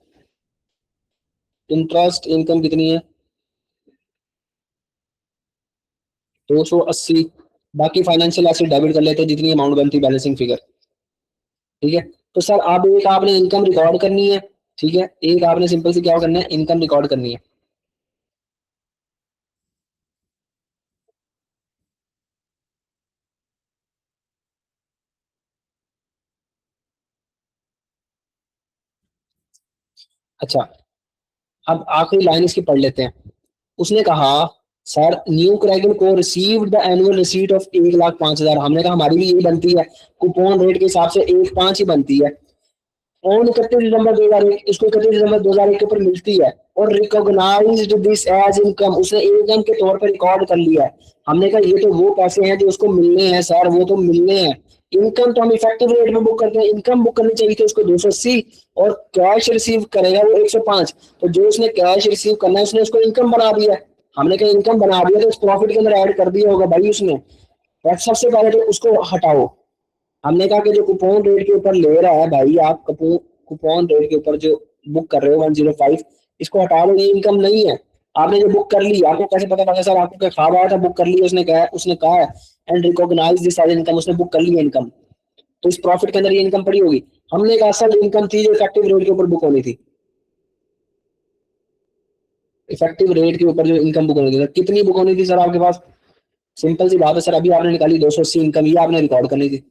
A: इंटरेस्ट इनकम कितनी है? 280। बाकी फाइनेंशियल एसेट डेबिट कर लेते हैं जितनी अमाउंट बनती बैलेंसिंग फिगर। ठीक है, तो सर अब एक आपने इनकम रिकॉर्ड करनी है। ठीक है, एक आपने सिंपल से क्या करना है? इनकम रिकॉर्ड करनी है। अच्छा, अब आखिरी लाइन इसकी पढ़ लेते हैं। उसने कहा सर न्यू क्रैगन को received the annual receipt of 1,05,000। हमने कहा हमारी भी यही बनती है, कूपन रेट के हिसाब से 1,5 ही बनती है। ऑन 31 दिसंबर 2001, इसको 31 दिसंबर 2001 के ऊपर मिलती है और रिकॉग्नाइज्ड दिस एज इनकम, उसने इनकम के तौर पर रिकॉर्ड कर लिया है। हमने कहा ये तो वो पैसे हैं जो उसको मिलने हैं सर, वो तो मिलने हैं। इनकम तो हम इफेक्टिव रेट में बुक करते हैं, इनकम बुक करनी चाहिए थी उसको 280 और कैश रिसीव करेगा वो 105। तो जो उसने कैश रिसीव करना है उसने उसको इनकम बना दिया है। हमने कहा इनकम बना दिया तो उस प्रॉफिट के अंदर ऐड कर दिया होगा भाई उसने। सबसे पहले तो उसको हटाओ। हमने कहा कि जो कूपन रेट के ऊपर ले रहा है भाई, आप कूपन रेट के ऊपर जो बुक कर रहे हो 105, इसको हटा लो, ये इनकम नहीं है। आपने जो बुक कर ली, आपको कैसे पता लगा सर? आपको क्या ख्वाब आया था? बुक कर ली उसने कहा है and recognise this as income, उसने बुक कर ली है इनकम, तो इस प्रॉफिट के अंदर ये इनकम पड़ी होगी। हमने कहा सर इनकम थी जो इफेक्टिव रेट के ऊपर बुक होनी थी। इफेक्टिव रेट के ऊपर जो इनकम बुक होनी थी, कितनी बुक होनी थी सर आपके पास? सिंपल सी बात है सर, अभी आपने निकाली 280 इनकम, ये आपने रिकॉर्ड करनी थी।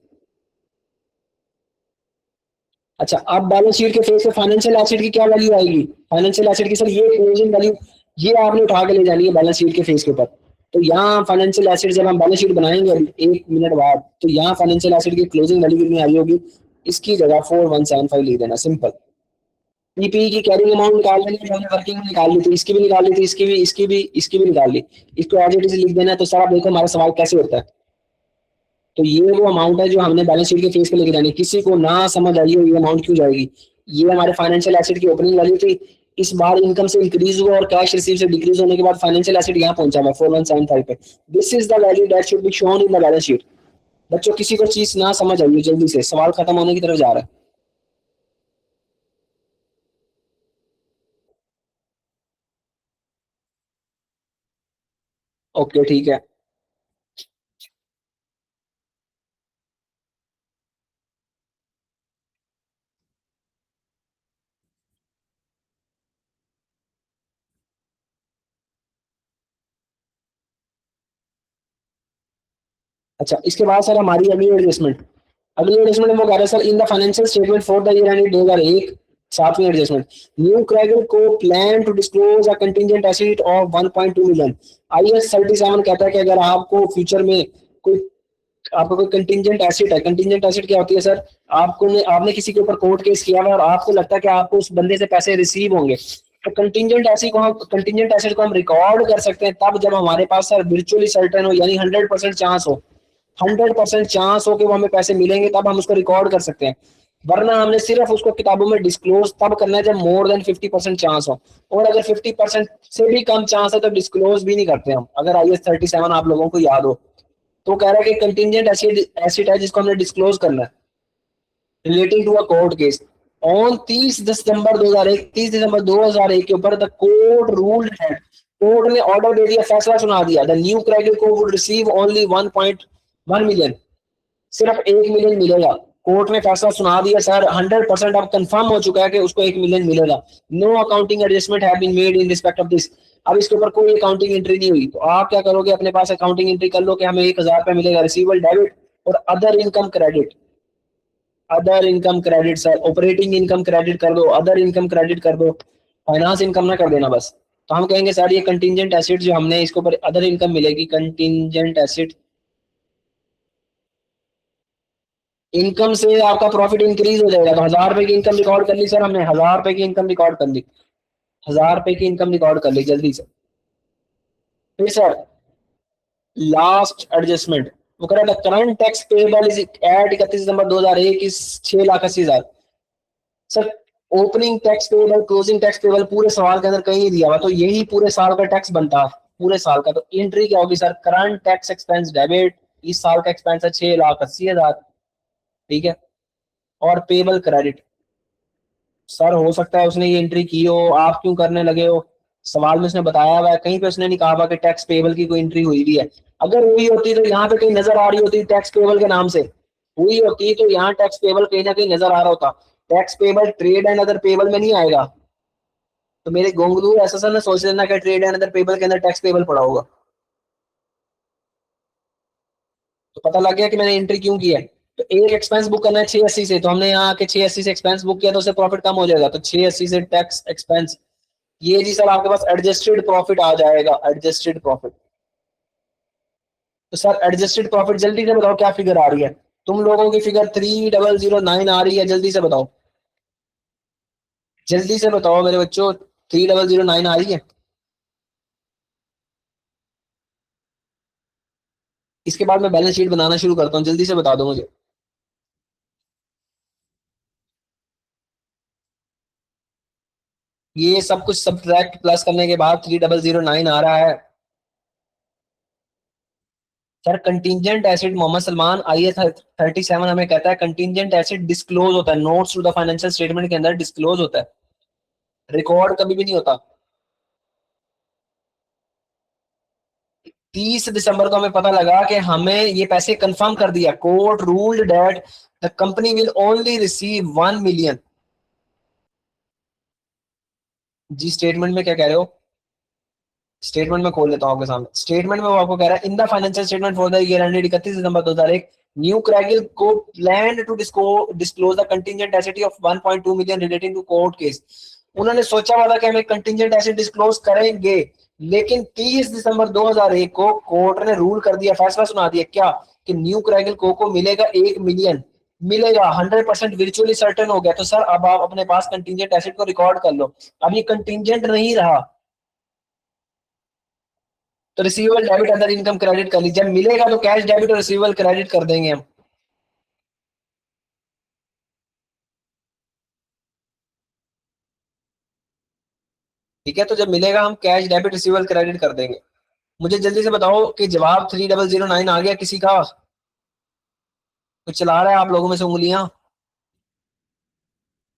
A: अच्छा, अब बैलेंस शीट के फेस पे फाइनेंशियल एसेट की क्या वैल्यू आएगी? फाइनेंशियल एसेट की सर ये क्लोजिंग वैल्यू, ये आपने उठा के ले जानी है बैलेंस शीट के फेस के ऊपर। तो यहाँ फाइनेंशियल एसेट जब हम बैलेंस शीट बनाएंगे अभी 1 मिनट बाद, तो यहाँ फाइनेंशियल एसेट की क्लोजिंग वैल्यू कितनी आई होगी? इसकी जगह 4175 लिख देना, सिंपल। पीपीई की कैरिंग अमाउंट निकाल लेनी है, हमने वर्किंग में निकाल ली थी, इसकी भी निकाल ली थी, इसकी भी निकाल ली। इसको एज इट इज लिख देना। तो सर आप देखो हमारा सवाल कैसे होता है। तो ये वो अमाउंट है जो हमने बैलेंस शीट के फेस पे लेके जानी है। किसी को ना समझ आई हो ये अमाउंट क्यों जाएगी? ये हमारे फाइनेंशियल एसेट की ओपनिंग वैल्यू थी। इस बार इनकम से इंक्रीज हुआ और कैश रिसीव से डिक्रीज होने के बाद फाइनेंशियल एसेट यहाँ पहुंचा हुआ 4175 पे। This is the value that should be shown in the balance sheet.
B: बच्चों किसी को चीज ना समझ आई हो जल्दी से, सवाल खत्म होने की तरफ जा रहा है। ओके ठीक है। अच्छा इसके बाद सर हमारी अगली एडजस्टमेंट, अगली एडजस्टमेंट में वो कह रहे हैं sir in the financial statement for the year ended 2001, सातवीं adjustment, new Cragle Co plan to disclose a contingent asset of 1.2 million. IAS 37 कहता है कि अगर आपको फ्यूचर में कोई, आपका कोई कंटिजेंट एसेट है, कंटिजेंट एसेट क्या होती है सर, आपको आपने किसी के ऊपर कोर्ट केस किया हुआ है और आपको लगता है कि आपको उस बंदे से पैसे रिसीव होंगे, तो कंटिजेंट एसेट को हम रिकॉर्ड कर सकते हैं तब जब हमारे पास सर वर्चुअली सर्टेन हो, यानी 100% चांस हो, 100% चांस हो कि वो हमें पैसे मिलेंगे, तब हम उसको रिकॉर्ड कर सकते हैं। वरना हमने सिर्फ उसको किताबों में डिस्क्लोज तब करना है जब मोर देन 50% चांस हो, और अगर 50% से भी कम चांस है तो डिस्क्लोज भी नहीं करते हम, अगर IAS 37 आप लोगों को याद हो। तो कह रहा है कि कंटिजेंट एसिड है जिसको हमने डिस्क्लोज करना है relating to a court case on 30 December 2001, 30 December 2001 के ऊपर द कोर्ट रूल्ड है, कोर्ट ने ऑर्डर दे दिया, फैसला सुना दिया, the new credit Co would receive only 1.1 million, सिर्फ 1 मिलियन मिलेगा। कोर्ट ने फैसला सुना दिया सर, 100% अब कंफर्म हो चुका है कि उसको 1 मिलियन मिलेगा। No accounting adjustment have been made in respect of this. अब इसके ऊपर कोई अकाउंटिंग एंट्री नहीं हुई, तो आप क्या करोगे, अपने पास अकाउंटिंग एंट्री कर लो कि हमें 1,000 रुपया मिलेगा रिसीवल डेबिट और other income credit, other income credit sir, operating income credit कर दो, अदर इनकम क्रेडिट कर दो, फाइनेंस इनकम ना कर देना बस। तो हम कहेंगे सर ये कंटिजेंट एसेट जो हमने इसके ऊपर अदर इनकम मिलेगी, कंटिजेंट एसेट इनकम से आपका प्रॉफिट इंक्रीज हो जाएगा। तो 1,000 रुपए की इनकम रिकॉर्ड कर ली सर हमने, 1,000 रुपए की इनकम रिकॉर्ड कर ली, 1,000 रुपए की इनकम रिकॉर्ड कर ली जल्दी से। फिर सर लास्ट एडजस्टमेंट, वो कह रहा था current tax payable is at 31 December 2001 is 6,80,000। Sir opening tax payable, closing tax payable पूरे सवाल के अंदर कहीं नहीं दिया हुआ, तो यही पूरे साल का टैक्स बनता है पूरे साल का। तो एंट्री क्या होगी sir, current tax expense debit, इस साल का एक्सपेंस है 6,80,000, ठीक है, और पेबल क्रेडिट। सर हो सकता है उसने ये एंट्री की हो, आप क्यों करने लगे हो, सवाल में उसने बताया हुआ है, कहीं पे उसने नहीं कहा हुआ कि टैक्स पेबल की कोई एंट्री हुई भी है। अगर हुई होती तो यहाँ पे कहीं नजर आ रही होती टैक्स पेबल के नाम से, हुई होती तो यहाँ टैक्स पेबल कहीं ना कहीं नजर आ रहा होता। Tax payable trade and other payable में नहीं आएगा, तो मेरे गोंगलू ऐसा सर ना सोच लेना कि ट्रेड एंड अदर पेबल के अंदर टैक्स पेबल पड़ा होगा। तो पता लग गया कि मैंने एंट्री क्यों की है। तो एक एक्सपेंस बुक करना है 680 से, तो हमने यहाँ आके 680 से एक्सपेंस बुक किया तो उससे प्रॉफिट कम हो जाएगा, तो 680 से टैक्स एक्सपेंस, ये जी सर आपके पास एडजस्टेड प्रॉफिट आ जाएगा, एडजस्टेड प्रॉफिट। तो सर एडजस्टेड प्रॉफिट जल्दी से बताओ क्या फिगर आ रही है, तुम लोगों की फिगर 3009 आ रही है, जल्दी से बताओ, जल्दी से बताओ मेरे बच्चों, 3009 आ रही है। इसके बाद मैं बैलेंस शीट बनाना शुरू करता हूँ, जल्दी से बता दो मुझे। ये सब कुछ सब्ट्रैक्ट प्लस करने के बाद 3009 आ रहा है। Sir contingent acid, Mohammed Salman, IAS 37 हमें कहता है कंटिजेंट एसिड डिस्क्लोज होता है, notes to the financial statement के अंदर डिस्क्लोज होता है, रिकॉर्ड कभी भी नहीं होता। 30 दिसंबर को हमें पता लगा कि हमें ये पैसे कंफर्म कर दिया, court ruled that the company will only receive 1 million. जी स्टेटमेंट में क्या कह रहे हो, स्टेटमेंट में खोल लेता हूँ आपके सामने, स्टेटमेंट में वो आपको कह रहा है in the financial statement for the year ended 31 December 2001, New Craigill को plan to disclose the contingent asset of 1.2 million relating to court case. उन्होंने सोचा हुआ था कि हम एक कंटिजेंट एसेट डिस्क्लोज करेंगे, लेकिन 30 दिसंबर 2001 को कोर्ट ने रूल कर दिया, फैसला सुना दिया क्या, कि न्यू क्रैगिल को मिलेगा 1 मिलियन, मिलेगा 100% वर्चुअली सर्टेन हो गया। तो सर अब आप अपने पास कंटिजेंट एसेट को रिकॉर्ड कर लो, अब ये कंटिजेंट नहीं रहा, तो receivable debit other income credit कर लीजिए, जब मिलेगा तो कैश डेबिट और रिसीवेबल क्रेडिट कर देंगे हम। ठीक है, तो जब मिलेगा हम कैश डेबिट रिसीवेबल क्रेडिट कर देंगे। मुझे जल्दी से बताओ कि जवाब 3009 आ गया किसी का। कुछ चला रहा है आप लोगों में से उंगलियां?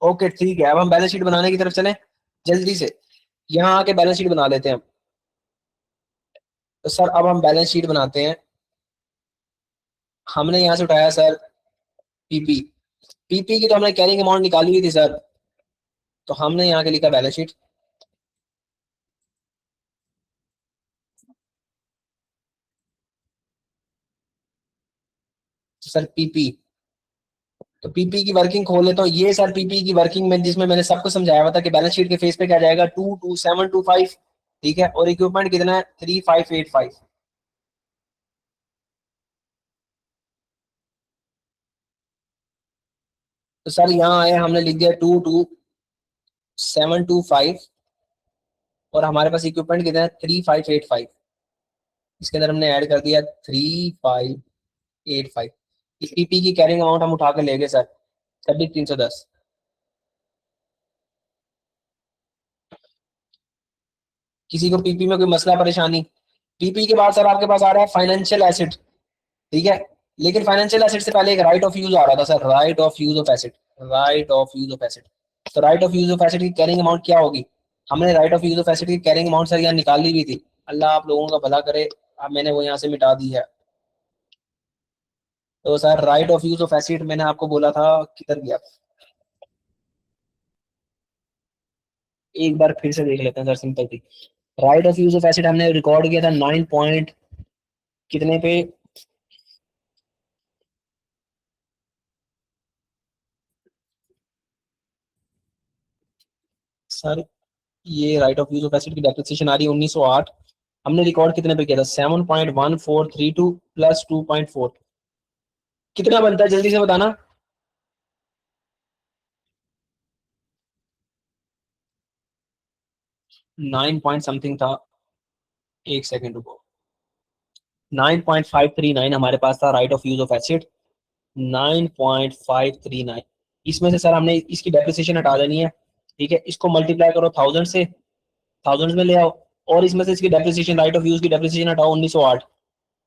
B: ओके ठीक है, अब हम बैलेंस शीट बनाने की तरफ चलें जल्दी से। यहाँ आके बैलेंस शीट बना लेते हैं हम। तो सर अब हम बैलेंस शीट बनाते हैं। हमने यहाँ से उठाया सर पीपी। पीपी की तो हमने कैरिंग अमाउंट निकाली हुई थी सर, तो हमने यहाँ के लिखा बैलेंस शीट। सर पीपी, तो पीपी की वर्किंग खोल लेता हूँ। ये सर पीपी की वर्किंग में जिसमें मैंने सबको समझाया हुआ था कि बैलेंस शीट के फेस पे क्या जाएगा, 22725। ठीक है, और इक्विपमेंट कितना है, 3585। तो सर यहाँ आए, हमने लिख दिया 22725, और हमारे पास इक्विपमेंट कितना है, 3585। इसके अंदर हमने ऐड कर दिया 3585। इस पीपी की कैरिंग अमाउंट हम उठा कर ले गए सर 2310। किसी को पीपी में कोई मसला परेशानी? पीपी के बाद सर आपके पास आ रहा है फाइनेंशियल एसेट। ठीक है, लेकिन फाइनेंशियल एसेट से पहले एक राइट ऑफ यूज आ रहा था sir, right of use of asset. Right of use of asset. तो right of use of asset की कैरिंग अमाउंट क्या होगी? हमने right of use of asset की कैरिंग अमाउंट सर यहाँ निकाल ली हुई थी। अल्लाह आप लोगों का भला करे, अब मैंने वो यहाँ से मिटा दी है। तो sir right of use of asset मैंने आपको बोला था, किधर गया? एक बार फिर से देख लेते हैं सर, सिंपल थी। Right of use of asset हमने रिकॉर्ड किया था 9 पॉइंट कितने पे, सर ये right of use of asset की डेप्रिसिएशन आ रही है 1908। हमने रिकॉर्ड कितने पे किया था, 7.1432 प्लस 2.4। कितना बनता है जल्दी से बताना। 9 पॉइंट समथिंग था, एक सेकेंड रुको। 9.539 हमारे पास था right of use of asset. 9.539, इसमें से सर हमने इसकी डेप्रिसिएशन हटा देनी है। ठीक है, इसको मल्टीप्लाई करो 1000 से, 1000 में ले आओ, और इसमें से इसकी डेप्रिसिएशन, राइट ऑफ यूज की डेप्रिसिएशन हटाओ 1908।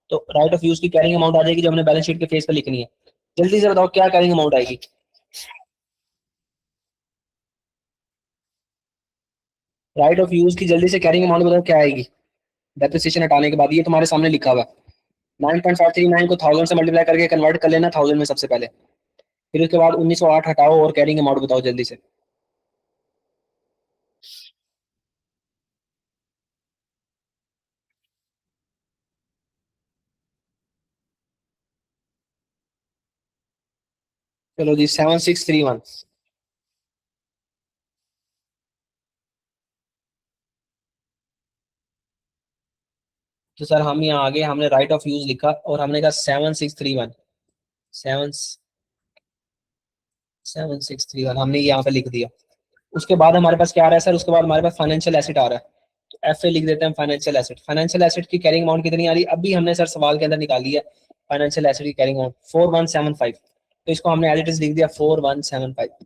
B: तो राइट ऑफ यूज की कैरिंग अमाउंट आ जाएगी जो हमने बैलेंस शीट के फेस पे लिखनी है। जल्दी से बताओ क्या कैरिंग अमाउंट आएगी। राइट ऑफ यूज की जल्दी से कैरिंग अमाउंट बताओ क्या आएगी डेप्रिसिएशन हटाने के बाद। ये तुम्हारे सामने लिखा हुआ है। 9.539 को 1000 से मल्टीप्लाई करके कन्वर्ट कर लेना 1000 में सबसे पहले, फिर उसके बाद 1908 हटाओ और कैरिंग अमाउंट बताओ जल्दी से। चलो जी 7631। तो सर हम यहाँ आगे हमने राइट ऑफ यूज लिखा और हमने कहा 7631। 7631 हमने यहाँ पे लिख दिया। उसके बाद हमारे पास क्या आ रहा है सर, उसके बाद हमारे पास फाइनेंशियल एसेट आ रहा है। तो एफ ए लिख देते हैं फाइनेंशियल एसेट। फाइनेंशियल एसेट की कैरिंग अमाउंट कितनी आ रही है, अभी हमने सर सवाल के अंदर निकाली है। फाइनेंशियल एसेट की कैरिंग अमाउंट 4175। तो इसको हमने एज इट इज लिख दिया 4175।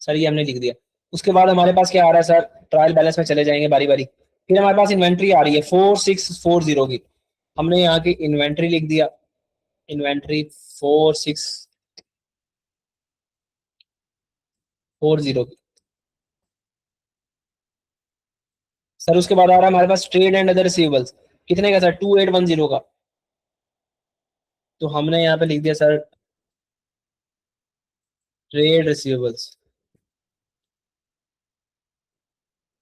B: सर ये हमने लिख दिया। उसके बाद हमारे पास क्या आ रहा है सर, ट्रायल बैलेंस में चले जाएंगे बारी बारी। फिर हमारे पास इन्वेंट्री आ रही है 4640 की। हमने यहाँ की इन्वेंट्री लिख दिया, इन्वेंट्री 4640 की। सर उसके बाद आ रहा है हमारे पास ट्रेड एंड अदर रिसीवेबल्स, कितने का सर, 2810 का। तो हमने यहाँ पे लिख दिया सर ट्रेड रिसीवेबल्स,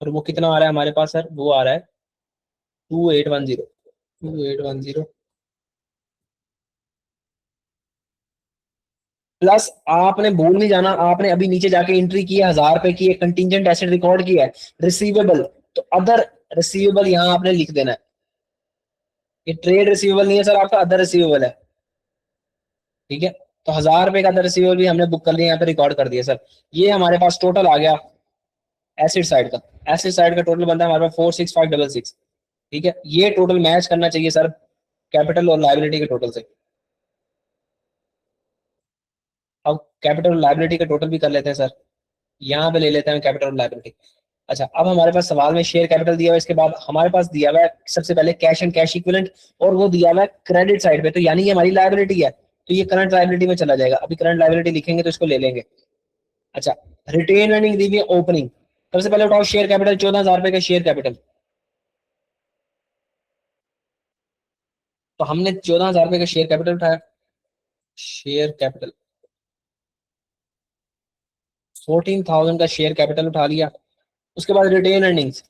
B: और वो कितना आ रहा है हमारे पास सर, वो आ रहा है 2810। 2810 प्लस, आपने भूल नहीं जाना, आपने अभी नीचे जाके एंट्री की है 1000 रुपए की, एक कंटीजेंट एसेट रिकॉर्ड किया है रिसीवेबल। तो अदर रिसीवेबल यहाँ आपने लिख देना है। ये ट्रेड रिसीवेबल नहीं है सर, आपका अदर रिसीवेबल है। ठीक है, तो 1000 रुपए का अदर रिसीवेबल भी हमने बुक कर लिया, यहाँ पे रिकॉर्ड कर दिया सर। ये हमारे पास टोटल आ गया एसिड साइड का। एसिड साइड का टोटल बनता है हमारे पास 46566। ठीक है, ये टोटल मैच करना चाहिए सर कैपिटल और लाइबिलिटी के टोटल से। अब कैपिटल और लाइबिलिटी का टोटल भी कर लेते हैं सर, यहाँ पे ले लेते हैं कैपिटल और लाइबिलिटी। अच्छा, अब हमारे पास सवाल में शेयर कैपिटल दिया हुआ है, इसके बाद हमारे पास दिया हुआ है सबसे पहले कैश एंड कैश इक्विवेलेंट, और वो दिया हुआ है क्रेडिट साइड पे, तो यानी ये हमारी लायबिलिटी है, तो ये करंट लायबिलिटी में चला जाएगा। अभी करंट लायबिलिटी लिखेंगे तो इसको ले लेंगे। अच्छा, रिटेन अर्निंग दी हुई है ओपनिंग। सबसे पहले उठाओ शेयर कैपिटल, 14,000 रुपए का शेयर कैपिटल। तो हमने 14,000 रुपए का शेयर कैपिटल उठाया, शेयर कैपिटल 14,000 का शेयर कैपिटल उठा लिया। उसके बाद retained earnings.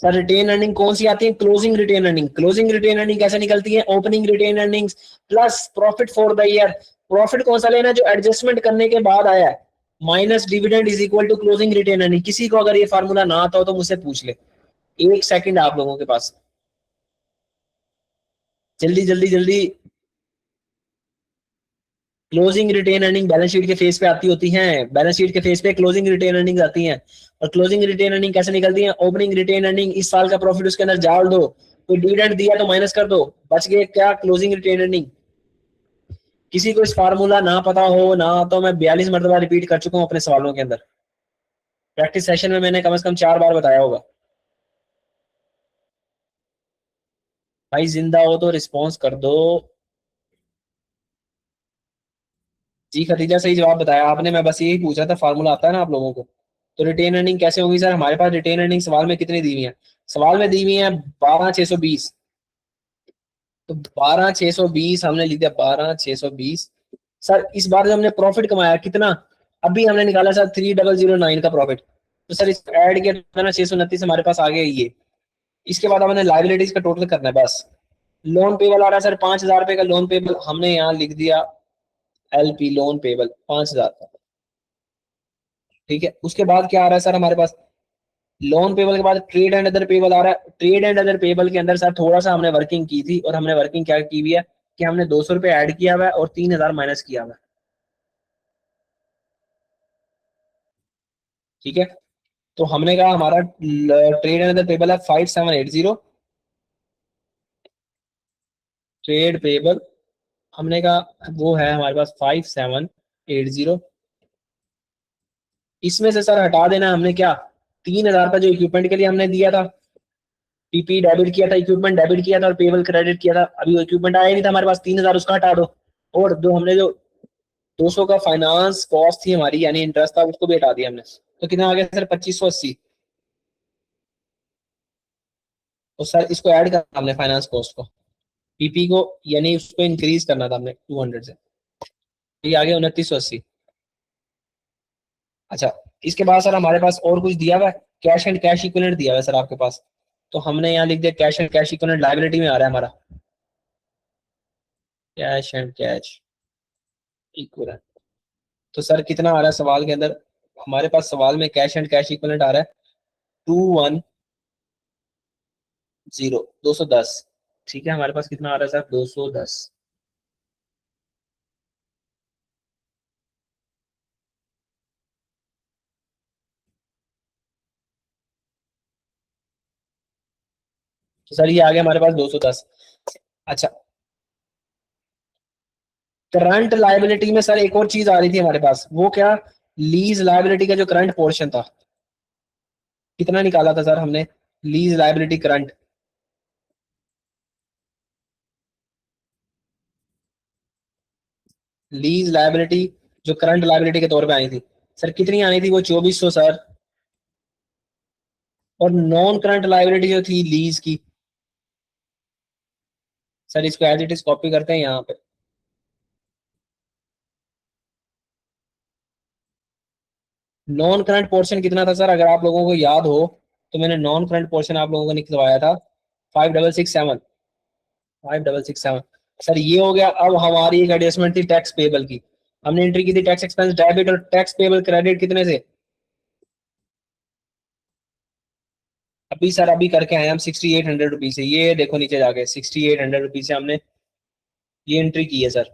B: Sir retained earning कौन सी आती है? Closing retained earning. Closing retained earning कैसे निकलती है? Opening retained earnings plus profit for the year. Profit कौन सा लेना है? जो एडजस्टमेंट करने के बाद आया है, minus dividend is equal to closing retained earning. किसी को अगर ये फार्मूला ना आता हो तो मुझसे पूछ ले, एक सेकंड आप लोगों के पास, जल्दी जल्दी जल्दी। Closing retained earning balance sheet के फेस पे आती होती हैं, बैलेंस शीट के फेस पे क्लोजिंग रिटेन अर्निंग आती हैं। और क्लोजिंग रिटेन अर्निंग कैसे निकलती है? ओपनिंग रिटेन अर्निंग, इस साल का प्रॉफिट उसके अंदर डाल दो, कोई डिविडेंड दिया तो माइनस कर दो, बच गए क्या? Closing retained earning. किसी को इस फार्मूला ना पता हो ना, तो मैं 42 मरतबा रिपीट कर चुका हूं अपने सवालों के अंदर, प्रैक्टिस सेशन में मैंने कम से कम 4 बार बताया होगा। भाई जिंदा हो तो रिस्पॉन्स कर दो। जी खतीजा, सही जवाब बताया आपने, मैं बस यही पूछ रहा था फार्मूला आता है ना आप लोगों को। तो रिटेन अर्निंग कैसे होगी सर? हमारे पास रिटेन अर्निंग सवाल में कितनी दी हुई है? सवाल में दी हुई है 12,620। तो 12,620 हमने लिख दिया, 12,620। सर इस बार जो हमने प्रॉफिट कमाया कितना? अभी हमने निकाला सर 3,009 का प्रॉफिट। तो सर इसको ऐड किया ना, 629 हमारे पास आ गया ये। इसके बाद हमने लाइबिलिटीज का टोटल करना है बस। लोन पेबल आ रहा है सर 5,000 रुपए का लोन पेबल, हमने यहाँ लिख दिया LP लोन पेबल 5,000 का। ठीक है, उसके बाद क्या आ रहा है सर हमारे पास? लोन पेबल के बाद ट्रेड एंड अदर पेबल आ रहा है। ट्रेड एंड अदर पेबल के अंदर सर थोड़ा सा हमने वर्किंग की थी, और हमने वर्किंग क्या की हुई है कि हमने 200 रुपए ऐड किया हुआ है और 3,000 माइनस किया हुआ है। ठीक है, तो हमने कहा हमारा ट्रेड एंड अदर पेबल है 5780। ट्रेड पेबल हमने कहा वो है हमारे पास 5780। इसमें से सर हटा देना हमने क्या? 3,000 का जो इक्विपमेंट के लिए हमने दिया था, पीपी डेबिट किया था, इक्विपमेंट डेबिट किया था और पेबल क्रेडिट किया था। अभी वो इक्विपमेंट आया नहीं था हमारे पास, 3,000 उसका हटा दो। और जो हमने जो 200 का फाइनेंस कॉस्ट थी हमारी, यानी इंटरेस्ट था, उसको भी हटा दिया हमने। तो कितना आ गया सर? 2,580। तो सर इसको ऐड करना हमने फाइनेंस कॉस्ट को, पीपी को, यानी उसको इंक्रीज करना था हमने 200 से। ये आ गया 2,980। अच्छा, इसके बाद सर हमारे पास और कुछ दिया हुआ है, कैश एंड कैश इक्विवेलेंट दिया हुआ है सर आपके पास। तो हमने यहाँ लिख दिया cash and cash equivalent, liability में आ रहा है हमारा कैश एंड कैश इक्विवेलेंट। तो सर कितना आ रहा है सवाल के अंदर? हमारे पास सवाल में कैश एंड कैश इक्विवेलेंट आ रहा है 210। ठीक है, हमारे पास कितना आ रहा है सर? 210। तो सर ये आ गया हमारे पास 210। अच्छा, करंट लायबिलिटी में सर एक और चीज आ रही थी हमारे पास, वो क्या? लीज लायबिलिटी का जो करंट पोर्शन था, कितना निकाला था सर हमने? Lease liability current, lease liability जो करंट लायबिलिटी के तौर पे आई थी, सर कितनी आनी थी? वो 2,400 सर। और नॉन करंट लायबिलिटी जो थी लीज की, सर इसको एज इट इज कॉपी करते हैं यहाँ पे। नॉन करंट पोर्शन कितना था सर? अगर आप लोगों को याद हो तो मैंने नॉन करंट पोर्शन आप लोगों को निकलवाया था 5,667। 5,667 सर ये हो गया। अब हमारी एक एडजस्टमेंट थी टैक्स पेबल की, हमने एंट्री की थी टैक्स एक्सपेंस डेबिट और टैक्स पेबल क्रेडिट कितने से? अभी सर अभी करके आए हम 6,800 रुपीज से, ये देखो नीचे जाके 6,800 रुपीज से हमने ये एंट्री की है सर।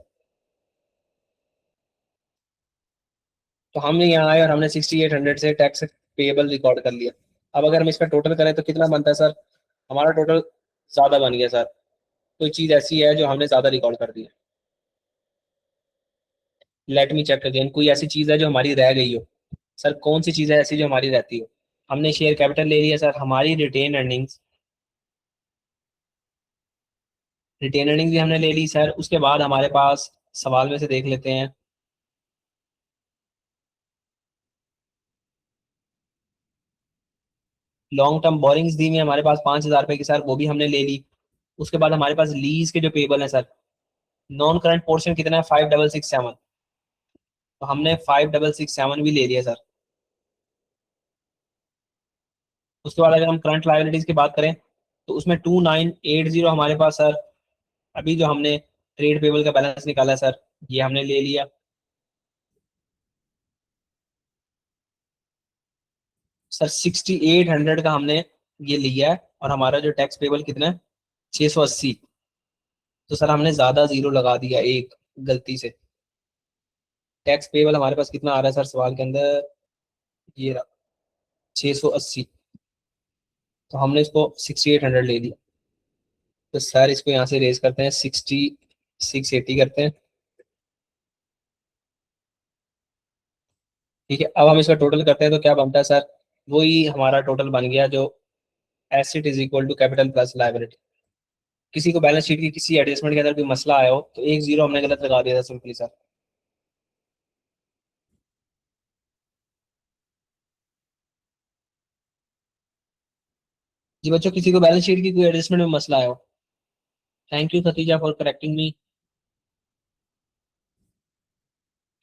B: तो हमने यहाँ आए और हमने 6,800 से टैक्स पेबल रिकॉर्ड कर लिया। अब अगर हम इसका टोटल करें तो कितना बनता है सर? हमारा टोटल ज्यादा बन गया सर। कोई चीज ऐसी है जो हमने ज्यादा रिकॉर्ड कर दी है? लेट मी चेक अगेन, कोई ऐसी चीज है जो हमारी रह गई हो? सर कौन सी चीज है ऐसी जो हमारी रहती हो? हमने शेयर कैपिटल ले लिया सर, हमारी रिटेन अर्निंग्स भी हमने ले ली सर। उसके बाद हमारे पास सवाल में से देख लेते हैं, लॉन्ग टर्म बोरिंग्स दी हुई है हमारे पास 5,000 रुपए की सर, वो भी हमने ले ली। उसके बाद हमारे पास लीज के जो पेबल है सर, नॉन करंट पोर्शन कितना है 5667, तो हमने 5667 भी ले लिया सर। उसके बाद अगर हम करंट लायबिलिटीज की बात करें तो उसमें 2980 हमारे पास सर, अभी जो हमने ट्रेड पेबल का बैलेंस निकाला है सर, ये हमने ले लिया सर। 6800 का हमने ये लिया है, और हमारा जो टैक्स पेबल कितना है 680, तो सर हमने ज्यादा जीरो लगा दिया एक गलती से। टैक्स पेबल हमारे पास कितना आ रहा है सर सवाल के अंदर, ये रहा 680, तो हमने इसको 6800 ले लिया। तो सर इसको यहाँ से रेज करते हैं, 680 करते हैं, ठीक है। अब हम इसका टोटल करते हैं तो क्या बनता है सर, वही हमारा टोटल बन गया जो asset is equal to capital plus liability. किसी को बैलेंस शीट की किसी एडजस्टमेंट के अंदर कोई मसला आया हो तो एक जीरो हमने गलत लगा दिया था सिंपली सर। जी बच्चों, किसी को बैलेंस शीट की कोई एडजस्टमेंट में मसला आया हो? Thank you Khatija for correcting me.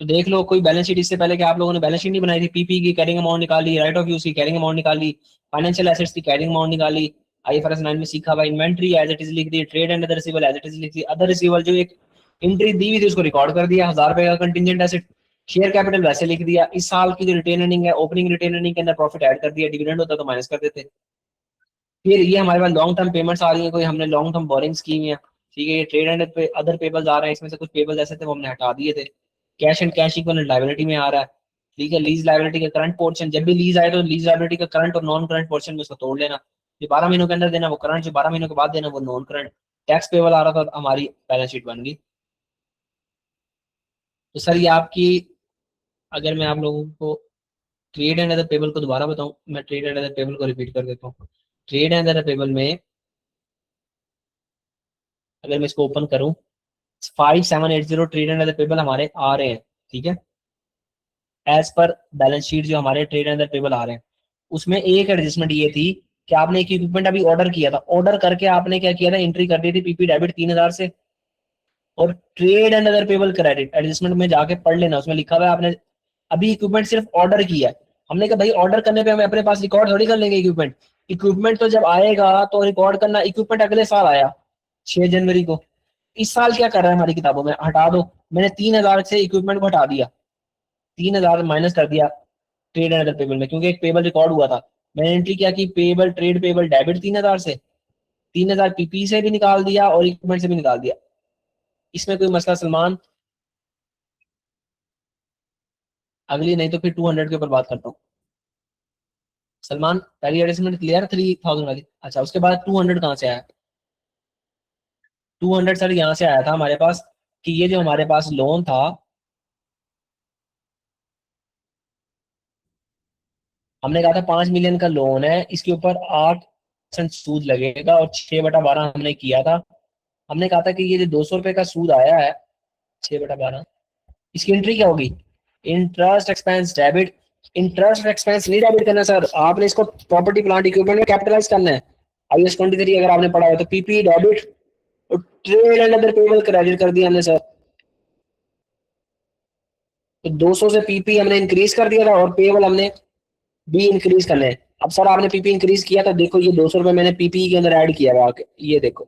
B: तो देख लो, कोई बैलेंस शीट इससे पहले कि आप लोगों ने बैलेंस शीट नहीं बनाई थी, पीपी की कैरिंग अमाउंट निकाली, राइट ऑफ यूज की कैरिंग अमाउंट निकाली, फाइनेंशियल एसेट्स की कैरिंग अमाउंट निकाली, आईएफआरएस 9 में सीखा हुआ इन्वेंट्री एज इट इज लिख दी, trade and other receivable as it is लिख दी, अदर रिसीवेबल जो एक एंट्री दी हुई थी उसको रिकॉर्ड कर दिया, 1000 रुपए का कंटिजेंट एसेट, शेयर कैपिटल वैसे लिख दिया, इस साल की जो रिटेन अर्निंग है ओपनिंग रिटेन अर्निंग के अंदर प्रॉफिट ऐड कर दिया, डिविडेंड होता तो माइनस कर देते। फिर ये हमारे पास लॉन्ग टर्म पेमेंट्स आ रही है, कोई हमने लॉन्ग टर्म बोरिंग्स की हुई है, ठीक है। ये ट्रेड एंड पे अदर पेबल्स आ रहे हैं, इसमें से कुछ पेबल्स ऐसे थे वो हमने हटा दिए थे। Cash and cash equal liability में आ रहा है, ठीक है। लीज लायबिलिटी का करंट पोर्शन, जब भी लीज आए तो लीज लायबिलिटी का करंट और नॉन करंट पोर्शन में उसको तोड़ लेना, जो 12 महीनों के अंदर देना वो करंट, जो 12 महीनों के बाद देना वो नॉन करंट। टैक्स पेबल आ रहा था तो हमारी बैलेंस शीट बन गई। तो सर ये आपकी, अगर मैं आप लोगों को ट्रेड एंड अदर पेबल को दोबारा बताऊं, मैं ट्रेड एंड अदर पेबल को रिपीट कर देता हूँ। ट्रेड एंड अदर पेबल में अगर मैं इसको ओपन करूं, 5780 ट्रेड एंड अदर पेबल हमारे आ रहे हैं, ठीक है। एज पर बैलेंस शीट जो हमारे ट्रेड एंड अदर पेबल आ रहे हैं, उसमें एक एडजस्टमेंट ये थी कि आपने एक इक्विपमेंट अभी ऑर्डर किया था, ऑर्डर करके आपने क्या किया था, एंट्री कर दी थी पीपी डेबिट 3000 से, और trade and other payable credit adjustment में जाके पढ़ लेना, उसमें लिखा हुआ है आपने अभी इक्विपमेंट सिर्फ ऑर्डर किया है। हमने कहा भाई ऑर्डर करने पे हम अपने पास रिकॉर्ड थोड़ी कर लेंगे इक्विपमेंट, इक्विपमेंट तो जब आएगा तो रिकॉर्ड करना। इक्विपमेंट अगले साल आया 6 जनवरी को, इस साल क्या कर रहा है हमारी किताबों में, हटा दो। मैंने 3000 से इक्विपमेंट को हटा दिया, 3000 माइनस कर दिया ट्रेड एंड अदर पेबल में, क्योंकि एक पेबल रिकॉर्ड हुआ था। मैंने एंट्री किया कि पेबल ट्रेड पेबल डेबिट 3000 से, 3000 पीपी से भी निकाल दिया और इक्विपमेंट से भी निकाल दिया। इसमें कोई मसला सलमान? अगली नहीं तो फिर 200 के ऊपर बात करता हूँ। सलमान पहली एडजस्टमेंट क्लियर 3000 वाली, अच्छा उसके बाद 200 कहाँ से आया? 200 सर यहाँ से आया था हमारे पास कि ये जो हमारे पास लोन था, हमने कहा था 5 मिलियन का लोन है, इसके ऊपर 8% सूद लगेगा और 6/12 हमने किया था। हमने कहा था कि ये जो 200 रुपए का सूद आया है 6/12, इसकी एंट्री क्या होगी, interest expense debit. Interest expense नहीं डेबिट करना सर, आपने इसको प्रॉपर्टी प्लांट इक्विपमेंट में कैपिटलाइज करना है। IAS 23 अगर आपने पढ़ा है तो पीपी डेबिट और trade and other payable credit कर दिया हमने सर। तो 200 से पीपी हमने इंक्रीज कर दिया था और पेबल हमने भी इंक्रीज करना है। अब सर आपने पीपी इंक्रीज किया तो देखो ये 200 रुपए मैंने पीपी के अंदर ऐड किया हुआ, ये देखो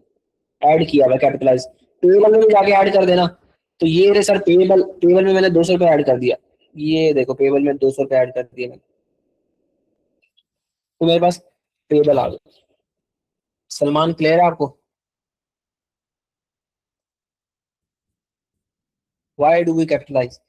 B: ऐड किया हुआ कैपिटलाइज, पेबल में भी जाके ऐड कर देना। तो ये रहे सर पेबल, पेबल में मैंने 200 रुपए ऐड कर दिया, ये देखो पेबल में 200 रुपए ऐड कर दिया मैंने, तो मेरे पास पेबल आ गया। सलमान क्लियर है आपको? Why do we capitalise?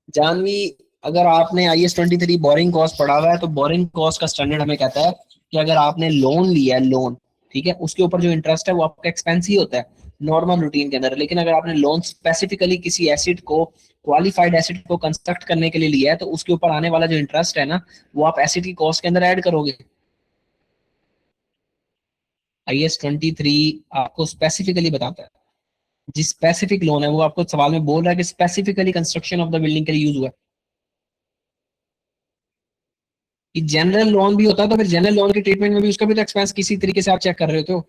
B: Janhvi, अगर आपने IAS 23 बोरिंग कॉस्ट पढ़ा हुआ है तो बोरिंग कॉस्ट का स्टैंडर्ड हमें कहता है कि अगर आपने लोन लिया है, लोन, ठीक है, उसके ऊपर जो इंटरेस्ट है वो आपका एक्सपेंस ही होता है। नॉर्मल रूटीन के अंदर। लेकिन अगर आपने लोन स्पेसिफिकली किसी एसिड को, क्वालिफाइड एसिड को कंस्ट्रक्ट करने के लिए लिया है, तो उसके ऊपर आने वाला जो इंटरेस्ट है ना, वो आप एसिड की कॉस्ट के अंदर ऐड करोगे। IS-23 आपको स्पेसिफिकली बताता है, जिस स्पेसिफिक लोन है वो आपको सवाल में बोल रहा है कि specifically construction of the building के लिए यूज हुआ है। कि जनरल लोन भी होता है तो फिर जनरल लोन की ट्रीटमेंट में भी उसका भी तो एक्सपेंस किसी तरीके से आप चेक कर रहे हो। तो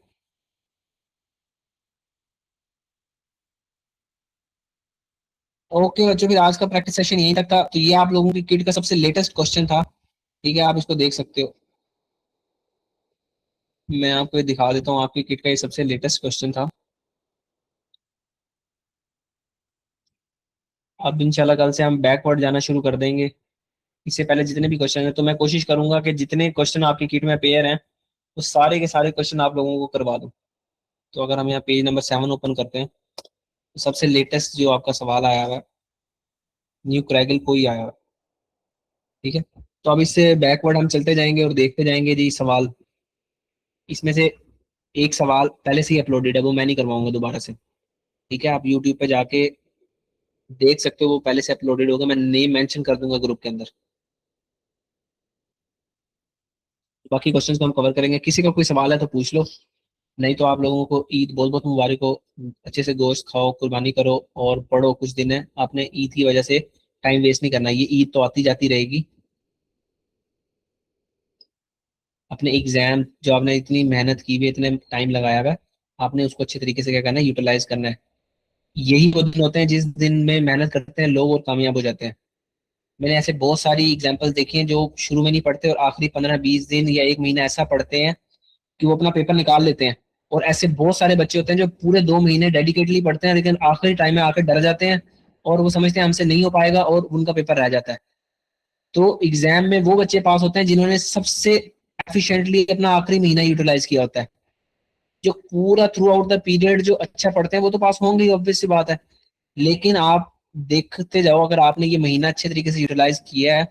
B: ओके बच्चों, फिर आज का प्रैक्टिस सेशन यहीं तक था। तो ये आप लोगों की किट का सबसे लेटेस्ट क्वेश्चन था, ठीक है, आप इसको देख सकते हो। मैं आपको ये दिखा देता हूँ, आपकी किट का ये सबसे लेटेस्ट क्वेश्चन था। अब इंशाल्लाह कल से हम बैकवर्ड जाना शुरू कर देंगे। इससे पहले जितने भी क्वेश्चन है, तो मैं कोशिश करूंगा कि जितने क्वेश्चन आपकी किट में पेयर हैं, वो सारे के सारे क्वेश्चन आप लोगों को करवा दूं। तो अगर हम यहाँ पेज नंबर 7 ओपन करते हैं, तो सबसे लेटेस्ट जो आपका सवाल आया हुआ है, न्यू क्रैगल को ही आया हुआ है, ठीक है। तो अब इससे बैकवर्ड हम चलते जाएंगे और देखते जाएंगे जी सवाल। इसमें से एक सवाल पहले से ही अपलोडेड है, वो मैं नहीं करवाऊंगा दोबारा से, ठीक है। आप यूट्यूब पे जाके देख सकते हो, वो पहले से अपलोडेड होगा, मैं नेम मेंशन कर दूंगा ग्रुप के अंदर। बाकी क्वेश्चंस को हम कवर करेंगे। किसी का कोई सवाल है तो पूछ लो, नहीं तो आप लोगों को ईद बहुत बहुत मुबारक हो। अच्छे से गोश्त खाओ, कुर्बानी करो और पढ़ो। कुछ दिन है, आपने ईद की वजह से टाइम वेस्ट नहीं करना। ये ईद तो आती जाती रहेगी। अपने एग्जाम जो आपने इतनी मेहनत की हुई है, इतने टाइम लगाया हुआ है, आपने उसको अच्छे तरीके से क्या करना है, यूटिलाइज करना है। यही वो दिन होते हैं जिस दिन में मेहनत करते हैं लोग और कामयाब हो जाते हैं। मैंने ऐसे बहुत सारी एग्जांपल्स देखी हैं जो शुरू में नहीं पढ़ते और आखिरी 15-20 दिन या एक महीना ऐसा पढ़ते हैं कि वो अपना पेपर निकाल लेते हैं। और ऐसे बहुत सारे बच्चे होते हैं जो पूरे 2 महीने डेडिकेटली पढ़ते हैं, लेकिन आखिरी टाइम में आकर डर जाते हैं और वो समझते हैं हमसे नहीं हो पाएगा और उनका पेपर रह जाता है। तो एग्जाम में वो बच्चे पास होते हैं जिन्होंने सबसे एफिशिएंटली अपना आखिरी महीना यूटिलाइज किया होता है। जो पूरा थ्रू आउट द पीरियड जो अच्छा पढ़ते हैं वो तो पास होंगे ही, ऑब्वियस सी बात है। लेकिन आप देखते जाओ, अगर आपने ये महीना अच्छे तरीके से यूटिलाइज किया है,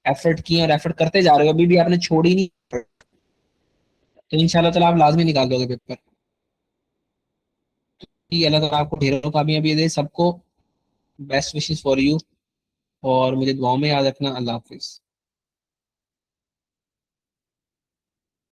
B: एफर्ट किए और एफर्ट करते जा रहे हो, अभी भी आपने छोड़ी नहीं, तो इंशाल्लाह ताला आप लाजमी निकाल दोगे पेपर। ठीक है, अल्लाह ताला आपको ढेरों कामयाबी दे सबको। बेस्ट विशेस फॉर यू, और मुझे दुआओं में याद रखना। अल्लाह हाफिज।